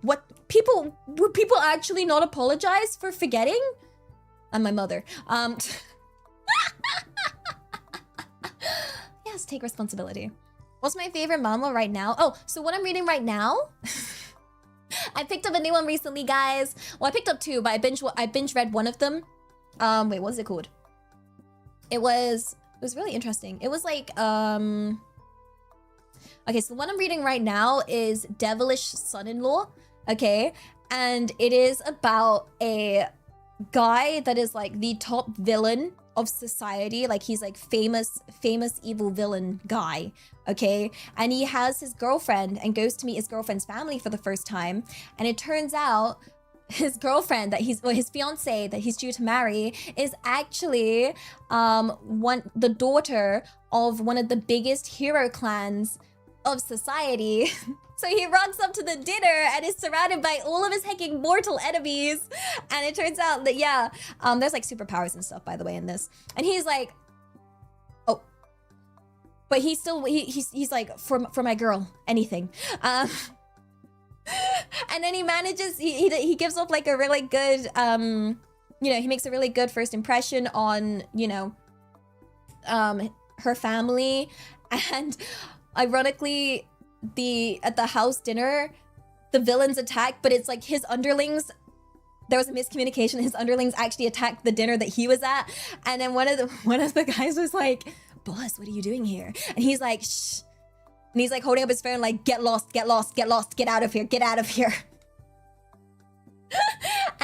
What? Would people actually not apologize for forgetting? And my mother. Yes, take responsibility. What's my favorite manga right now? Oh, so what I'm reading right now? I picked up a new one recently, guys. Well, I picked up two, but I binge read one of them. Wait, what was it called? It was really interesting. It was like, okay, so the one I'm reading right now is Devilish Son-in-Law, okay? And it is about a guy that is like the top villain of society. Like he's like famous evil villain guy, okay? And he has his girlfriend and goes to meet his girlfriend's family for the first time. And it turns out his girlfriend his fiance that he's due to marry is actually the daughter of one of the biggest hero clans of society. So he rocks up to the dinner and is surrounded by all of his hecking mortal enemies. And it turns out that, yeah, there's like superpowers and stuff, by the way, in this. And he's like, oh, but he's still, he's like, for my girl, anything. And then he manages, he gives off like a really good, you know, he makes a really good first impression on, you know, her family. And ironically, at the house dinner, the villains attack, but it's like his underlings, there was a miscommunication. His underlings actually attacked the dinner that he was at. And then one of the guys was like, boss, what are you doing here? And he's like, shh. And he's like holding up his phone like, get lost, get lost, get lost, get out of here, get out of here.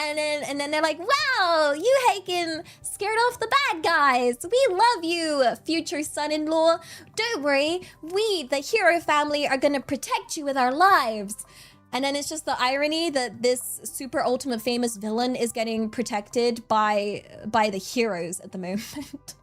And then they're like, wow, you heckin' scared off the bad guys. We love you, future son-in-law. Don't worry, we, the hero family, are gonna protect you with our lives. And then it's just the irony that this super ultimate famous villain is getting protected by the heroes at the moment.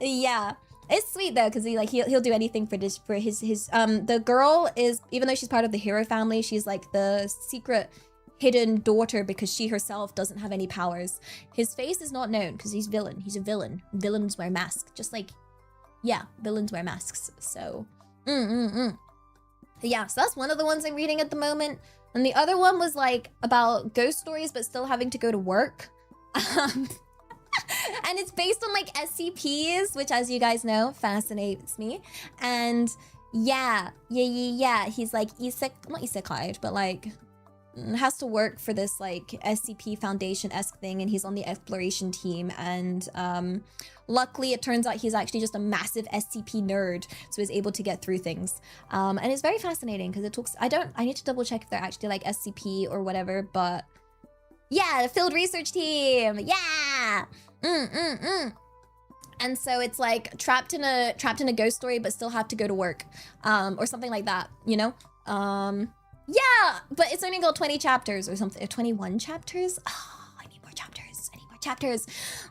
Yeah. It's sweet though, because he'll do anything for his the girl is, even though she's part of the hero family, she's like the secret hidden daughter because she herself doesn't have any powers. His face is not known because he's villain. He's a villain. Villains wear masks. Just like, yeah, villains wear masks. So, yeah, so that's one of the ones I'm reading at the moment. And the other one was like about ghost stories, but still having to go to work. And it's based on like SCPs, which, as you guys know, fascinates me. And yeah, he's like not isekai'd, but like has to work for this like SCP Foundation-esque thing, and he's on the exploration team. And luckily, it turns out he's actually just a massive SCP nerd, so he's able to get through things. And it's very fascinating because it talks. I need to double check if they're actually like SCP or whatever, but yeah, the field research team. Yeah. And so it's like trapped in a ghost story, but still have to go to work, or something like that, you know? Yeah, but it's only got 20 chapters or something, 21 chapters. Oh, I need more chapters.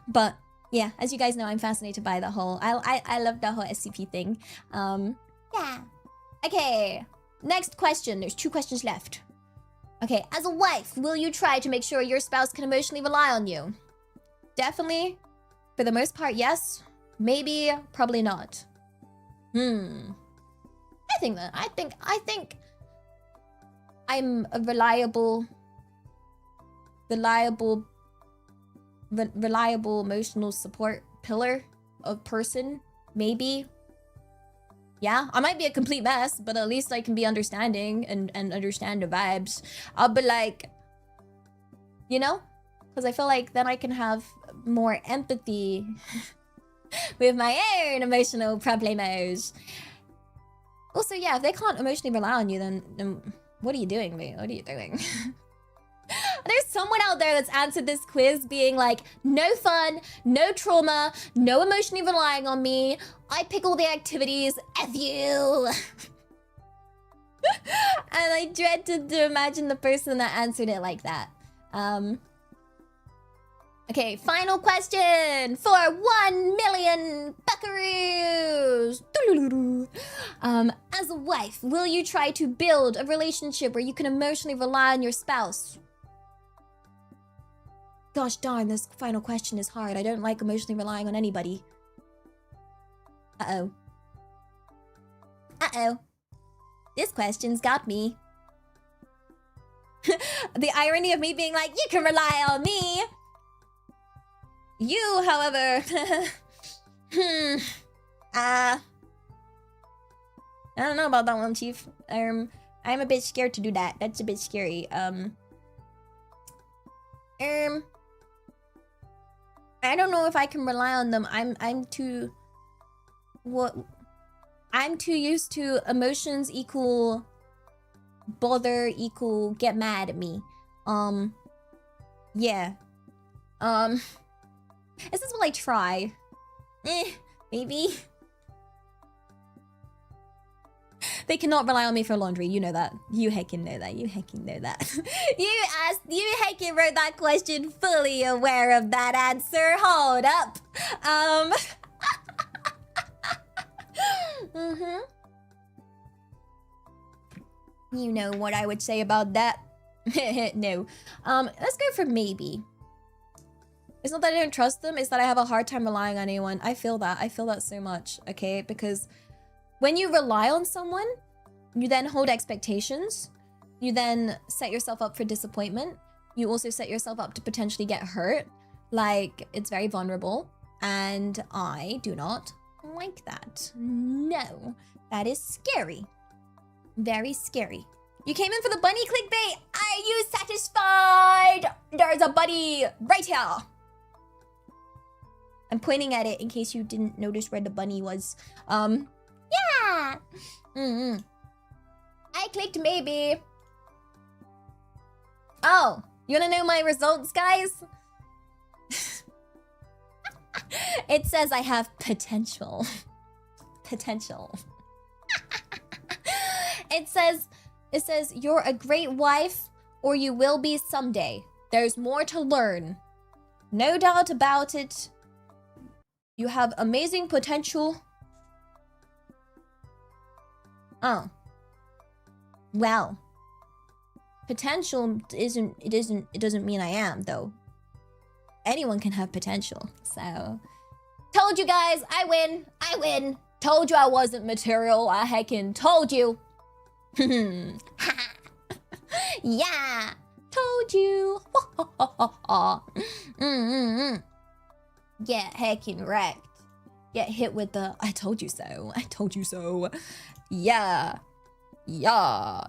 But yeah, as you guys know, I'm fascinated by the whole. I love the whole SCP thing. Yeah. Okay. Next question. There's 2 questions left. Okay, as a wife, will you try to make sure your spouse can emotionally rely on you? Definitely. For the most part, yes. Maybe, probably not. I think I'm a reliable emotional support pillar of person. Maybe. Yeah, I might be a complete mess, but at least I can be understanding and understand the vibes. I'll be like, you know, Because I feel like then I can have more empathy with my own emotional problemos. Also, yeah, if they can't emotionally rely on you, then what are you doing, mate? What are you doing? There's someone out there that's answered this quiz being like, no fun, no trauma, no emotionally relying on me. I pick all the activities, F you. And I dread to imagine the person that answered it like that. Okay, final question for 1 million buckaroos. As a wife, will you try to build a relationship where you can emotionally rely on your spouse? Gosh darn, this final question is hard. I don't like emotionally relying on anybody. Uh-oh. Uh-oh. This question's got me. The irony of me being like, you can rely on me. You, however... I don't know about that one, Chief. I'm a bit scared to do that. That's a bit scary. I don't know if I can rely on them. I'm too used to emotions equal bother equal get mad at me. Yeah. This is what I try. Maybe. They cannot rely on me for laundry. You know that. You heckin' know that. You heckin' know that. You heckin' wrote that question fully aware of that answer. Hold up. You know what I would say about that. No. Let's go for maybe. It's not that I don't trust them, it's that I have a hard time relying on anyone. I feel that. I feel that so much, okay? Because when you rely on someone, you then hold expectations. You then set yourself up for disappointment. You also set yourself up to potentially get hurt. Like, it's very vulnerable. And I do not like that. No. That is scary. Very scary. You came in for the bunny clickbait. Are you satisfied? There's a bunny right here. I'm pointing at it in case you didn't notice where the bunny was. Yeah. I clicked maybe. Oh, you wanna know my results, guys? It says I have potential. Potential. It says you're a great wife, or you will be someday. There's more to learn. No doubt about it. You have amazing potential. Oh. Well. Potential it doesn't mean I am, though. Anyone can have potential, so. Told you guys, I win. Told you I wasn't material, I heckin' told you. Yeah, told you. Get heckin' wrecked. Get hit with the I told you so. I told you so. Yeah. Yeah.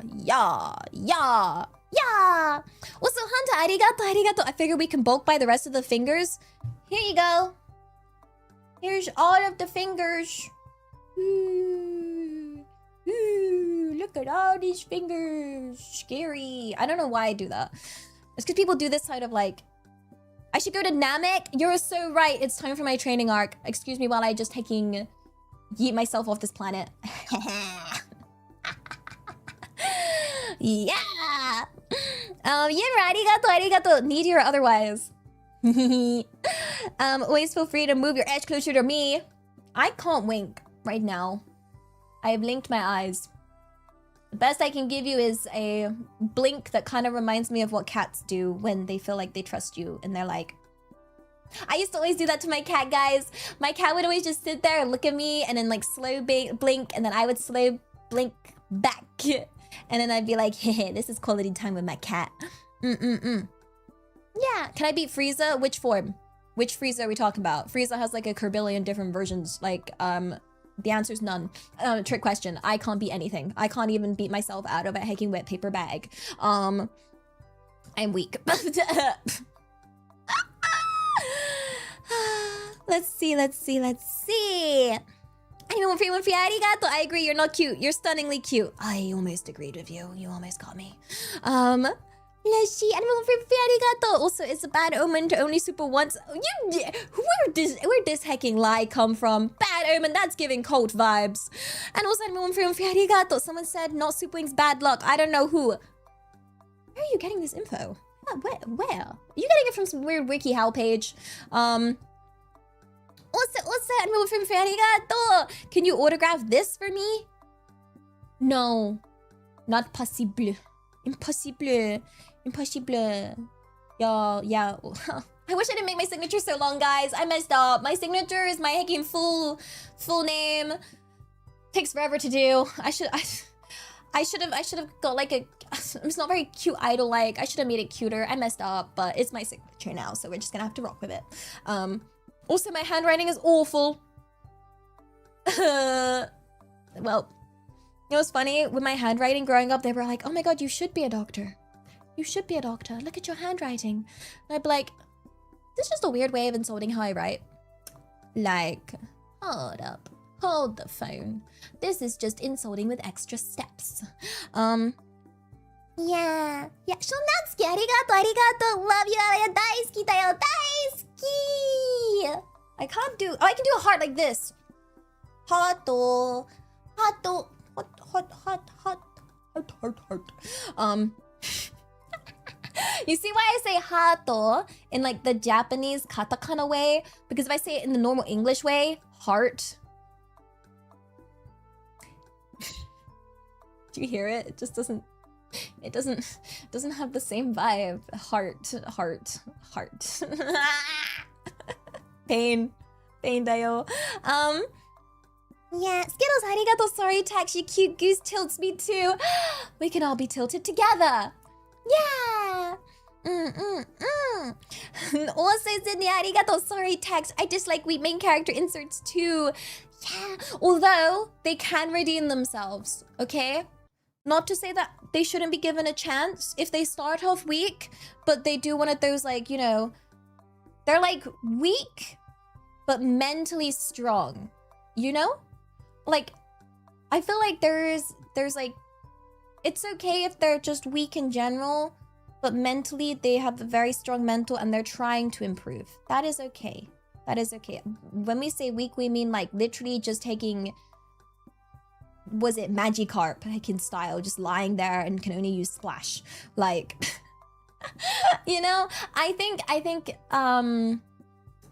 Also, Hanta, arigato. I figured we can bulk buy the rest of the fingers. Here you go. Here's all of the fingers. Look at all these fingers. Scary. I don't know why I do that. It's because people do this side of like, I should go to Namek. You're so right. It's time for my training arc. Excuse me while I just yeet myself off this planet. Yeah. Arigato. Needy or otherwise. Always feel free to move your edge closer to me. I can't wink right now. I have blinked my eyes. The best I can give you is a blink that kind of reminds me of what cats do when they feel like they trust you and they're like... I used to always do that to my cat, guys. My cat would always just sit there and look at me and then like slow blink, and then I would slow blink back. And then I'd be like, hey, this is quality time with my cat. Yeah, can I beat Frieza? Which form? Which Frieza are we talking about? Frieza has like a curbillion different versions. Like, the answer's none. Trick question. I can't beat anything. I can't even beat myself out of a hecking wet paper bag. I'm weak. Let's see. Anyone free arigato. I agree, you're not cute. You're stunningly cute. I almost agreed with you. You almost got me. Let's see. Anyone free arigato. Also, it's a bad omen to only super once. Where'd this hecking lie come from? Bad omen, that's giving cult vibes. And also, anyone free arigato. Someone said not supering's bad luck. I don't know who. Where are you getting this info? Where? Are you getting it from some weird WikiHow page? Also, anyone from arigato. Can you autograph this for me? No. Not possible. Impossible. Yeah. I wish I didn't make my signature so long, guys. I messed up. My signature is my hecking full name. Takes forever to do. I should have got like a... It's not very cute idol-like. I should have made it cuter. I messed up, but it's my signature now, so we're just gonna have to rock with it. Also, my handwriting is awful. Well, you know what's funny? With my handwriting growing up, they were like, oh my god, you should be a doctor. You should be a doctor. Look at your handwriting. And I'd be like, this is just a weird way of insulting how I write. Like, hold up. Hold the phone. This is just insulting with extra steps. Yeah. Shonatsuki, arigato. Love you, Elia. Daisuki da yo. Daisuki. I can't do... Oh, I can do a heart like this. Hato. Hot. You see why I say hato in like the Japanese katakana way? Because if I say it in the normal English way, heart. Do you hear it? It just doesn't... It doesn't have the same vibe. Heart. Pain dayo. Yeah, Skittles, arigato, sorry, Tax, you cute goose tilts me too. We can all be tilted together. Yeah. Also, Sydney, arigato, sorry, Tax. I dislike weak main character inserts too. Yeah, although they can redeem themselves, okay? Not to say that they shouldn't be given a chance if they start off weak, but they do one of those, like, you know, they're like weak, but mentally strong, you know? Like, I feel like there's like, it's okay if they're just weak in general, but mentally they have a very strong mental and they're trying to improve. That is okay. That is okay. When we say weak, we mean like literally just taking... Was it Magikarp, like in style, just lying there and can only use splash, like, you know? I think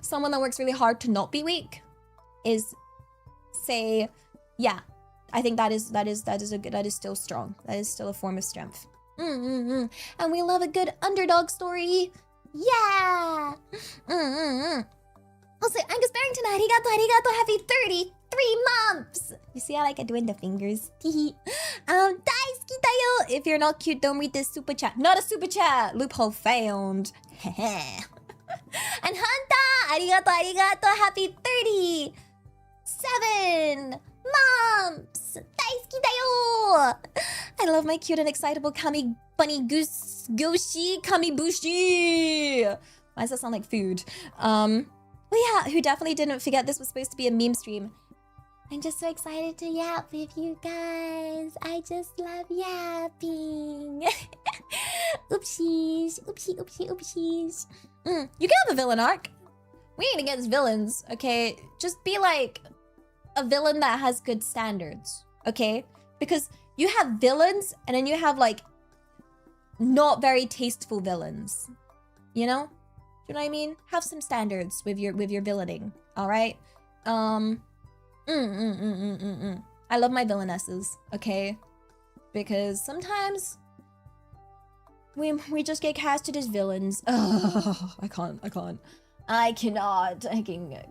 someone that works really hard to not be weak is, say, yeah, I think that is still strong. That is still a form of strength. And we love a good underdog story. Yeah. Also, Angus Barrington, arigato, happy 33 months. You see how like I doing the fingers? Daisuki tayo. If you're not cute, don't read this super chat. Not a super chat. Loophole found. And Hanta, arigato, happy 37 months. Daisuki tayo. I love my cute and excitable kami bunny goose goshi kami bushi. Why does that sound like food? Well, yeah, who definitely didn't forget this was supposed to be a meme stream. I'm just so excited to yap with you guys. I just love yapping. Oopsies. Oopsies. You can have a villain arc. We ain't against villains, okay? Just be like a villain that has good standards, okay? Because you have villains and then you have like not very tasteful villains, you know? Do you know what I mean? Have some standards with your villaining, all right? I love my villainesses, okay? Because sometimes we just get casted as villains. Oh, I cannot. I can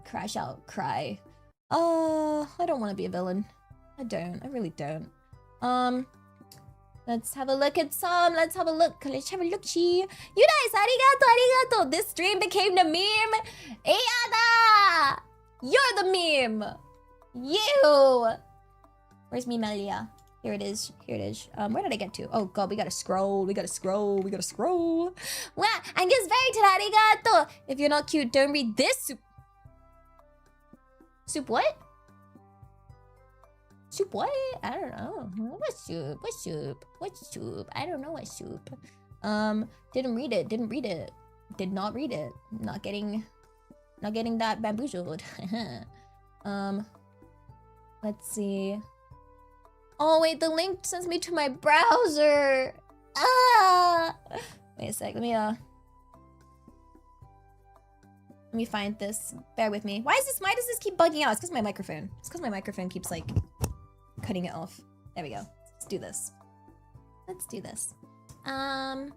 crash out, cry. Oh, I don't want to be a villain. I really don't. Let's have a look at some. Let's have a look. You guys, arigato. This stream became the meme. Eyada! You're the meme. You. Where's meme Elia? Here it is. Where did I get to? Oh god, we gotta scroll. Wow, and guess very arigato. If you're not cute, don't read this. Soup what? Soup what? I don't know. What soup? What soup? What soup? I don't know what soup. Didn't read it. Didn't read it. Did not read it. Not getting that bamboozled. Let's see. Oh wait, the link sends me to my browser. Ah! Wait a sec. Let me find this. Bear with me. Why does this keep bugging out? It's because my microphone. It's because my microphone keeps like cutting it off. There we go. Let's do this. Let's do this. Bro.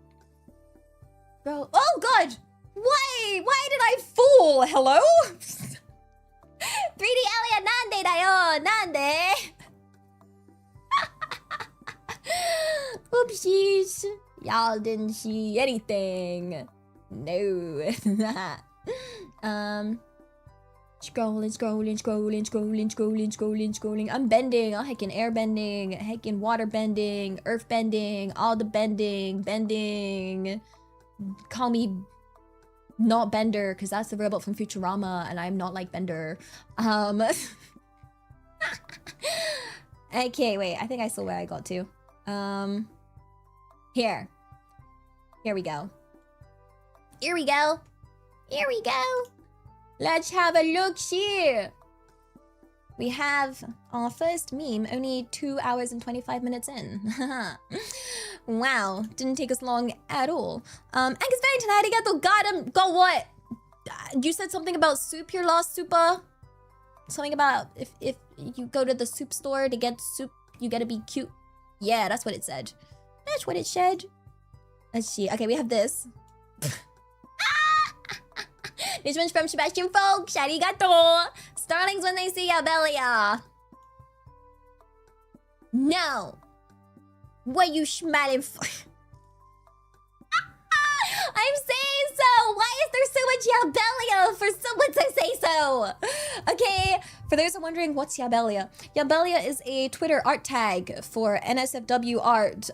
Oh god! Why did I fall? Hello? 3D Elia nande da yo? Nande? Oopsies. Y'all didn't see anything. No. Scrolling. I'm bending. I'm heckin' air bending, heckin' water bending, earth bending, all the bending. Call me not Bender, because that's the robot from Futurama, and I'm not like Bender. Okay, wait. I think I saw where I got to. Here we go. Let's have a look-see. We have our first meme only 2 hours and 25 minutes in. Wow, didn't take us long at all. Angus Barrington, arigato, got him. Got what? You said something about soup here, lost super? Something about if you go to the soup store to get soup, you gotta be cute. Yeah, that's what it said. That's what it said. Let's see. Okay, we have this. This one's from Sebastian Folks. Arigato. Starlings when they see Abelia. No. What you smiling for? I'm saying so. Why is there so much Yabelia for someone to say so? Okay, for those who are wondering, what's Yabelia? Yabelia is a Twitter art tag for NSFW art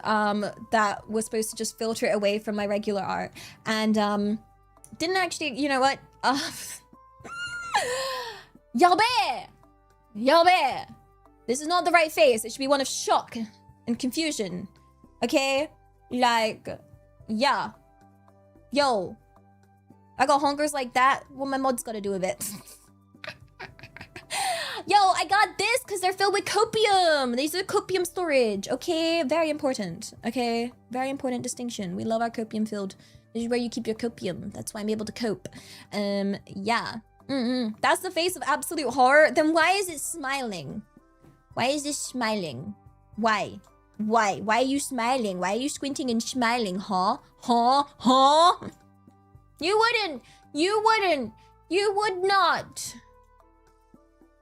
that was supposed to just filter it away from my regular art. And didn't actually, you know what? Yabe! This is not the right face. It should be one of shock and confusion. Okay? Like, yeah. Yo. I got hungers like that. What my mod's gotta do with it? Yo, I got this because they're filled with copium. These are copium storage. Okay? Very important. Okay? Very important distinction. We love our copium filled. This is where you keep your copium. That's why I'm able to cope. Yeah. That's the face of absolute horror. Then why is it smiling? Why is this smiling? Why? Why are you smiling? Why are you squinting and smiling? Huh? You would not.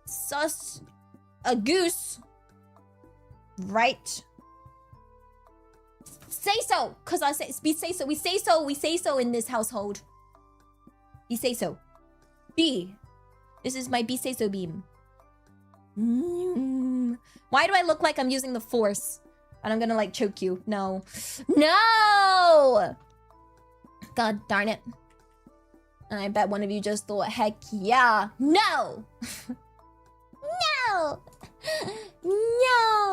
Sus a goose. Right? Say so, cause I say we say so in this household. We say so. B. This is my B say so beam. Why do I look like I'm using the force? And I'm gonna like choke you. No. God darn it. And I bet one of you just thought, heck yeah. No. No.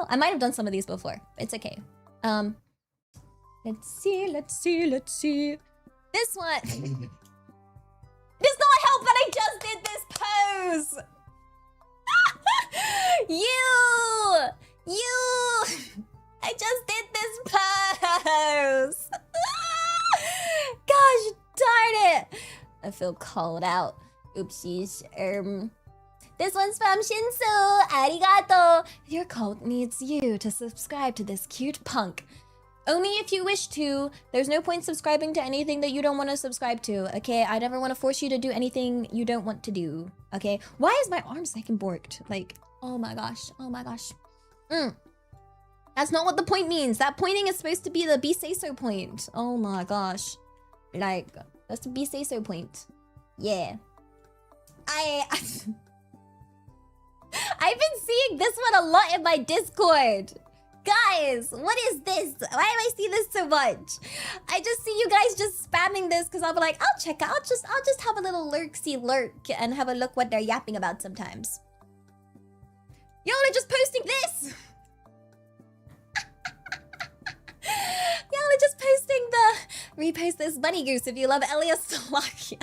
I might have done some of these before. It's okay. Let's see. This one. Does not help that I just did this pose. I just did this pose. Gosh darn it. I feel called out. Oopsies. This one's from Shinsu. Arigato. Your cult needs you to subscribe to this cute punk. Only if you wish to. There's no point subscribing to anything that you don't want to subscribe to, okay? I never want to force you to do anything you don't want to do, okay? Why is my arm second borked? Like, oh my gosh. That's not what the point means. That pointing is supposed to be the be say so point. Oh my gosh. Like, that's the be say so point. Yeah. I've been seeing this one a lot in my Discord. Guys, what is this? Why do I see this so much? I just see you guys just spamming this because I'll be like, I'll check out. I'll just have a little lurk and have a look what they're yapping about sometimes. Y'all are just posting this. Y'all are just posting the repost this bunny goose if you love Elia Slovakia.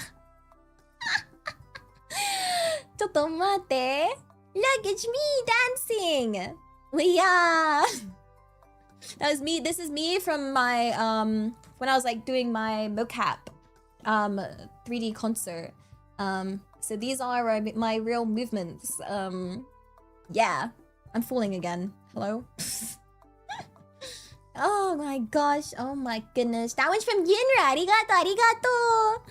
ちょっと待って. Look, it's me dancing. Yeah. That was me. This is me from my when I was like doing my mocap 3D concert. So these are my real movements. Yeah. I'm falling again. Hello. Oh my gosh. Oh my goodness. That one's from Yinra. Arigato, arigato.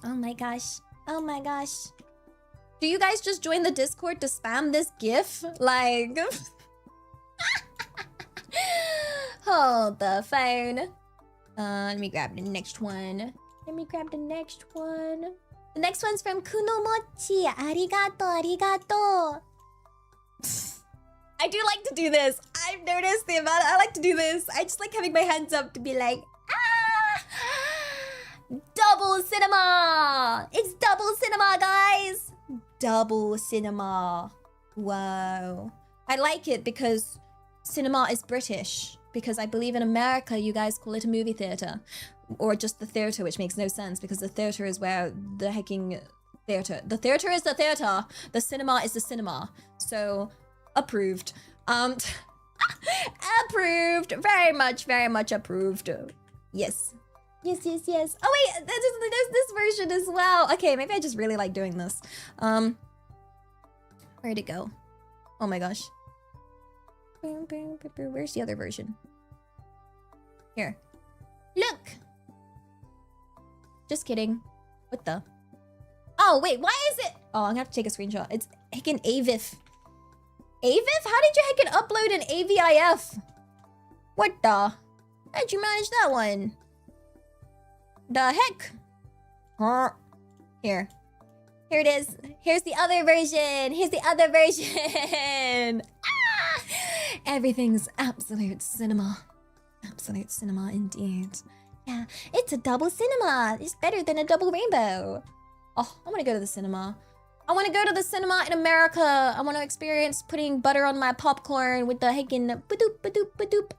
Oh my gosh. Oh my gosh. Do you guys just join the Discord to spam this GIF? Like... Hold the phone. Let me grab the next one. Let me grab the next one. The next one's from Kunomochi. Arigato, arigato. I do like to do this. I've noticed the amount. I like to do this. I just like having my hands up to be like, ah! Double cinema! It's double cinema, guys! Double cinema. Wow. I like it because cinema is British. Because I believe in America, you guys call it a movie theater. Or just the theater, which makes no sense because the theater is where the hecking theater. The theater is the theater. The cinema is the cinema. So, approved. Approved. Very much approved. Yes. Yes, yes, yes. Oh wait, there's this version as well. Okay, maybe I just really like doing this. Where'd it go? Oh my gosh. Where's the other version? Here. Look! Just kidding. What the? Oh, wait, why is it? Oh, I'm gonna have to take a screenshot. It's heckin' AVIF. AVIF? How did you heckin' upload an AVIF? What the? How'd you manage that one? The heck? Huh? Here. Here it is. Here's the other version. Here's the other version. Ah! Everything's absolute cinema. Absolute cinema indeed. Yeah, it's a double cinema. It's better than a double rainbow. Oh, I want to go to the cinema. I want to go to the cinema in America. I want to experience putting butter on my popcorn with the heckin' ba-doop, ba-doop, ba-doop.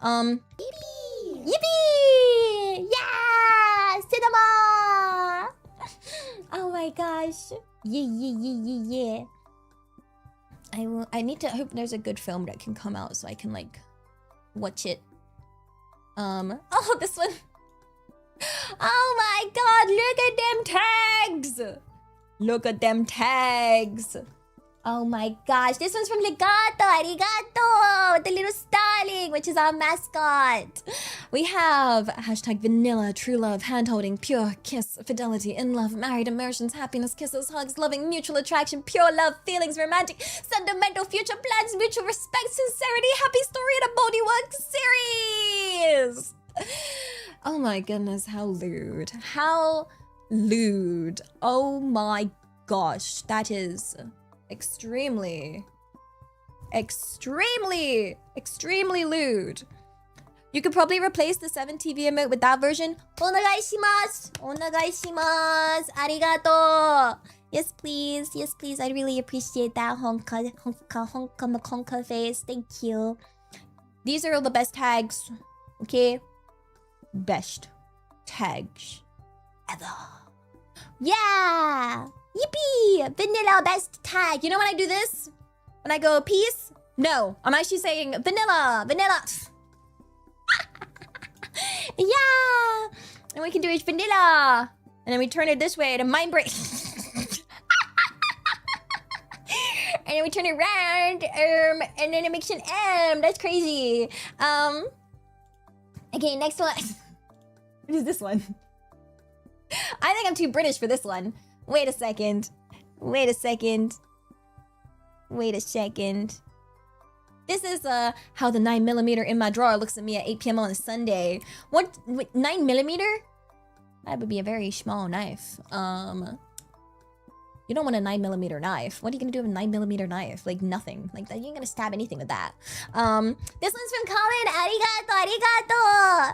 Yippee! Yippee! Yeah! Cinema! Oh my gosh. Yeah. I need to hope there's a good film that can come out so I can like watch it. Oh, this one. Oh my god, look at them tags! Look at them tags! Oh my gosh, this one's from Legato, arigato! The little starling, which is our mascot. We have hashtag vanilla, true love, hand-holding, pure kiss, fidelity, in love, married emotions, happiness, kisses, hugs, loving, mutual attraction, pure love, feelings, romantic, sentimental, future plans, mutual respect, sincerity, happy story, and a bodywork series! Oh my goodness, how lewd. How lewd. Oh my gosh, that is extremely lewd. You could probably replace the 7TV emote with that version. Onegaishimasu! Onegaishimasu! Arigato! Yes, please. Yes, please. I'd really appreciate that. Honka face. Thank you. These are all the best tags. Okay? Best tags ever. Yeah! Yippee! Vanilla best tag. You know when I do this? When I go peace? No. I'm actually saying vanilla. Vanilla. Yeah! And we can do it vanilla. And then we turn it this way to mind break. And then we turn it around. And then it makes an M. That's crazy. Okay, next one. What is this one? I think I'm too British for this one. Wait a second. Wait a second. Wait a second. This is how the 9mm in my drawer looks at me at 8 p.m. on a Sunday. What? 9mm? That would be a very small knife. You don't want a 9mm knife. What are you gonna do with a 9mm knife? Like nothing. Like that, you ain't gonna stab anything with that. This one's from Colin. Arigato, arigato.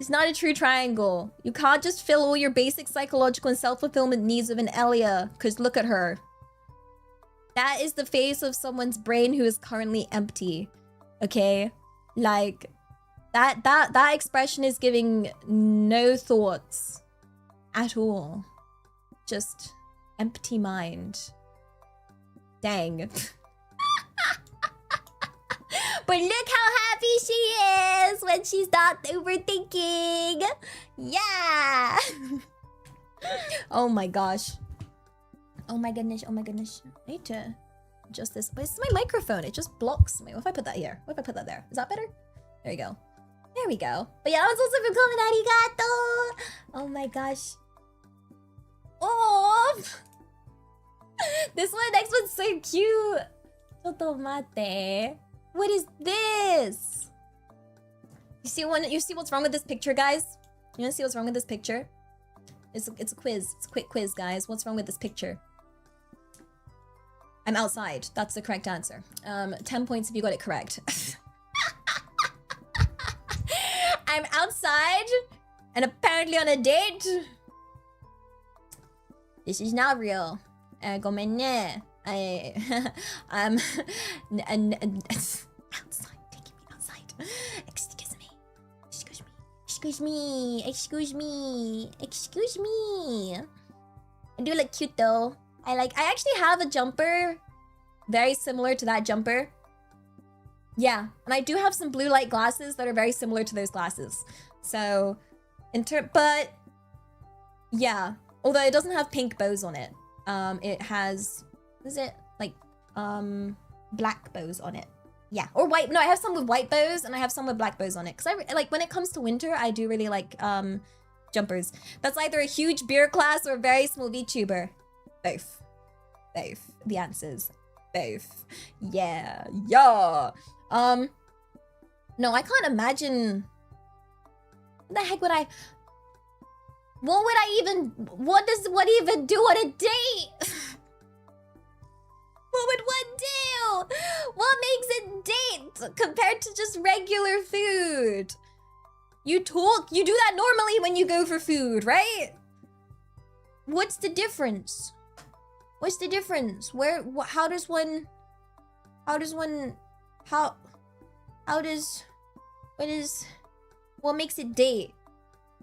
It's not a true triangle. You can't just fill all your basic psychological and self-fulfillment needs with an Elia, because look at her. That is the face of someone's brain who is currently empty. Okay? Like, that expression is giving no thoughts at all. Just empty mind. Dang. But look how happy she is when she's not overthinking. Yeah. Oh my gosh. Oh my goodness. Oh my goodness. I need to adjust this. But this is my microphone. It just blocks me. What if I put that here? What if I put that there? Is that better? There you go. There we go. But yeah, that was also from comment arigato. Oh my gosh. Oh. This one, next one's so cute. Chotomate. What is this? You see what's wrong with this picture, guys? You wanna see what's wrong with this picture? It's a quiz. It's a quick quiz, guys. What's wrong with this picture? I'm outside. That's the correct answer. 10 points if you got it correct. I'm outside and apparently on a date. This is not real. Gomenne. I'm outside, taking me outside. Excuse me. I do look cute though. I actually have a jumper very similar to that jumper. Yeah, and I do have some blue light glasses that are very similar to those glasses. So, but yeah, although it doesn't have pink bows on it. It has, is it like black bows on it? Yeah, or white. No, I have some with white bows and I have some with black bows on it. Cause I like when it comes to winter, I do really like jumpers. That's either a huge beer class or a very small VTuber. Both. The answers. Both. Yeah. No, I can't imagine. What the heck would I? What would I even? What even do on a date? What would one do? What makes a date compared to just regular food? You talk, you do that normally when you go for food, right? What's the difference? What's the difference? How does one, what makes it date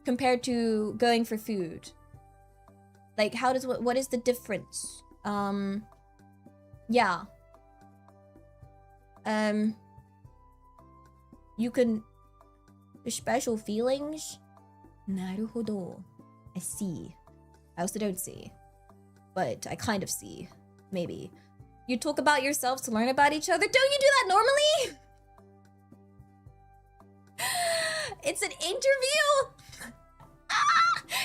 compared to going for food? Like, what is the difference? Yeah. You can, the special feelings? Naruhodo. I see. I also don't see. But I kind of see. Maybe. You talk about yourselves to learn about each other? Don't you do that normally? It's an interview?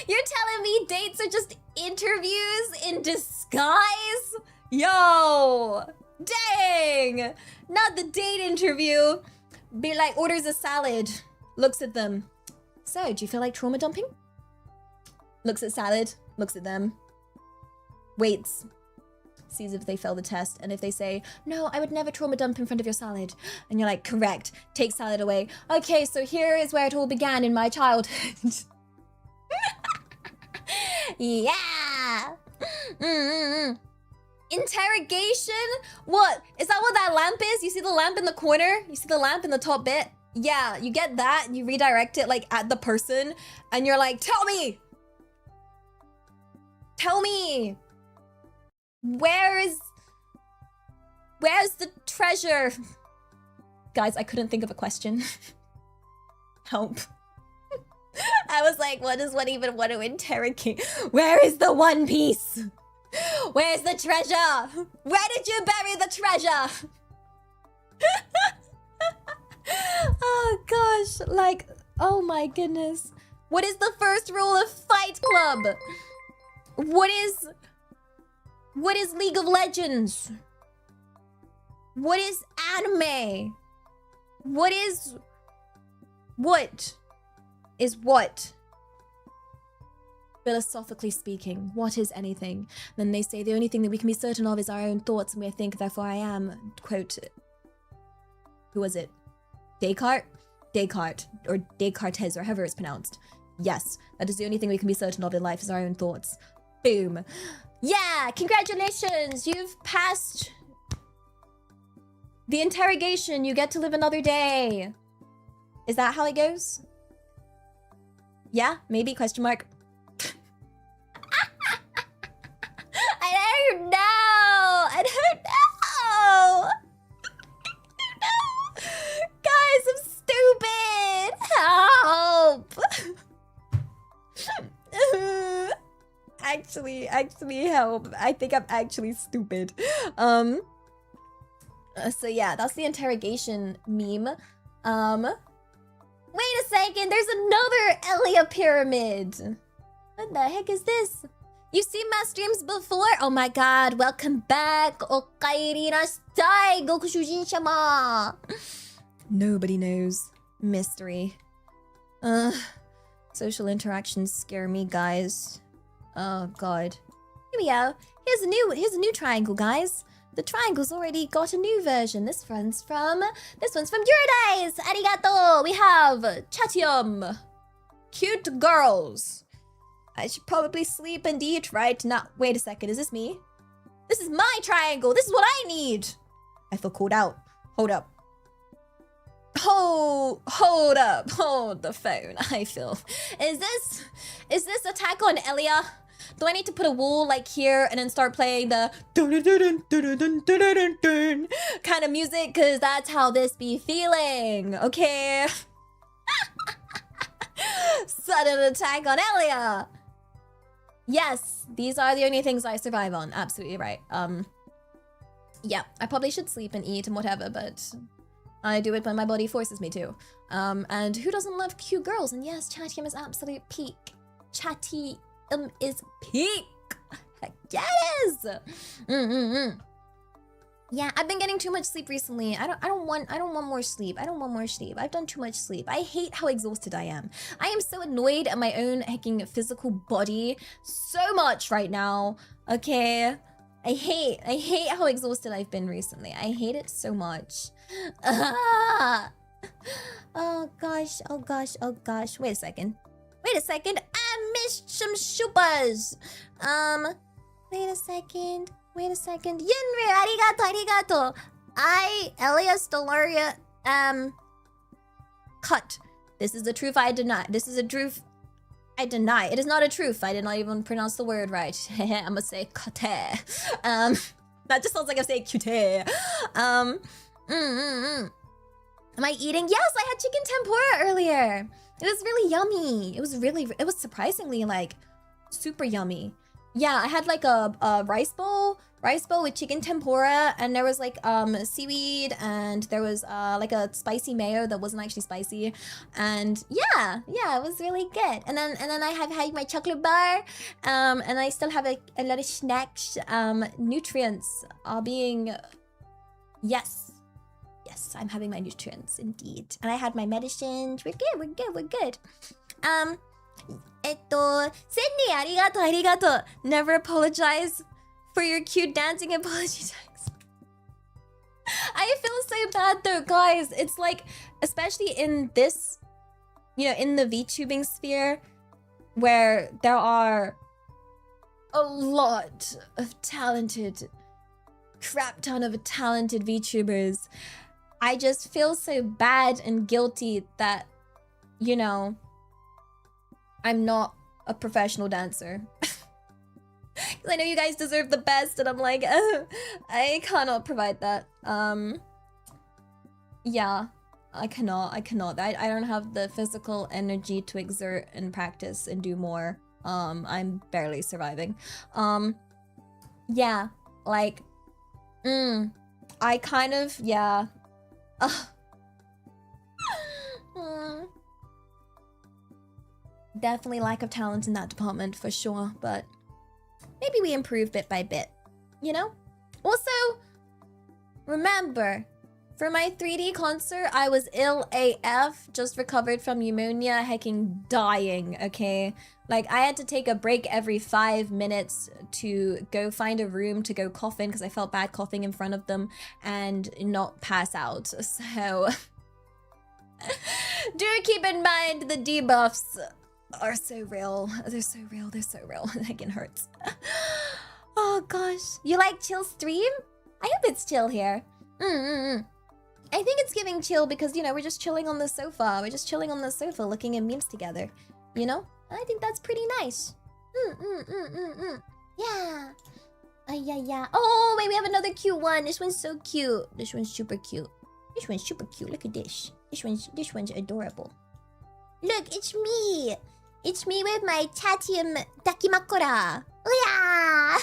You're telling me dates are just interviews in disguise? Yo! Dang! Not the date interview. Be like, orders a salad. Looks at them. So, do you feel like trauma dumping? Looks at salad. Looks at them. Waits. Sees if they fail the test. And if they say, no, I would never trauma dump in front of your salad. And you're like, correct. Take salad away. Okay, so here is where it all began in my childhood. Yeah! Interrogation? What? Is that what that lamp is? You see the lamp in the corner? You see the lamp in the top bit? Yeah, you get that and you redirect it like at the person and you're like, tell me! Tell me! Where's the treasure? Guys, I couldn't think of a question. Help. I was like, what does one even want to interrogate? Where is the One Piece? Where's the treasure? Where did you bury the treasure? Oh gosh, like, oh my goodness. What is the first rule of Fight Club? What is League of Legends? What is anime? What is what? Philosophically speaking, what is anything? Then they say the only thing that we can be certain of is our own thoughts, and we think, therefore I am. Quote, who was it? Descartes? Descartes, or Descartes, or however it's pronounced. Yes, that is the only thing we can be certain of in life, is our own thoughts. Boom. Yeah, congratulations! You've passed the interrogation. You get to live another day. Is that how it goes? Yeah, maybe, question mark. I don't know. I don't know. Guys, I'm stupid. Help. Actually help. I think I'm actually stupid. So yeah, that's the interrogation meme. Wait a second, there's another Elia pyramid. What the heck is this? You've seen my streams before? Oh my god, welcome back. Okaeri nashitai, Goku Shujin-shama. Nobody knows. Mystery. Social interactions scare me, guys. Oh god. Here we go. Here's a new triangle, guys. The triangle's already got a new version. This one's from Eurydice. Arigato. We have Chatium. Cute girls. I should probably sleep and eat right now. Wait a second, is this me? This is my triangle. This is what I need. I feel called out. Hold up. Hold up. Hold the phone. I feel. Is this Attack on Elia? Do I need to put a wall like here and then start playing the kind of music? Cause that's how this be feeling, okay? Sudden attack on Elia. Yes, these are the only things I survive on. Absolutely right. Yeah, I probably should sleep and eat and whatever, but I do it when my body forces me to. And who doesn't love cute girls? And yes, Chatium is absolute peak. Chatium is peak. Heck yeah, it is. Yeah, I've been getting too much sleep recently. I don't want more sleep. I don't want more sleep. I've done too much sleep. I hate how exhausted I am. I am so annoyed at my own hecking physical body so much right now. Okay. I hate how exhausted I've been recently. I hate it so much. Oh gosh, oh gosh, oh gosh. Wait a second. I missed some shupas. Wait a second. Yunri, arigato. Elia Stellaria, cut. This is the truth I deny. This is a truth I deny. It is not a truth. I did not even pronounce the word right. I'm gonna say kate. That just sounds like I'm saying cute. Am I eating? Yes, I had chicken tempura earlier. It was really yummy. It was surprisingly like super yummy. Yeah, I had like a rice bowl with chicken tempura, and there was like seaweed, and there was like a spicy mayo that wasn't actually spicy, and yeah, it was really good. And then I have had my chocolate bar, and I still have a lot of snacks. Nutrients are being, yes, I'm having my nutrients indeed, and I had my medicines. We're good. Sydney, arigato. Never apologize for your cute dancing apology text. I feel so bad though, guys. It's like, especially in this, in the VTubing sphere, where there are a lot of talented, crap ton of talented VTubers. I just feel so bad and guilty that, I'm not a professional dancer. Because I know you guys deserve the best, and I'm like, I cannot provide that. Yeah, I cannot. I don't have the physical energy to exert and practice and do more. I'm barely surviving. Yeah, like, I kind of, yeah. Definitely lack of talent in that department for sure, but maybe we improve bit by bit, Also, remember, for my 3D concert, I was ill AF, just recovered from pneumonia, hecking dying, okay? Like, I had to take a break every 5 minutes to go find a room to go cough in because I felt bad coughing in front of them and not pass out, so... Do keep in mind the debuffs are so real. They're so real. They're so real. Like, it hurts. Oh gosh. You like chill stream? I hope it's chill here. I think it's giving chill because, you know, we're just chilling on the sofa. We're just chilling on the sofa looking at memes together. You know? I think that's pretty nice. Yeah. Yeah. Oh, wait, we have another cute one. This one's so cute. This one's super cute. This one's super cute. Look at this. This one's adorable. Look, it's me. It's me with my Tatium Dakimakura. Oh, yeah.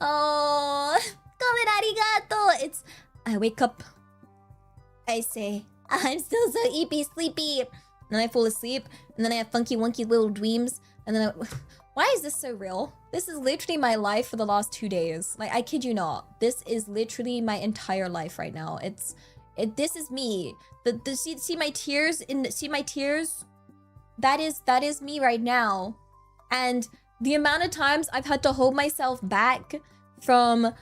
Oh, comment arigato. It's, I wake up. I say, I'm still so sleepy. And then I fall asleep. And then I have funky, wonky little dreams. And then why is this so real? This is literally my life for the last 2 days. Like, I kid you not. This is literally my entire life right now. This is me. See my tears see my tears? That is me right now. And the amount of times I've had to hold myself back from...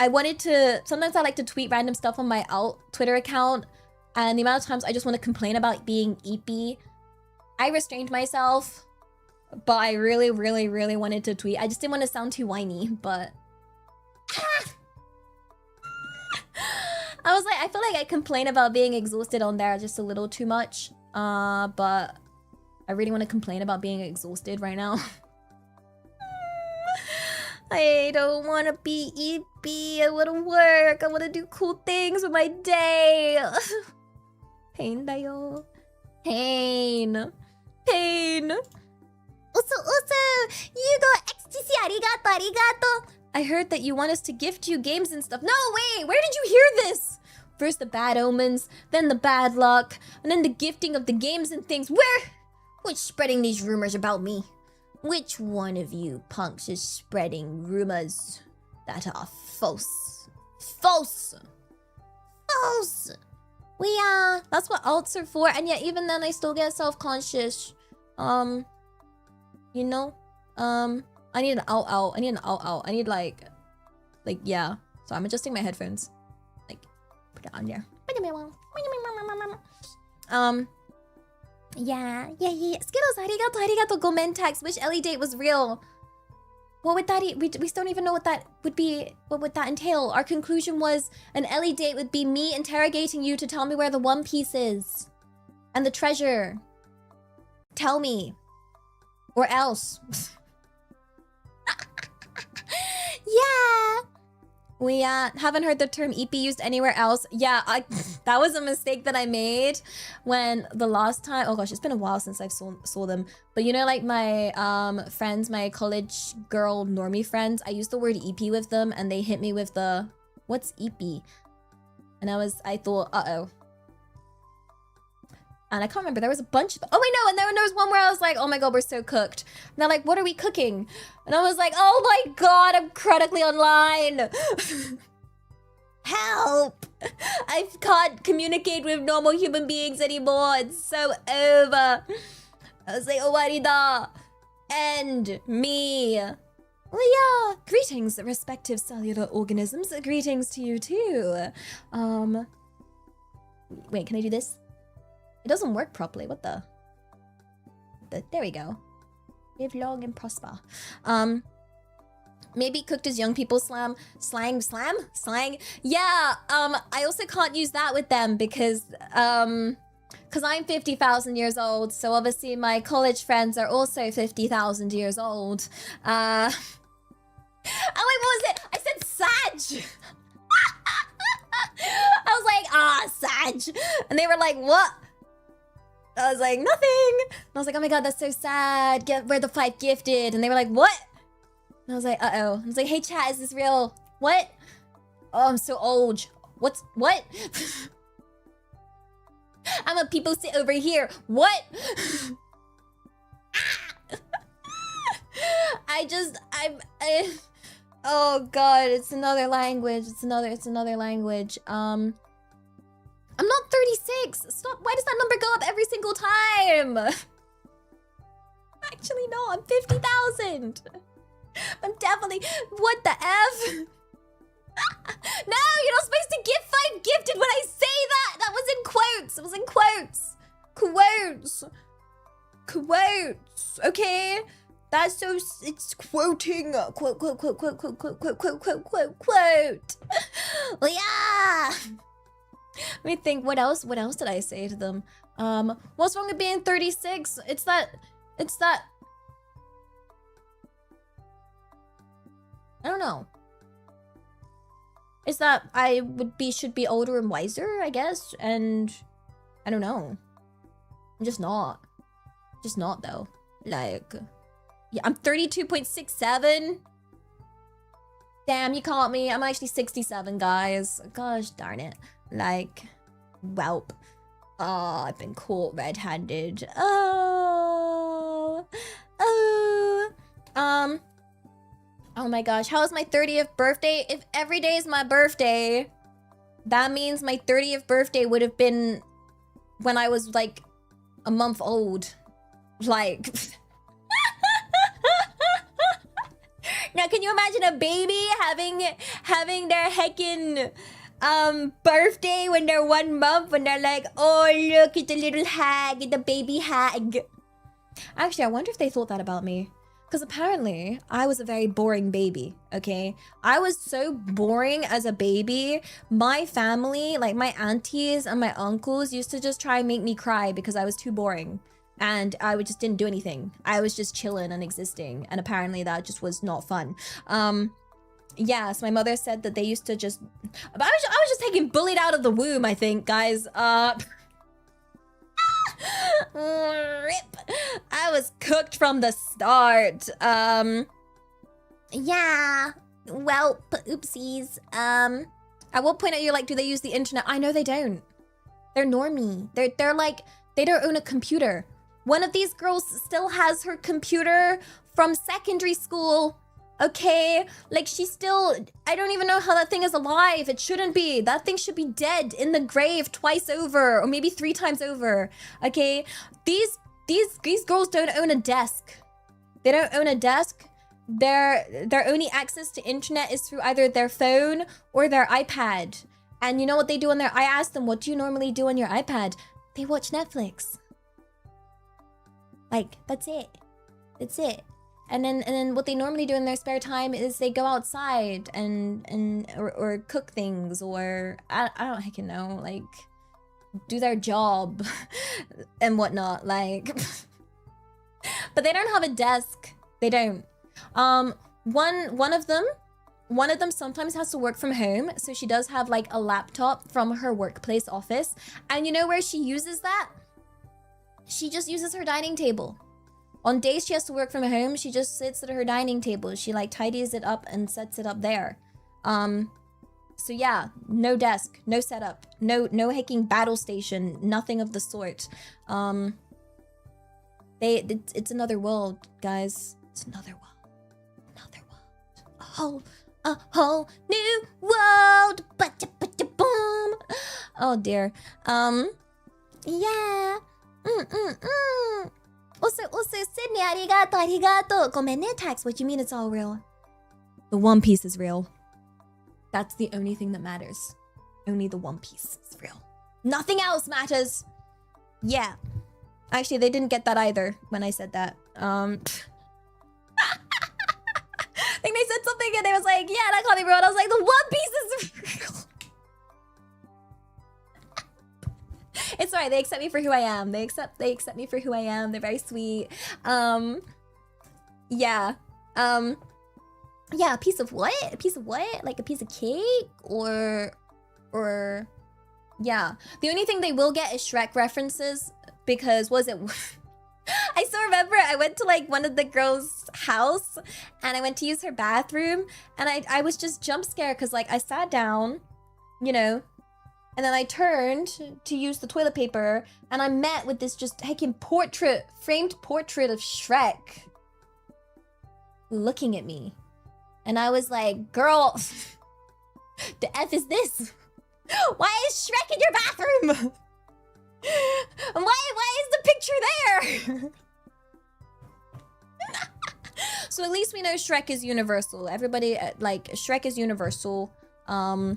Sometimes I like to tweet random stuff on my Twitter account. And the amount of times I just want to complain about being eepy. I restrained myself. But I really, really, really wanted to tweet. I just didn't want to sound too whiny, but... I was like, I feel like I complain about being exhausted on there just a little too much. But I really want to complain about being exhausted right now. I don't want to be eepy. I want to work. I want to do cool things with my day. Pain da yo. Pain. Also, you got ecstasy, arigato. I heard that you want us to gift you games and stuff. No, wait, where did you hear this? First the bad omens, then the bad luck, and then the gifting of the games and things. Who's spreading these rumors about me? Which one of you punks is spreading rumors that are false? False! That's what alts are for, and yet even then I still get self-conscious. You know? I need an out. I need yeah. So I'm adjusting my headphones. Like, put it on there. Yeah. Skittles, arigato, gomen text. Which Ellie date was real? What would that we still don't even know what that would be. What would that entail? Our conclusion was an Ellie date would be me interrogating you to tell me where the One Piece is. And the treasure. Tell me. Or else. Yeah. We haven't heard the term EP used anywhere else. Yeah, that was a mistake that I made when the last time... Oh gosh, it's been a while since I've saw them. But you know, like my friends, my college girl normie friends, I used the word EP with them and they hit me with the... What's EP? And I thought, uh-oh. And I can't remember, there was a bunch of... Oh wait, no, and then there was one where I was like, oh my god, we're so cooked. And they're like, what are we cooking? And I was like, oh my god, I'm chronically online. Help! I can't communicate with normal human beings anymore. It's so over. I was like, owarida. End me. Well, yeah. Greetings, respective cellular organisms. Greetings to you too. Wait, can I do this? It doesn't work properly. What the? There we go. Live long and prosper. Maybe cooked as young people slang. Yeah. I also can't use that with them because I'm 50,000 years old. So obviously my college friends are also 50,000 years old. Oh wait, what was it? I said Sag. I was like, Sag, and they were like, what? I was like, nothing. And I was like, oh my god, that's so sad. We're the 5 gifted. And they were like, what? And I was like, uh-oh. I was like, hey chat, is this real? What? Oh, I'm so old. What? I'm a people sit over here. What? Oh god, it's another language. It's another language. I'm not 36. Stop. Why does that number go up every single time? Actually, no, I'm 50,000. I'm definitely... What the F? No, you're not supposed to give 5 gifted when I okay? That's so, it's quoting, quote. Well, yeah. Let me think, what else did I say to them? What's wrong with being 36? It's that, I don't know. It's that I should be older and wiser, I guess, and I don't know. I'm just not. Just not, though. Like, yeah, I'm 32.67. Damn, you caught me. I'm actually 67, guys. Gosh darn it. Like, whelp. Oh, I've been caught red-handed. Oh. Oh my gosh, how was my 30th birthday? If every day is my birthday, that means my 30th birthday would have been when I was like a month old. Like, now can you imagine a baby having their heckin' birthday when they're 1 month, when they're like, oh look, it's a little hag, it's a baby hag. Actually, I wonder if they thought that about me. Because apparently, I was a very boring baby, okay? I was so boring as a baby. My family, like my aunties and my uncles, used to just try and make me cry because I was too boring. And I just didn't do anything. I was just chilling and existing. And apparently that just was not fun. Yeah, so my mother said that they used to just... I was just taking bullied out of the womb, I think, guys. Rip. I was cooked from the start. Yeah. Well, oopsies. At what point are you like, do they use the internet? I know they don't. They're normie. They're like, they don't own a computer. One of these girls still has her computer from secondary school. Okay, like she's still, I don't even know how that thing is alive. It shouldn't be. That thing should be dead in the grave twice over, or maybe 3 times over. Okay, these girls don't own a desk. They don't own a desk. Their only access to internet is through either their phone or their iPad. And you know what they do on their, I asked them, what do you normally do on your iPad? They watch Netflix. Like, that's it. That's it. And then what they normally do in their spare time is they go outside or cook things, or I don't heckin' know, like do their job and whatnot, like. But they don't have a desk. They don't. One of them sometimes has to work from home, so she does have like a laptop from her workplace office. And you know where she uses that? She just uses her dining table. On days she has to work from home, she just sits at her dining table. She like tidies it up and sets it up there. So yeah, no desk, no setup, no hacking battle station, nothing of the sort. It's another world, guys. It's another world. Another world. A whole new world. Boom. Oh dear. Yeah. Also, Sydney, arigato. ごめんね, Tax. What you mean it's all real? The One Piece is real. That's the only thing that matters. Only the One Piece is real. Nothing else matters. Yeah. Actually, they didn't get that either when I said that. I think they said something and they was like, yeah, that can't be real. And I was like, the One Piece is real. It's alright, they accept me for who I am. They accept me for who I am. They're very sweet. Yeah. Yeah, a piece of what? A piece of what? Like a piece of cake? Or yeah. The only thing they will get is Shrek references, because was it I still remember I went to like one of the girls' house and I went to use her bathroom, and I was just jump scared because like I sat down, you know, and then I turned to use the toilet paper and I met with this just heckin' framed portrait of Shrek looking at me. And I was like, girl, the F is this? Why is Shrek in your bathroom? Why is the picture there? So at least we know Shrek is universal. Everybody, like, Shrek is universal. I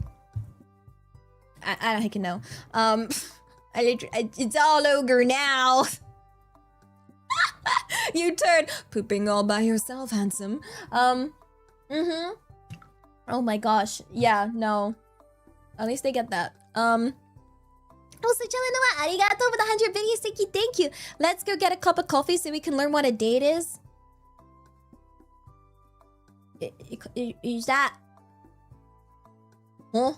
don't know. It's all ogre now. You turn. Pooping all by yourself, handsome. Oh my gosh. Yeah, no. At least they get that. Also, Jelena, arigato for the 100 videos. Thank you. Let's go get a cup of coffee so we can learn what a date is. Is that... Huh?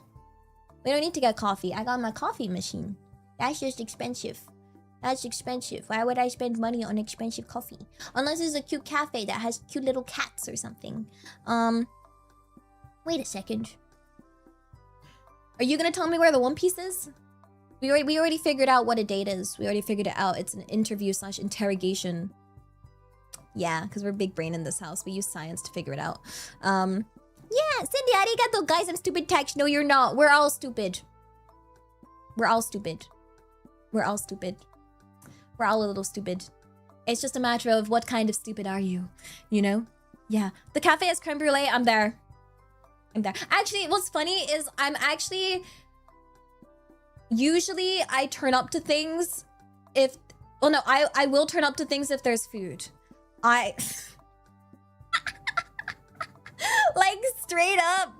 We don't need to get coffee. I got my coffee machine. That's just expensive. That's expensive. Why would I spend money on expensive coffee? Unless it's a cute cafe that has cute little cats or something. Wait a second. Are you gonna tell me where the One Piece is? We already figured out what a date is. We already figured it out. It's an interview / interrogation. Yeah, because we're big brain in this house. We use science to figure it out. Yeah, Cindy, arigato. Guys, I'm stupid text. No, you're not. We're all stupid. We're all stupid. We're all stupid. We're all a little stupid. It's just a matter of what kind of stupid are you? You know? Yeah. The cafe has creme brulee. I'm there. I'm there. Actually, what's funny is I'm actually... Usually, I turn up to things if... Well, no, I will turn up to things if there's food. Like, straight up.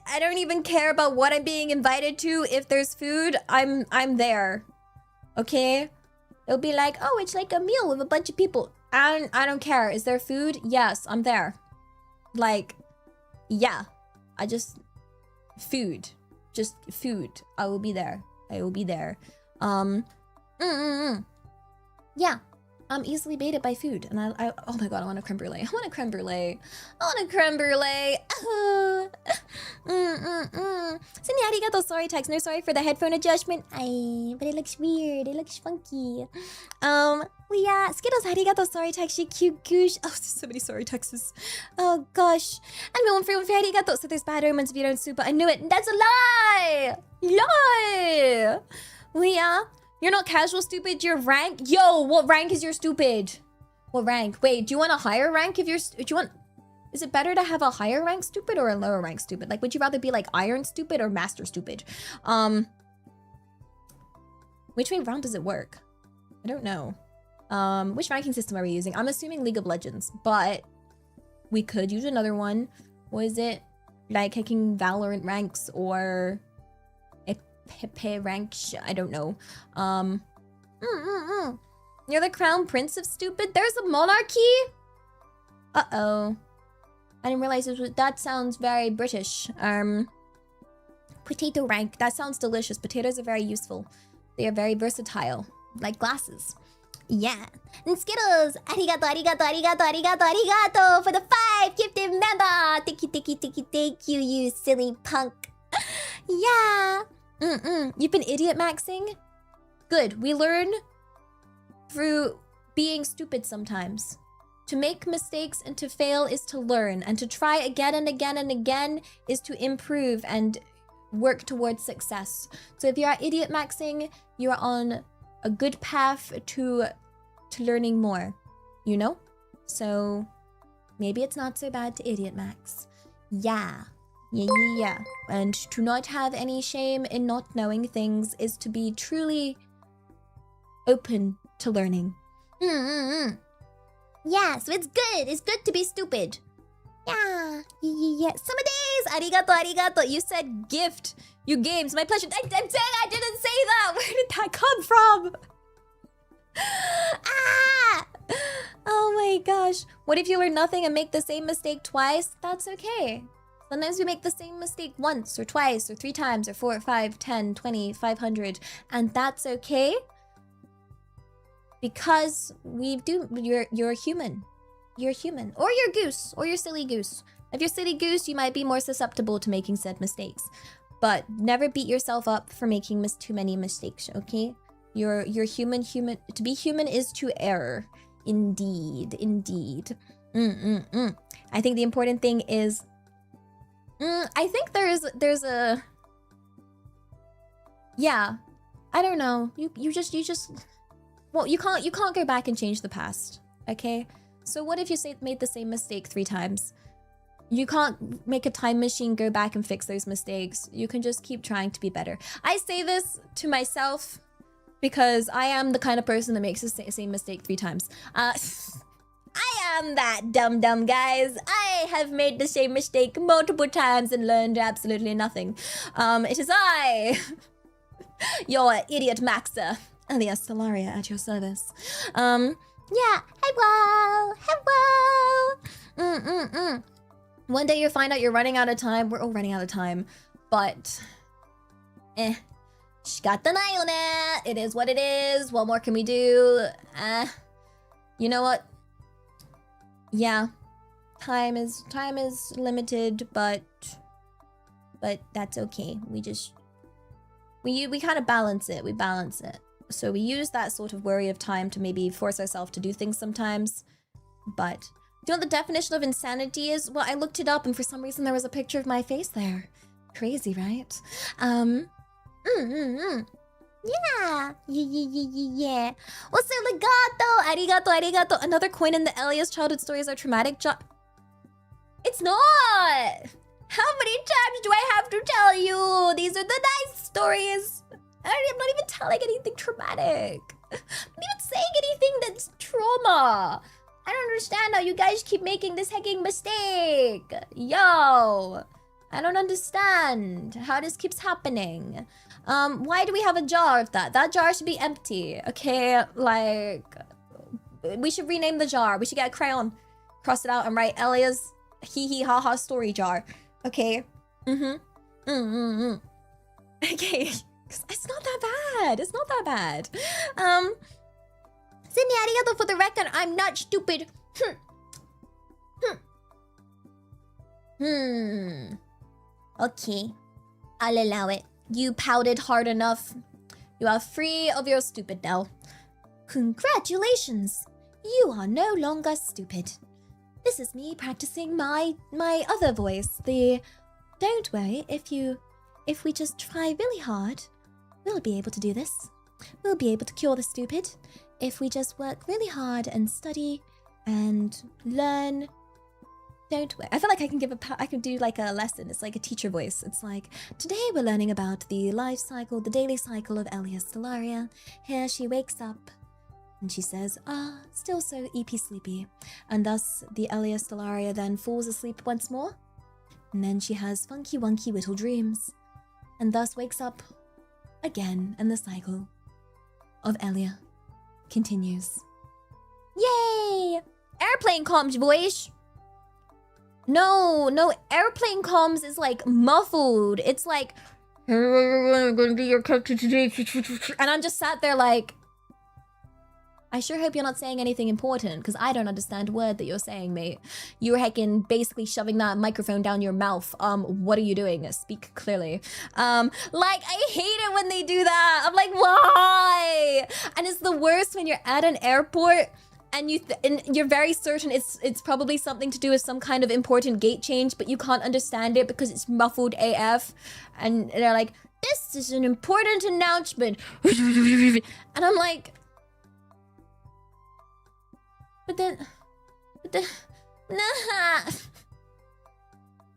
I don't even care about what I'm being invited to. If there's food, I'm there. Okay? It'll be like, oh, it's like a meal with a bunch of people. I don't care. Is there food? Yes, I'm there. Like, yeah. I just... Food. Just food. I will be there. I will be there. Yeah. I'm easily baited by food. And I oh my god, I want a creme brulee. I want a creme brulee. I want a creme brulee. Cindy, arigato. Sorry, text. No, sorry for the headphone adjustment. But it looks weird. It looks funky. Yeah. Skittles, arigato. Sorry, text. You cute goose. Oh, there's so many sorry texts. Oh gosh. I'm going for arigato. So there's bad omens if you don't soup. I knew it. That's a lie. Lie. Yeah. You're not casual stupid, you're rank? Yo, what rank is your stupid? What rank? Wait, do you want a higher rank if you're... Do you want... Is it better to have a higher rank stupid or a lower rank stupid? Like, would you rather be like iron stupid or master stupid? Which way round does it work? I don't know. Which ranking system are we using? I'm assuming League of Legends, but we could use another one. Was it like hacking Valorant ranks or... Pepe rank, I don't know. You're the crown prince of stupid? There's a monarchy? Uh-oh. I didn't realize this was, that sounds very British. Potato rank, that sounds delicious. Potatoes are very useful. They are very versatile, like glasses. Yeah. And Skittles, arigato, arigato, arigato, arigato, arigato for the 5 gifted member. Thank you, you silly punk. Yeah. You've been idiot maxing? Good. We learn through being stupid sometimes. To make mistakes and to fail is to learn. And to try again and again and again is to improve and work towards success. So if you are idiot maxing, you are on a good path to learning more. You know? So maybe it's not so bad to idiot max. Yeah. Yeah. And to not have any shame in not knowing things is to be truly open to learning. Yeah, so it's good. It's good to be stupid. Yeah. Summer days. Arigato, arigato. You said gift. You games. My pleasure. I'm saying I didn't say that. Where did that come from? Ah! Oh my gosh. What if you learn nothing and make the same mistake twice? That's okay. Sometimes we make the same mistake once or twice or 3 times or 4, 5, 10, 20, 500. And that's okay. Because you're human. You're human. Or you're goose. Or you're silly goose. If you're silly goose, you might be more susceptible to making said mistakes. But never beat yourself up for making too many mistakes, okay? You're human. To be human is to err. Indeed. I think the important thing is... I think there's a... Yeah. I don't know. You just... Well, you can't go back and change the past, okay? So what if you made the same mistake 3 times? You can't make a time machine, go back and fix those mistakes. You can just keep trying to be better. I say this to myself because I am the kind of person that makes the same mistake 3 times. I am that dumb, guys. I have made the same mistake multiple times and learned absolutely nothing. It is I, your idiot Maxa, Elia Stellaria at your service. Yeah, hello. One day you'll find out you're running out of time. We're all running out of time, but shigatta nai yo ne. It is what it is. What more can we do? You know what? Yeah, time is limited, but that's okay. We kind of balance it. We balance it. So we use that sort of worry of time to maybe force ourselves to do things sometimes. But do you know what the definition of insanity is? Well, I looked it up, and for some reason there was a picture of my face there. Crazy, right? Yeah. Also, legato, arigato. Another coin in the Elia's childhood stories are traumatic. It's not. How many times do I have to tell you? These are the nice stories. I'm not even telling anything traumatic. I'm not even saying anything that's trauma. I don't understand how you guys keep making this hecking mistake. Yo, I don't understand how this keeps happening. Why do we have a jar of that? That jar should be empty, okay? Like, we should rename the jar. We should get a crayon, cross it out, and write Elia's hee hee ha ha story jar. Okay. Okay. It's not that bad. It's not that bad. Sydney, arigato for the record. I'm not stupid. Okay. I'll allow it. You pouted hard enough. You are free of your stupid now. Congratulations. You are no longer stupid. This is me practicing my other voice. Don't worry, if we just try really hard, we'll be able to do this. We'll be able to cure the stupid if we just work really hard and study and learn. Don't worry. I feel like I can do like a lesson. It's like a teacher voice. It's like, today we're learning about the life cycle, the daily cycle of Elia Stellaria. Here she wakes up and she says, still so eepy sleepy. And thus the Elia Stellaria then falls asleep once more. And then she has funky wonky little dreams. And thus wakes up again, and the cycle of Elia continues. Yay! Airplane comms, boys! No, airplane comms is like muffled. It's like, I'm gonna be your captain today. And I'm just sat there like, I sure hope you're not saying anything important, because I don't understand a word that you're saying, mate. You're heckin' basically shoving that microphone down your mouth. What are you doing? Speak clearly. Like, I hate it when they do that. I'm like, why? And it's the worst when you're at an airport and you're very certain it's probably something to do with some kind of important gate change, but you can't understand it because it's muffled AF. And they're like, this is an important announcement. And I'm like, But then, nah.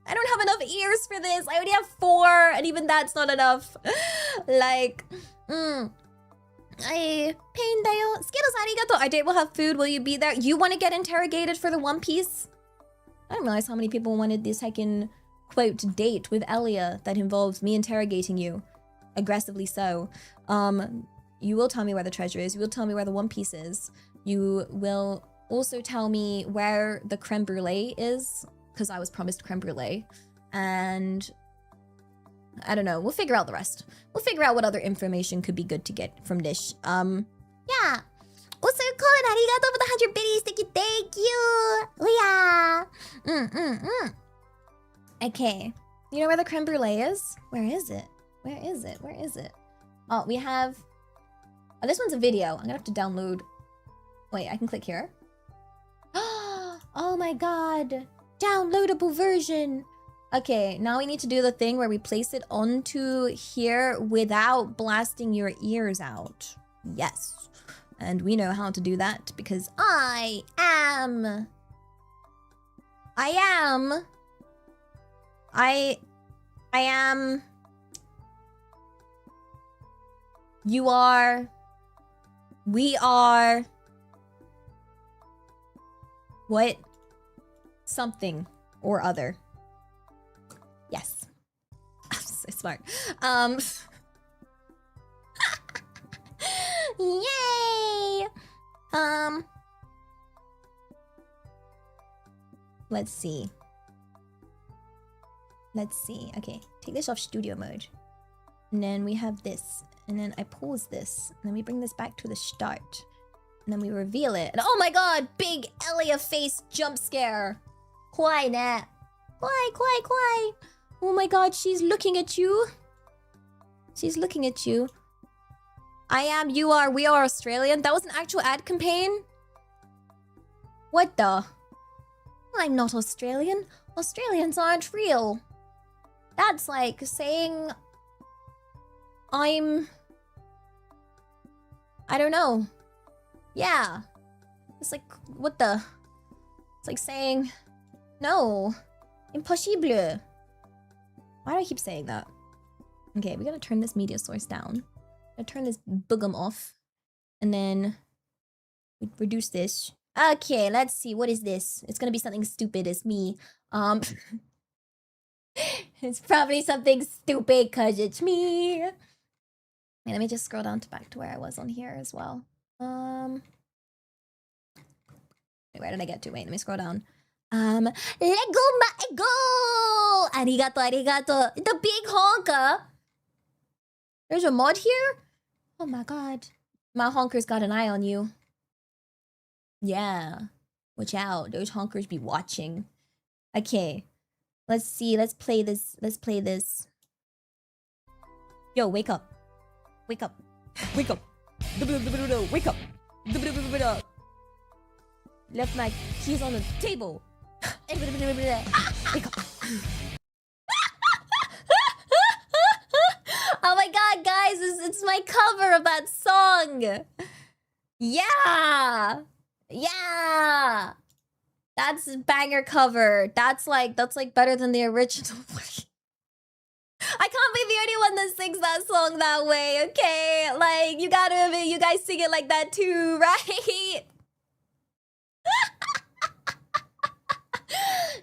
I don't have enough ears for this. I already have 4, and even that's not enough. Like, I pain dayo. Skittles arigato. Our date will have food. Will you be there? You want to get interrogated for the One Piece? I didn't realize how many people wanted this heckin' quote date with Elia that involves me interrogating you. Aggressively so. You will tell me where the treasure is. You will tell me where the One Piece is. You will also tell me where the creme brulee is, because I was promised creme brulee. And I don't know. We'll figure out the rest. We'll figure out what other information could be good to get from this. Yeah. Also, Colin, arigato for the 100 biddies. Thank you. Oh, yeah. Okay. You know where the creme brulee is? Where is it? Where is it? Where is it? Oh, we have... Oh, this one's a video. I'm gonna have to download... Wait, I can click here. Oh my god. Downloadable version. Okay, now we need to do the thing where we place it onto here without blasting your ears out. Yes. And we know how to do that because I am... You are... We are... What? Something or other. Yes. I'm so smart. Yay! Let's see. Okay, take this off studio mode. And then we have this. And then I pause this. And then we bring this back to the start. And then we reveal it. And oh my god! Big Elia face jump scare! Kwai na. Kwai. Oh my god, she's looking at you. She's looking at you. I am, you are, we are Australian. That was an actual ad campaign? What the? I'm not Australian. Australians aren't real. That's like saying... I don't know. Yeah. It's like, what the? It's like saying... No. Impossible. Why do I keep saying that? Okay, we gotta turn this media source down. I turn this boogum off. And then... we reduce this. Okay, let's see. What is this? It's gonna be something stupid. It's me. It's probably something stupid because it's me. Wait, let me just scroll down to back to where I was on here as well. Wait, where did I get to? Wait, let me scroll down. Lego Maego! Arigato. The big honker. There's a mod here? Oh my god. My honker's got an eye on you. Yeah. Watch out. Those honkers be watching. Okay. Let's see. Let's play this. Yo, wake up. Wake up. Wake up. Wake up. Left my keys on the table. Wake up. Oh my god, guys, it's my cover of that song. Yeah. That's a banger cover. That's like better than the original. I can't be the only one that sings that song that way, okay? Like, you gotta admit, you guys sing it like that too, right?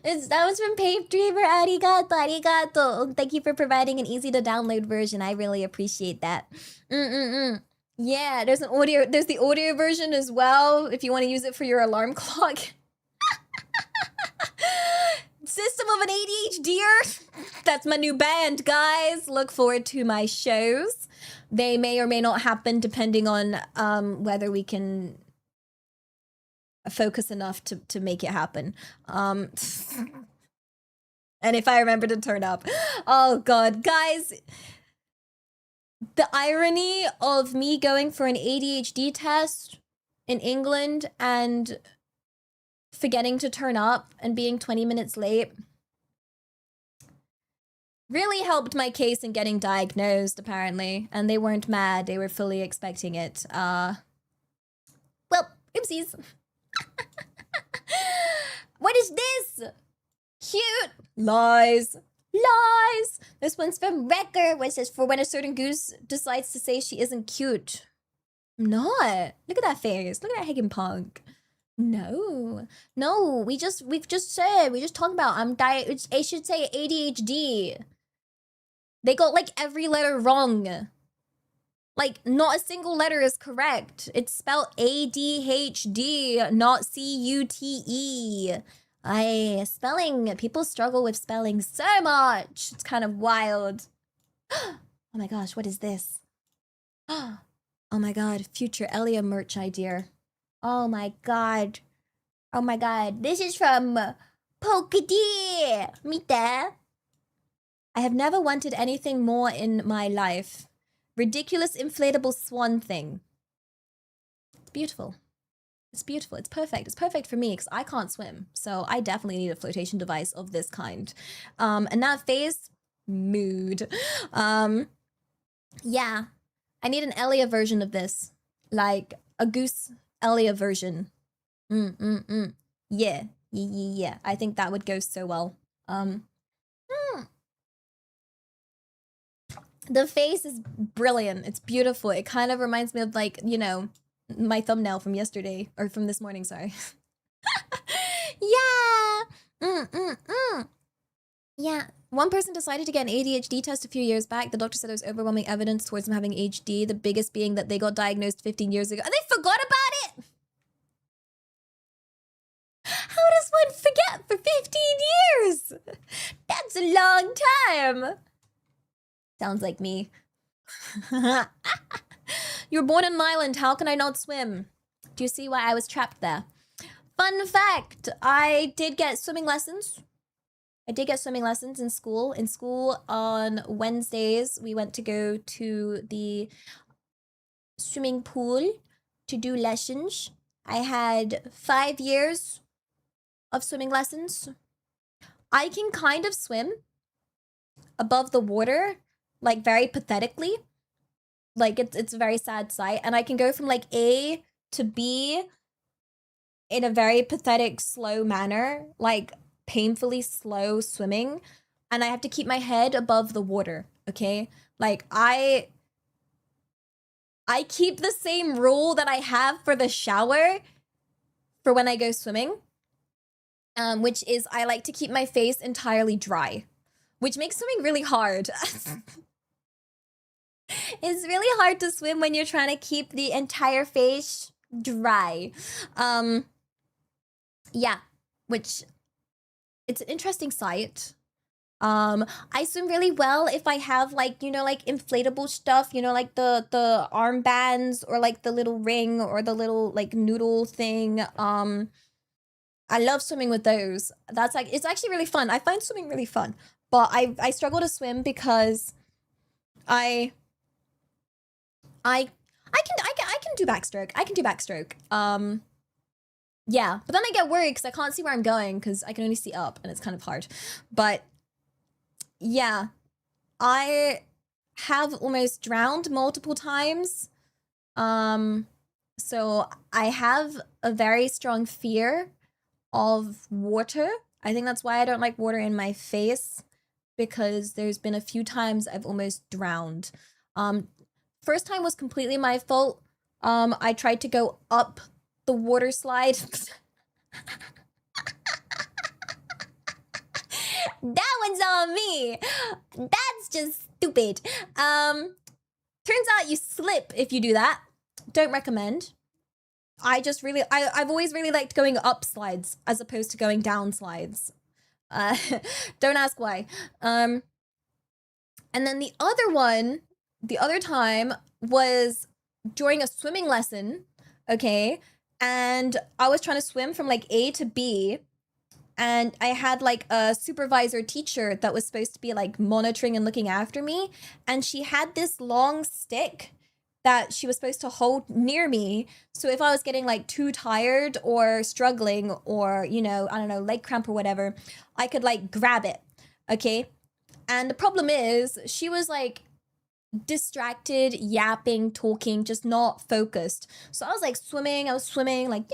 That was from Pave Dreamer. Arigato. Thank you for providing an easy to download version. I really appreciate that. Yeah, there's the audio version as well if you want to use it for your alarm clock. System of an ADHDer. That's my new band, guys. Look forward to my shows. They may or may not happen depending on whether we can focus enough to make it happen. And if I remember to turn up. Oh god, guys. The irony of me going for an ADHD test in England and forgetting to turn up and being 20 minutes late really helped my case in getting diagnosed, apparently. And they weren't mad. They were fully expecting it. Well, oopsies. What is this? Cute. Lies. This one's from Wrecker, which says, for when a certain goose decides to say she isn't cute. I'm not. Look at that face. Look at that Hagen punk. No, we've just talked about it should say ADHD. They got like every letter wrong. Like not a single letter is correct. It's spelled ADHD, not CUTE. Spelling, people struggle with spelling so much. It's kind of wild. Oh my gosh, what is this? Oh my god, future Elia merch idea. Oh my god. This is from Pokedi. Mite. I have never wanted anything more in my life. Ridiculous inflatable swan thing. It's beautiful. It's perfect. It's perfect for me because I can't swim. So I definitely need a flotation device of this kind. And that face, mood. Yeah. I need an Elia version of this. Like a goose Elia version. Yeah. I think that would go so well. The face is brilliant. It's beautiful. It kind of reminds me of like, you know, my thumbnail from yesterday, or from this morning, sorry. Yeah. Yeah. One person decided to get an ADHD test a few years back. The doctor said there was overwhelming evidence towards them having ADHD, the biggest being that they got diagnosed 15 years ago. And they forgot about it! How does one forget for 15 years? That's a long time. Sounds like me. You were born on an island. How can I not swim? Do you see why I was trapped there? Fun fact, I did get swimming lessons. I did get swimming lessons in school. In school on Wednesdays, we went to go to the swimming pool to do lessons. I had 5 years of swimming lessons. I can kind of swim above the water, like very pathetically. Like it's a very sad sight. And I can go from like A to B in a very pathetic, slow manner, like painfully slow swimming. And I have to keep my head above the water, okay? Like I keep the same rule that I have for the shower for when I go swimming, which is I like to keep my face entirely dry, which makes swimming really hard. It's really hard to swim when you're trying to keep the entire face dry. Yeah, which it's an interesting sight. I swim really well if I have like, you know, like inflatable stuff, you know, like the armbands or like the little ring or the little like noodle thing. I love swimming with those. That's like, it's actually really fun. I find swimming really fun, but I struggle to swim because I can do backstroke. I can do backstroke. Yeah, but then I get worried because I can't see where I'm going because I can only see up and it's kind of hard. But yeah, I have almost drowned multiple times. So I have a very strong fear of water. I think that's why I don't like water in my face, because there's been a few times I've almost drowned. First time was completely my fault. I tried to go up the water slide. That one's on me. That's just stupid. Turns out you slip if you do that. Don't recommend. I've always really liked going up slides as opposed to going down slides. Don't ask why. And then the other time was during a swimming lesson, okay? And I was trying to swim from like A to B, and I had like a supervisor teacher that was supposed to be like monitoring and looking after me, and she had this long stick that she was supposed to hold near me, so if I was getting like too tired or struggling or, you know, I don't know, leg cramp or whatever, I could like grab it, okay? And the problem is she was like distracted, yapping, talking, just not focused. So I was like swimming, like,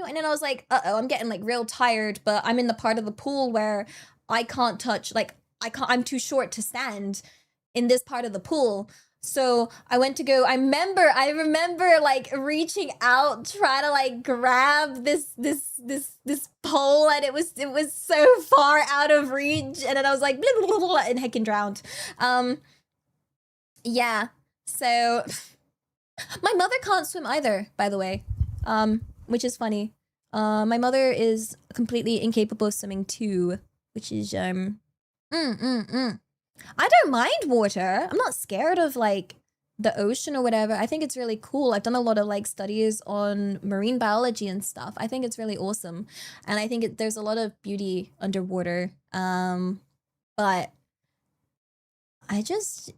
and then I was like, uh-oh, I'm getting like real tired, but I'm in the part of the pool where I can't touch, like, I'm too short to stand in this part of the pool. So I went to go, I remember like reaching out, trying to like grab this pole, and it was so far out of reach, and then I was like, blah, blah, blah, blah, and heckin' drowned. Yeah, so my mother can't swim either, by the way, which is funny. My mother is completely incapable of swimming too, which is, I don't mind water. I'm not scared of, like, the ocean or whatever. I think it's really cool. I've done a lot of, like, studies on marine biology and stuff. I think it's really awesome. And I think there's a lot of beauty underwater. But I just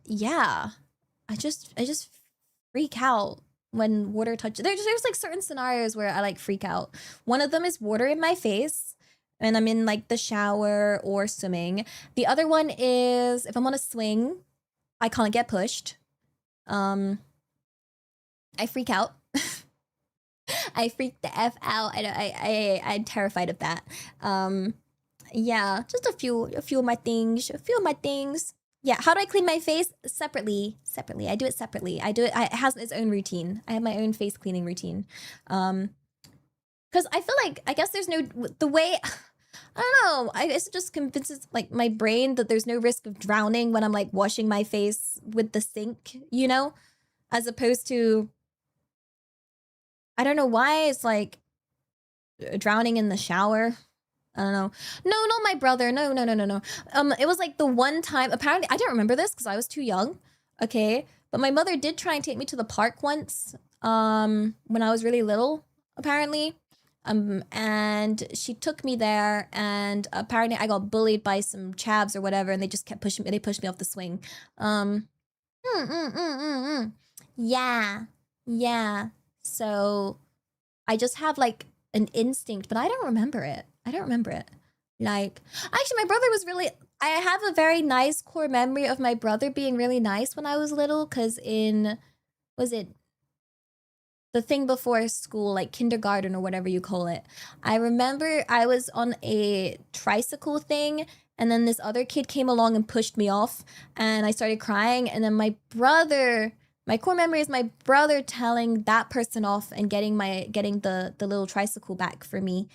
freak out when water touches. There's like certain scenarios where I like freak out. One of them is water in my face and I'm in like the shower or swimming. The other one is if I'm on a swing, I can't get pushed. I freak out. I freak the F out. I'm terrified of that. Yeah, just a few of my things. Yeah, how do I clean my face? Separately. I do it separately. It has its own routine. I have my own face cleaning routine. Because I feel like, I guess there's no, the way, I don't know, I guess it just convinces like my brain that there's no risk of drowning when I'm like washing my face with the sink, you know? As opposed to, I don't know why it's like drowning in the shower. I don't know. No, not my brother. No. It was like the one time, apparently, I don't remember this because I was too young. Okay. But my mother did try and take me to the park once, when I was really little, apparently. And she took me there, and apparently I got bullied by some chavs or whatever, and they just kept pushing me. They pushed me off the swing. Yeah. Yeah. So I just have like an instinct, but I don't remember it. Like, actually, my brother was really. I have a very nice core memory of my brother being really nice when I was little, because was it the thing before school, like kindergarten or whatever you call it? I remember I was on a tricycle thing, and then this other kid came along and pushed me off, and I started crying, and then my core memory is my brother telling that person off and getting the little tricycle back for me.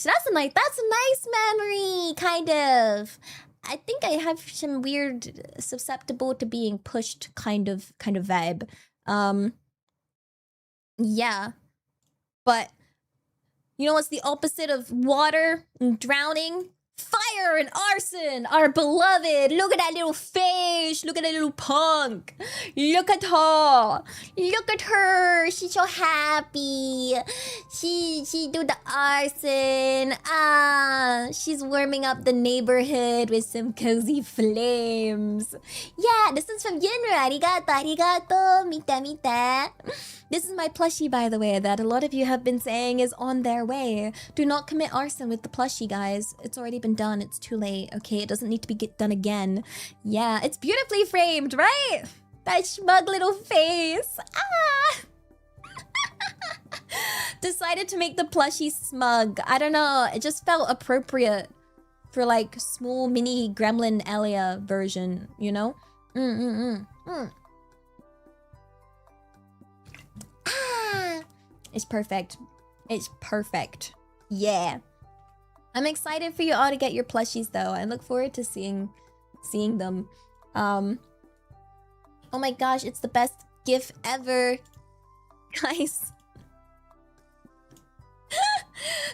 So that's a nice memory, kind of. I think I have some weird susceptible to being pushed kind of vibe. Yeah. But you know what's the opposite of water and drowning? Fire and arson, our beloved. Look at that little face. Look at that little punk. Look at her. Look at her. She's so happy. She do the arson. She's warming up the neighborhood with some cozy flames. Yeah, this is from Yunru. Arigato. Mita. This is my plushie, by the way, that a lot of you have been saying is on their way. Do not commit arson with the plushie, guys. It's already been done. It's too late, okay? It doesn't need to be done again. Yeah, it's beautifully framed, right? That smug little face. Decided to make the plushie smug. I don't know. It just felt appropriate for like small mini gremlin Elia version, you know? It's perfect. It's perfect. Yeah. I'm excited for you all to get your plushies though. I look forward to seeing them. Oh my gosh, it's the best GIF ever. Guys.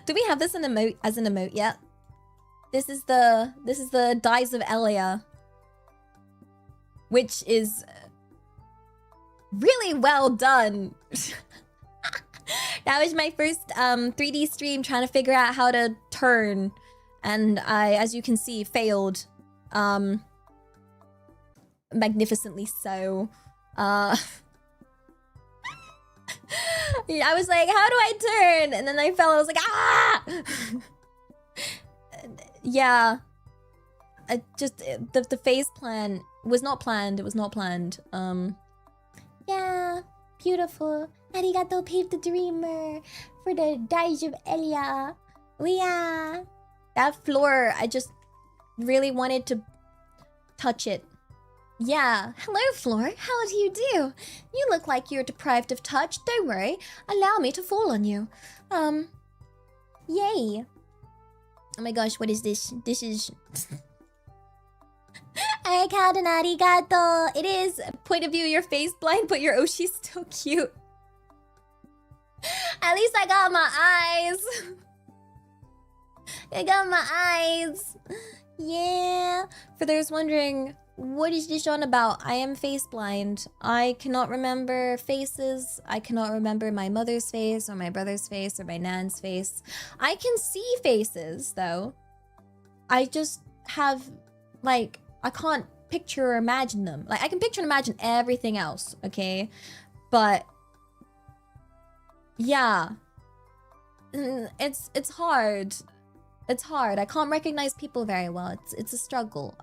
Do we have this as an emote yet? This is the Dies of Elia, which is really well done. That was my first 3D stream trying to figure out how to turn, and I, as you can see, failed magnificently so. I was like, how do I turn? And then I fell. I was like, ah! Yeah. The phase plan was not planned. It was not planned. Yeah, beautiful. Arigato, Pave the Dreamer, for the Dies of Elia. Yeah. That floor, I just really wanted to touch it. Yeah. Hello, Floor. How do you do? You look like you're deprived of touch. Don't worry. Allow me to fall on you. Yay. Oh my gosh, what is this? This is... Arigato. It is. Point of view, your face blind, but your Oshi's still cute. At least I got my eyes. I got my eyes. Yeah. For those wondering, what is this on about? I am face blind. I cannot remember faces. I cannot remember my mother's face or my brother's face or my nan's face. I can see faces, though. I just have, like, I can't picture or imagine them. Like, I can picture and imagine everything else, okay? But... yeah, it's hard. It's hard. I can't recognize people very well. It's a struggle.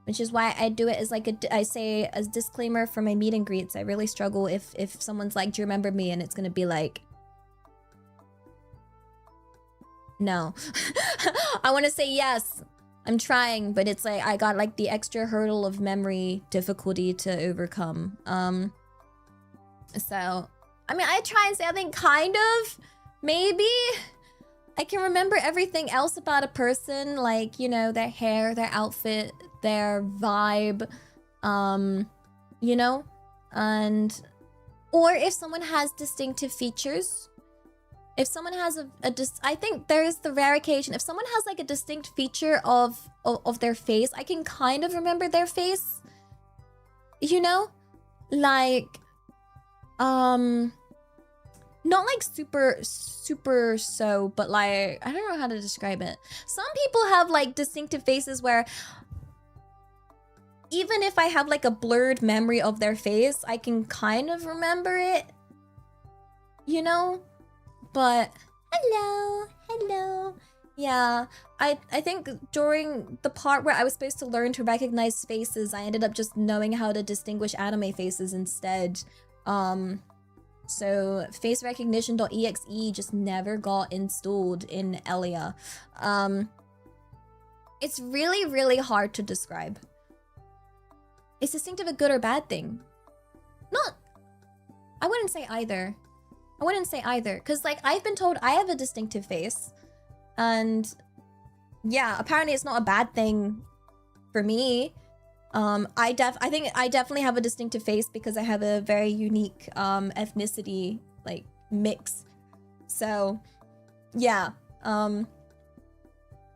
Which is why I do it as like I say as disclaimer for my meet and greets. I really struggle if someone's like, "Do you remember me?" and it's gonna be like, no. I want to say yes. I'm trying, but it's like I got like the extra hurdle of memory difficulty to overcome. So I mean, I try and say I think kind of, maybe. I can remember everything else about a person, like, you know, their hair, their outfit, their vibe, you know, and or if someone has distinctive features. If someone has I think there's the rare occasion. If someone has like a distinct feature of their face, I can kind of remember their face. You know? Like, not like super so, but like, I don't know how to describe it. Some people have like distinctive faces where even if I have like a blurred memory of their face, I can kind of remember it. You know? But hello. Yeah, I think during the part where I was supposed to learn to recognize faces, I ended up just knowing how to distinguish anime faces instead. So face recognition.exe just never got installed in Elia. It's really hard to describe. Is distinctive a good or bad thing? I wouldn't say either. Because like I've been told I have a distinctive face, and yeah, apparently it's not a bad thing for me. I think I definitely have a distinctive face because I have a very unique ethnicity like mix. So yeah. Do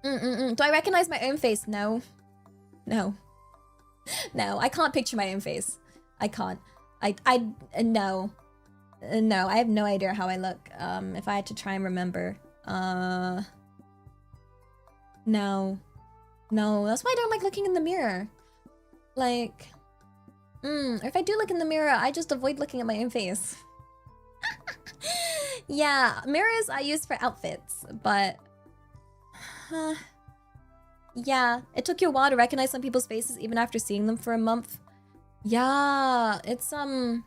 I recognize my own face? No, I can't picture my own face. I can't. No, I have no idea how I look. If I had to try and remember, no, that's why I don't like looking in the mirror. Like, if I do look in the mirror, I just avoid looking at my own face. Yeah, mirrors I use for outfits, but yeah, it took you a while to recognize some people's faces even after seeing them for a month. Yeah, it's hard.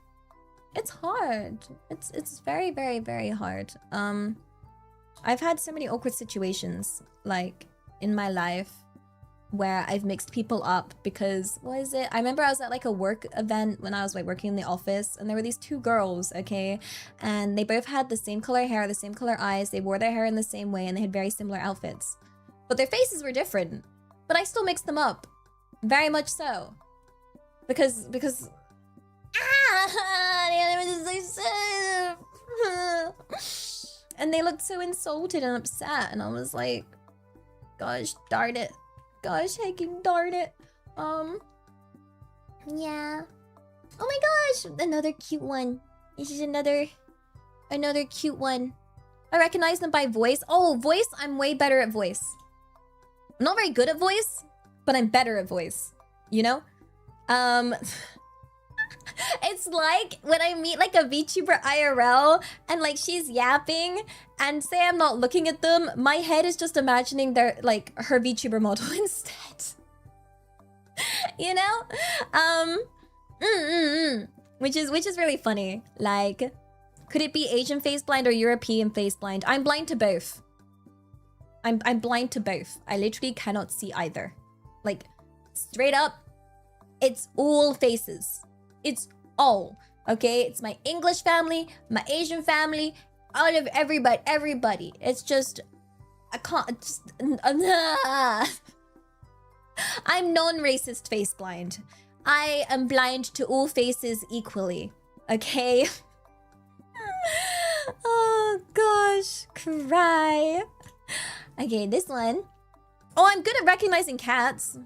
It's very hard. I've had so many awkward situations like in my life where I've mixed people up because what is it? I remember I was at like a work event when I was like working in the office, and there were these two girls, okay? And they both had the same color hair, the same color eyes, they wore their hair in the same way, and they had very similar outfits. But their faces were different. But I still mixed them up. Very much so. Because and they looked so insulted and upset, and I was like, gosh darn it. Gosh heck darn it. Yeah. Oh my gosh, another cute one. This is another cute one. I recognize them by voice. Oh, voice, I'm way better at voice. I'm not very good at voice, but I'm better at voice. You know? It's like when I meet like a VTuber IRL and like she's yapping and say I'm not looking at them, my head is just imagining their like her VTuber model instead. You know? Which is really funny. Like, could it be Asian face blind or European face blind? I'm blind to both. I'm blind to both. I literally cannot see either. Like, straight up, it's all faces. It's all, okay? It's my English family, my Asian family, all of everybody. It's just, I can't, just, I'm non-racist face blind. I am blind to all faces equally, okay? Oh gosh, cry. Okay, this one. Oh, I'm good at recognizing cats.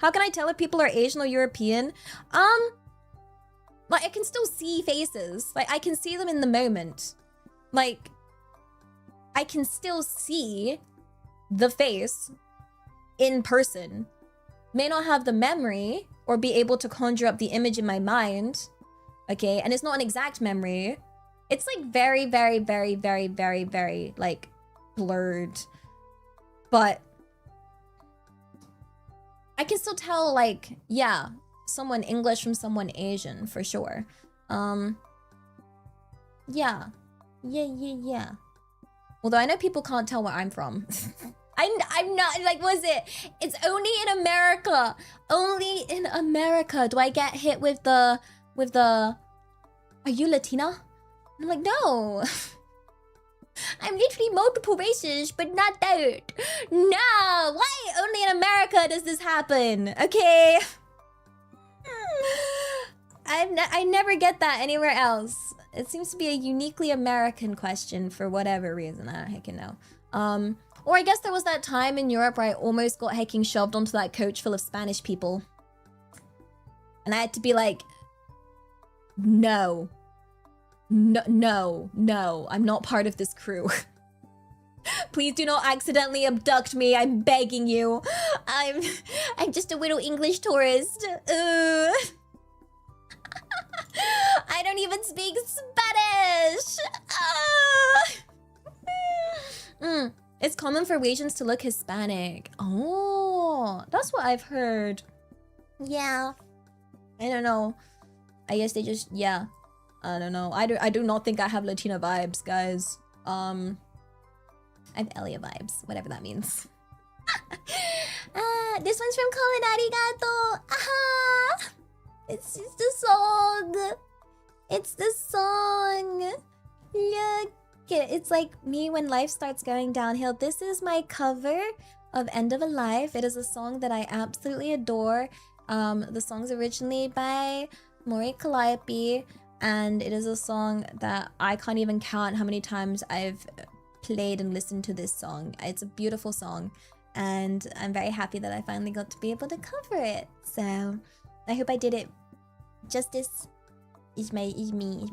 How can I tell if people are Asian or European? Like I can still see faces. Like I can see them in the moment. Like I can still see the face in person. May not have the memory or be able to conjure up the image in my mind. Okay, and it's not an exact memory. It's like very like blurred. But I can still tell like, yeah, someone English from someone Asian for sure. Yeah. Although I know people can't tell where I'm from. I'm not, like, was it? It's only in America. Only in America do I get hit with the, are you Latina? I'm like, no. I'm literally multiple races, but not that. No, why only in America does this happen? Okay. I never get that anywhere else. It seems to be a uniquely American question for whatever reason. I don't heckin' know. Or I guess there was that time in Europe where I almost got hecking shoved onto that coach full of Spanish people. And I had to be like, no. No, I'm not part of this crew. Please do not accidentally abduct me, I'm begging you. I'm just a little English tourist. I don't even speak Spanish. It's common for Asians to look Hispanic. Oh, that's what I've heard. Yeah. I don't know. I guess they just, yeah. I don't know. I do not think I have Latina vibes, guys. I have Elia vibes, whatever that means. This one's from Colin Arigato. Aha! It's just a song. It's the song. Look. It's like me when life starts going downhill. This is my cover of End of a Life. It is a song that I absolutely adore. The song's originally by Mori Calliope, and it is a song that I can't even count how many times I've played and listened to this song. It's a beautiful song, and I'm very happy that I finally got to be able to cover it. So I hope I did it justice. It's my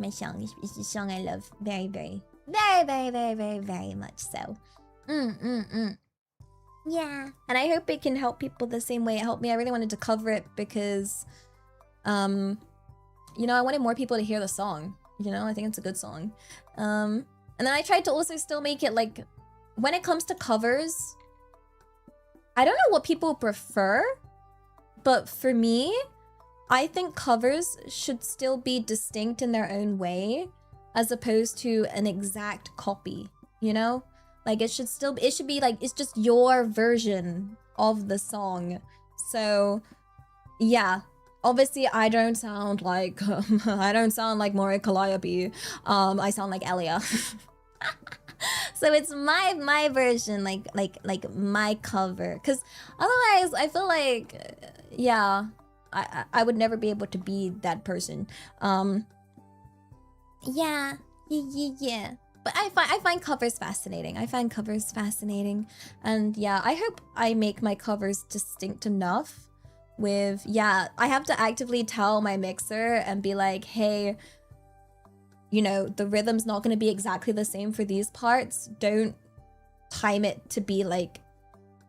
song. It's the song I love very, very, very, very, very, very, very much so. Yeah. And I hope it can help people the same way it helped me. I really wanted to cover it because, you know, I wanted more people to hear the song. You know, I think it's a good song. And then I tried to also still make it like, when it comes to covers, I don't know what people prefer, but for me, I think covers should still be distinct in their own way, as opposed to an exact copy, you know? Like, it should be like, it's just your version of the song. So, yeah. Obviously, I don't sound like, Mori Calliope. I sound like Elia. So it's my version, like my cover. Because otherwise, I feel like, yeah, I would never be able to be that person. Yeah. But I find covers fascinating. And yeah, I hope I make my covers distinct enough with, yeah, I have to actively tell my mixer and be like, hey, you know, the rhythm's not going to be exactly the same for these parts. Don't time it to be like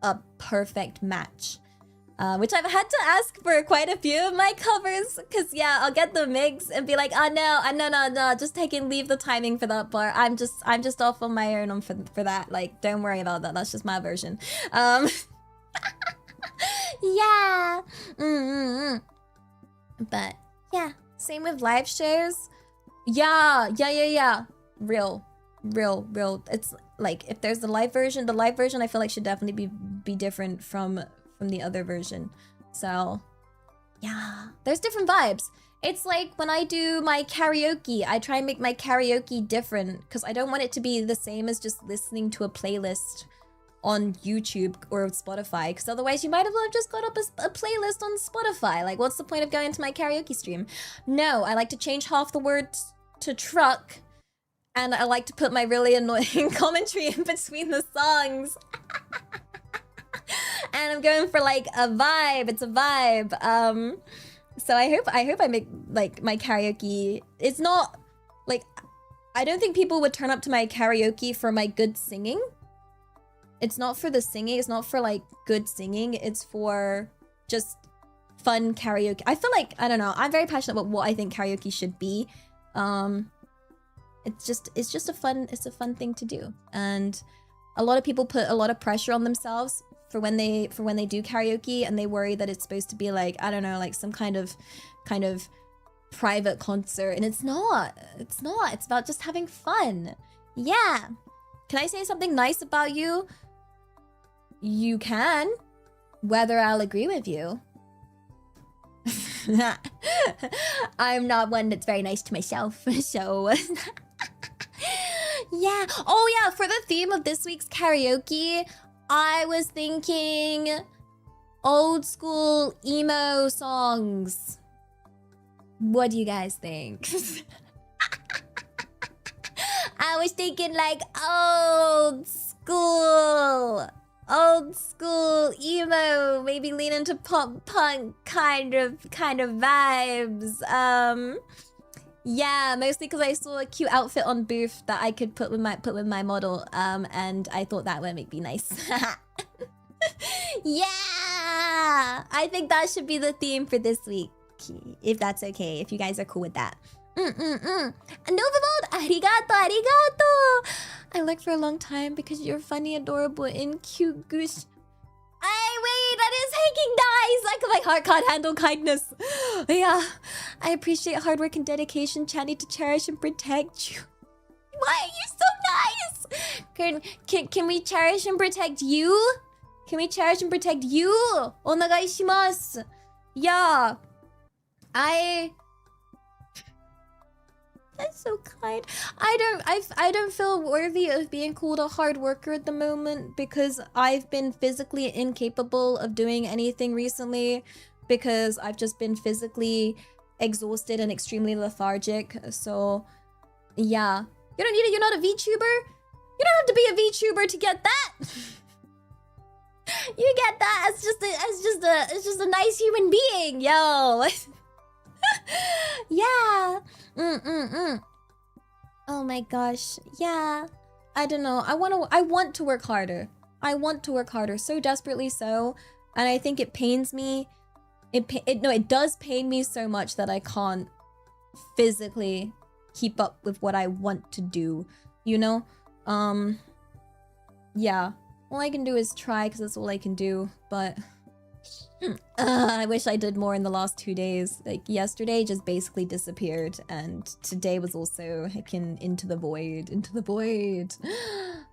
a perfect match. Which I've had to ask for quite a few of my covers, because yeah, I'll get the mix and be like, oh no, just leave the timing for that part. I'm just off on my own for that. Like, don't worry about that. That's just my version. Yeah. But yeah, same with live shows. Yeah. Real. It's like, if there's the live version I feel like should definitely be different from the other version. So yeah, there's different vibes. It's like when I do my karaoke, I try and make my karaoke different because I don't want it to be the same as just listening to a playlist on YouTube or Spotify, because otherwise you might as well have just got up a playlist on Spotify. Like, what's the point of going to my karaoke stream? No, I like to change half the words to truck, and I like to put my really annoying commentary in between the songs. And I'm going for like a vibe. It's a vibe. So I hope I make like my karaoke. It's not like, I don't think people would turn up to my karaoke for my good singing. It's not for the singing. It's not for like good singing. It's for just fun karaoke. I feel like, I don't know, I'm very passionate about what I think karaoke should be. It's just a fun thing to do. And a lot of people put a lot of pressure on themselves for when they do karaoke, and they worry that it's supposed to be like, I don't know, like some kind of private concert, and it's not. It's about just having fun. Yeah. Can I say something nice about you? You can. Whether I'll agree with you. I'm not one that's very nice to myself, so... Yeah. Oh, yeah. For the theme of this week's karaoke, I was thinking old school emo songs. What do you guys think? I was thinking like old school emo, maybe lean into pop punk kind of vibes. Yeah, mostly because I saw a cute outfit on Booth that I could put with my model, and I thought that would make me nice. Yeah, I think that should be the theme for this week, if that's okay, if you guys are cool with that. Nova Mode, arigato, arigato. I looked for a long time because you're funny, adorable, and cute goose. Hey, wait, that is hanging nice. Like my heart can't handle kindness. Yeah, I appreciate hard work and dedication. Channy to cherish and protect you. Why are you so nice? Can we cherish and protect you? Can we cherish and protect you? Onegai shimasu. Yeah, That's so kind. I don't feel worthy of being called a hard worker at the moment because I've been physically incapable of doing anything recently because I've just been physically exhausted and extremely lethargic. So yeah. You don't need it, you're not a VTuber? You don't have to be a VTuber to get that. You get that as just a nice human being, yo. Yeah. Oh my gosh. Yeah. I don't know. I want to work harder. I want to work harder so desperately so, and I think it pains me. It does pain me so much that I can't physically keep up with what I want to do, you know? Yeah. All I can do is try because that's all I can do, but I wish I did more in the last 2 days. Like yesterday just basically disappeared, and today was also heckin' into the void.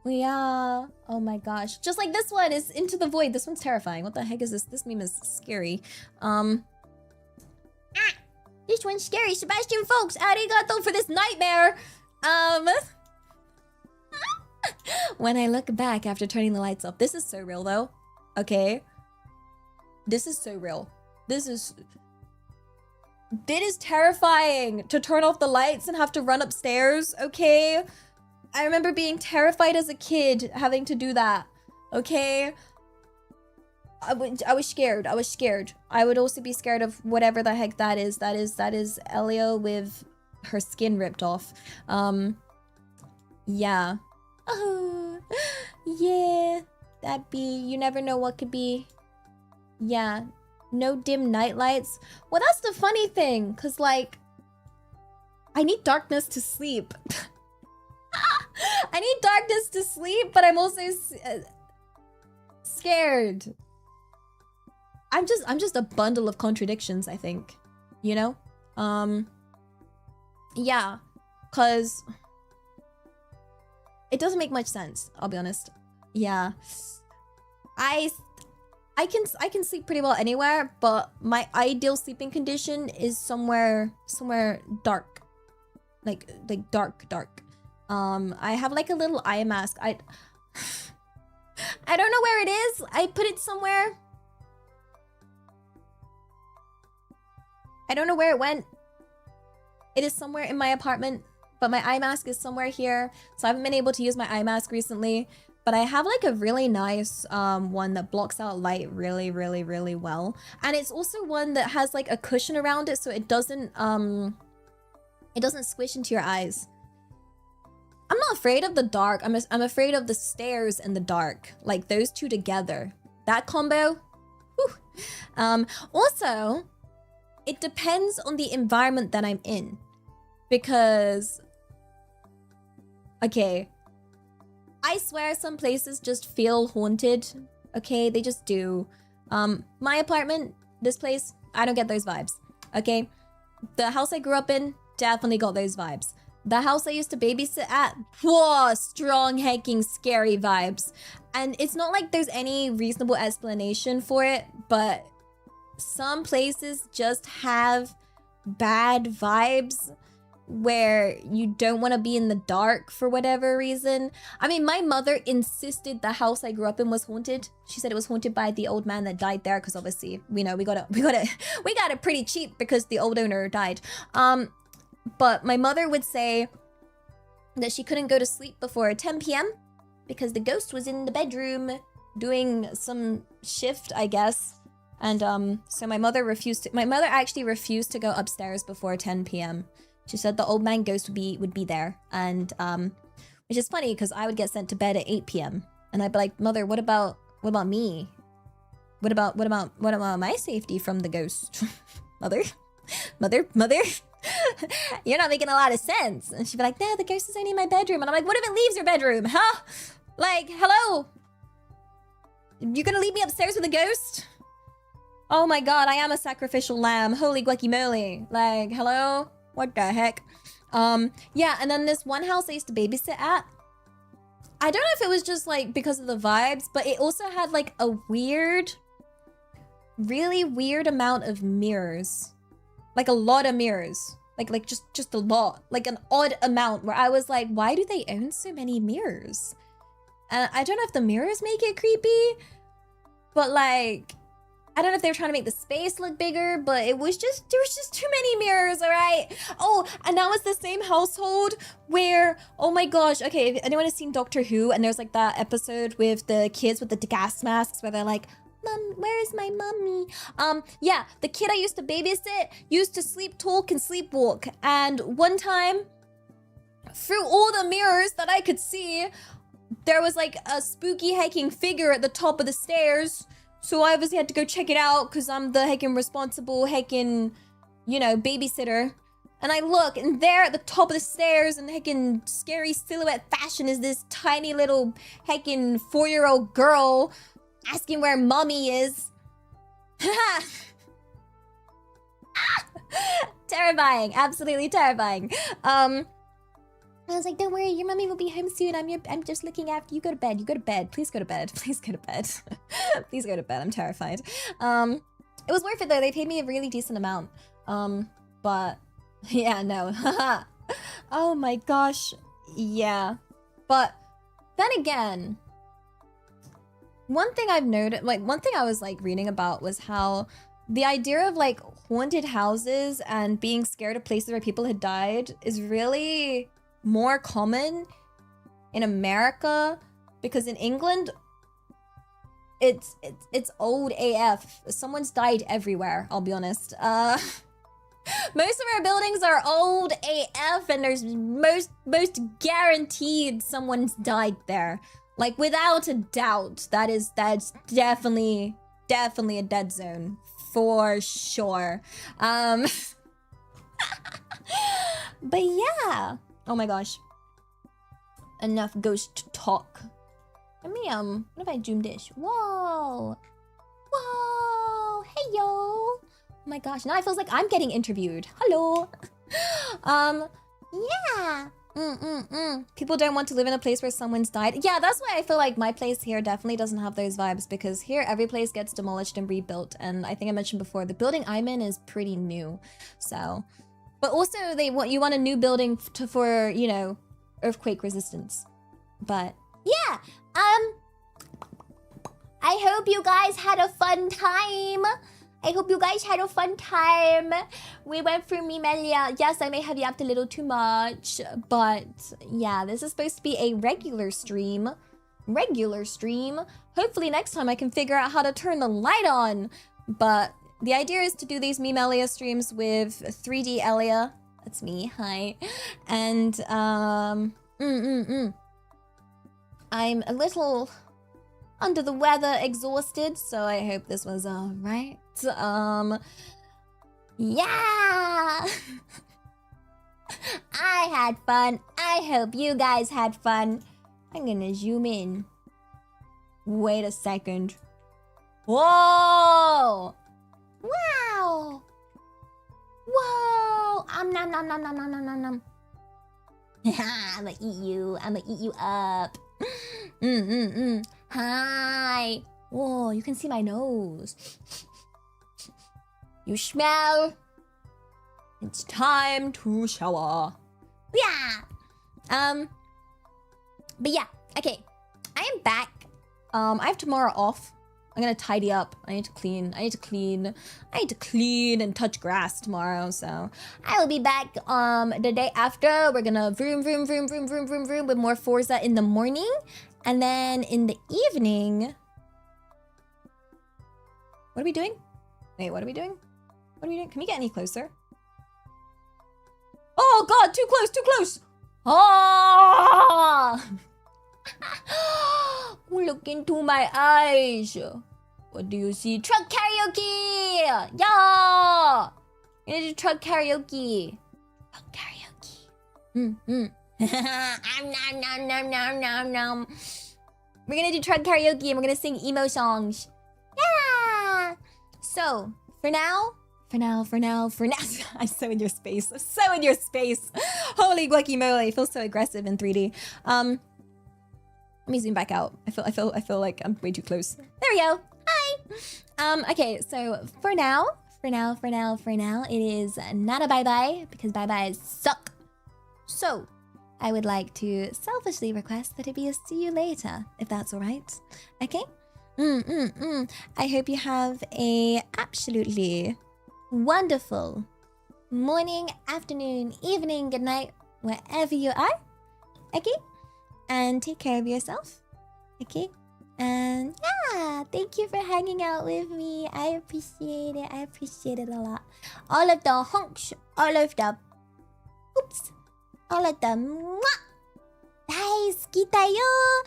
Yeah. Oh my gosh. Just like this one is into the void. This one's terrifying. What the heck is this? This meme is scary. This one's scary. Sebastian folks, arigato for this nightmare. When I look back after turning the lights off, this is so real though. Okay. This is so real. It is terrifying to turn off the lights and have to run upstairs, okay? I remember being terrified as a kid having to do that, okay? I was scared. I would also be scared of whatever the heck that is. That is Elia with her skin ripped off. Yeah. Oh, yeah. That be, you never know what could be. Yeah, no dim night lights. Well, that's the funny thing, because, like, I need darkness to sleep. I need darkness to sleep, but I'm also scared. I'm just a bundle of contradictions, I think. You know? Yeah, because it doesn't make much sense, I'll be honest. Yeah. I can sleep pretty well anywhere, but my ideal sleeping condition is somewhere dark. Like dark. I have like a little eye mask. I don't know where it is. I put it somewhere. I don't know where it went. It is somewhere in my apartment, but my eye mask is somewhere here. So I haven't been able to use my eye mask recently. But I have like a really nice one that blocks out light really well. And it's also one that has like a cushion around it so it doesn't squish into your eyes. I'm not afraid of the dark. I'm afraid of the stairs and the dark. Like those two together. That combo. Whew. Also, it depends on the environment that I'm in. Because okay, I swear some places just feel haunted. Okay, they just do. My apartment, this place, I don't get those vibes. Okay, the house I grew up in definitely got those vibes. The house I used to babysit at, whoa, strong hacking scary vibes. And it's not like there's any reasonable explanation for it, but some places just have bad vibes where you don't want to be in the dark for whatever reason. I mean, my mother insisted the house I grew up in was haunted. She said it was haunted by the old man that died there, because obviously, we know we got it pretty cheap because the old owner died. But my mother would say that she couldn't go to sleep before 10 p.m. because the ghost was in the bedroom doing some shift, I guess. And so my mother actually refused to go upstairs before 10 p.m. She said the old man ghost would be there. And which is funny because I would get sent to bed at 8 p.m. and I'd be like, Mother, what about me? What about my safety from the ghost? Mother? You're not making a lot of sense. And she'd be like, no, the ghost is only in my bedroom. And I'm like, what if it leaves your bedroom, huh? Like, hello? You're gonna leave me upstairs with a ghost? Oh my god, I am a sacrificial lamb. Holy guacamole. Like, hello? What the heck? Yeah, and then this one house I used to babysit at, I don't know if it was just like because of the vibes, but it also had like a really weird amount of mirrors. Like a lot of mirrors. Like just a lot. Like an odd amount where I was like, why do they own so many mirrors? And I don't know if the mirrors make it creepy, but like, I don't know if they were trying to make the space look bigger, but there was just too many mirrors, all right? Oh, and that was the same household where, oh my gosh, okay, if anyone has seen Doctor Who, and there's like that episode with the kids with the gas masks where they're like, Mom, where is my mummy? Yeah, the kid I used to babysit used to sleep talk and sleepwalk. And one time, through all the mirrors that I could see, there was like a spooky hiking figure at the top of the stairs. So I obviously had to go check it out because I'm the heckin' responsible heckin', you know, babysitter. And I look, and there at the top of the stairs in heckin' scary silhouette fashion is this tiny little heckin' 4-year-old girl asking where mommy is. Terrifying, absolutely terrifying. I was like, don't worry, your mommy will be home soon. I'm just looking after you. Go to bed. You go to bed. Please go to bed. Please go to bed. Please go to bed. I'm terrified. It was worth it though. They paid me a really decent amount. But yeah, no. Oh my gosh. Yeah. But then again, one thing I've noted, like one thing I was like reading about was how the idea of like haunted houses and being scared of places where people had died is really more common in America, because in England it's old AF. Someone's died everywhere, I'll be honest. Most of our buildings are old AF, and there's most guaranteed someone's died there. Like without a doubt, that's definitely a dead zone for sure. But yeah. Oh my gosh. Enough ghost talk. Let me, what if I zoom this? Whoa. Whoa. Hey, yo. Oh my gosh. Now it feels like I'm getting interviewed. Hello. Yeah. People don't want to live in a place where someone's died. Yeah, that's why I feel like my place here definitely doesn't have those vibes, because here every place gets demolished and rebuilt. And I think I mentioned before, the building I'm in is pretty new. So... But also, you want a new building for, you know, earthquake resistance. But yeah, I hope you guys had a fun time. We went through meme Elia. Yes, I may have yapped a little too much, but yeah, this is supposed to be a regular stream. Hopefully next time I can figure out how to turn the light on. But the idea is to do these meme Elia streams with 3D Elia. That's me, hi. And, I'm a little under the weather, exhausted, so I hope this was alright. Yeah! I had fun. I hope you guys had fun. I'm gonna zoom in. Wait a second. Whoa! Wow! Whoa! Nom nom nom nom nom nom nom nom. I'ma eat you. I'ma eat you up. Hi. Whoa, you can see my nose. You smell. It's time to shower. Yeah. But yeah, okay. I am back. I have tomorrow off. I'm gonna tidy up. I need to clean and touch grass tomorrow. So I will be back the day after. We're gonna vroom with more Forza in the morning. And then in the evening. What are we doing? Wait, what are we doing? What are we doing? Can we get any closer? Oh god, too close! Oh! Look into my eyes. What do you see? Truck karaoke! Yeah! We're gonna do truck karaoke. Truck karaoke. Nom. We're gonna do truck karaoke and we're gonna sing emo songs. Yeah! So, for now. I'm so in your space. Holy guacamole. I feel so aggressive in 3D. Let me zoom back out. I feel like I'm way too close. There we go. Hi. Okay, so for now, it is not a bye-bye because bye-byes suck. So, I would like to selfishly request that it be a see you later, if that's all right. Okay? I hope you have a absolutely wonderful morning, afternoon, evening, good night, wherever you are. Okay? And take care of yourself. Okay? And yeah, thank you for hanging out with me. I appreciate it. I appreciate it a lot. All of the honks, all of the oops, all of the mwah. Daisuki da yo.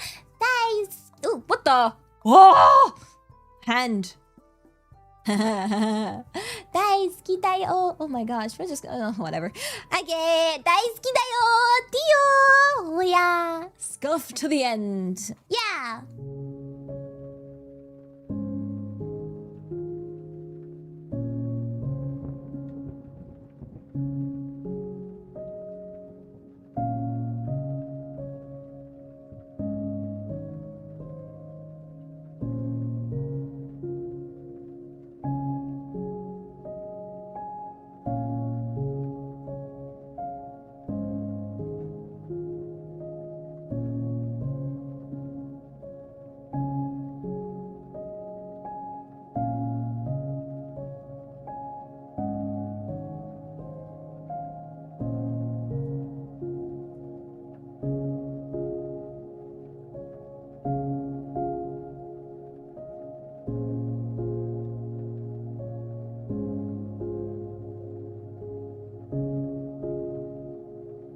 Ooh, what the? Whoa! Hand. Daisuki da yo. Oh my gosh, we're just whatever. Okay, daisuki da yo. Dio. Oh yeah. Scuff to the end. Yeah.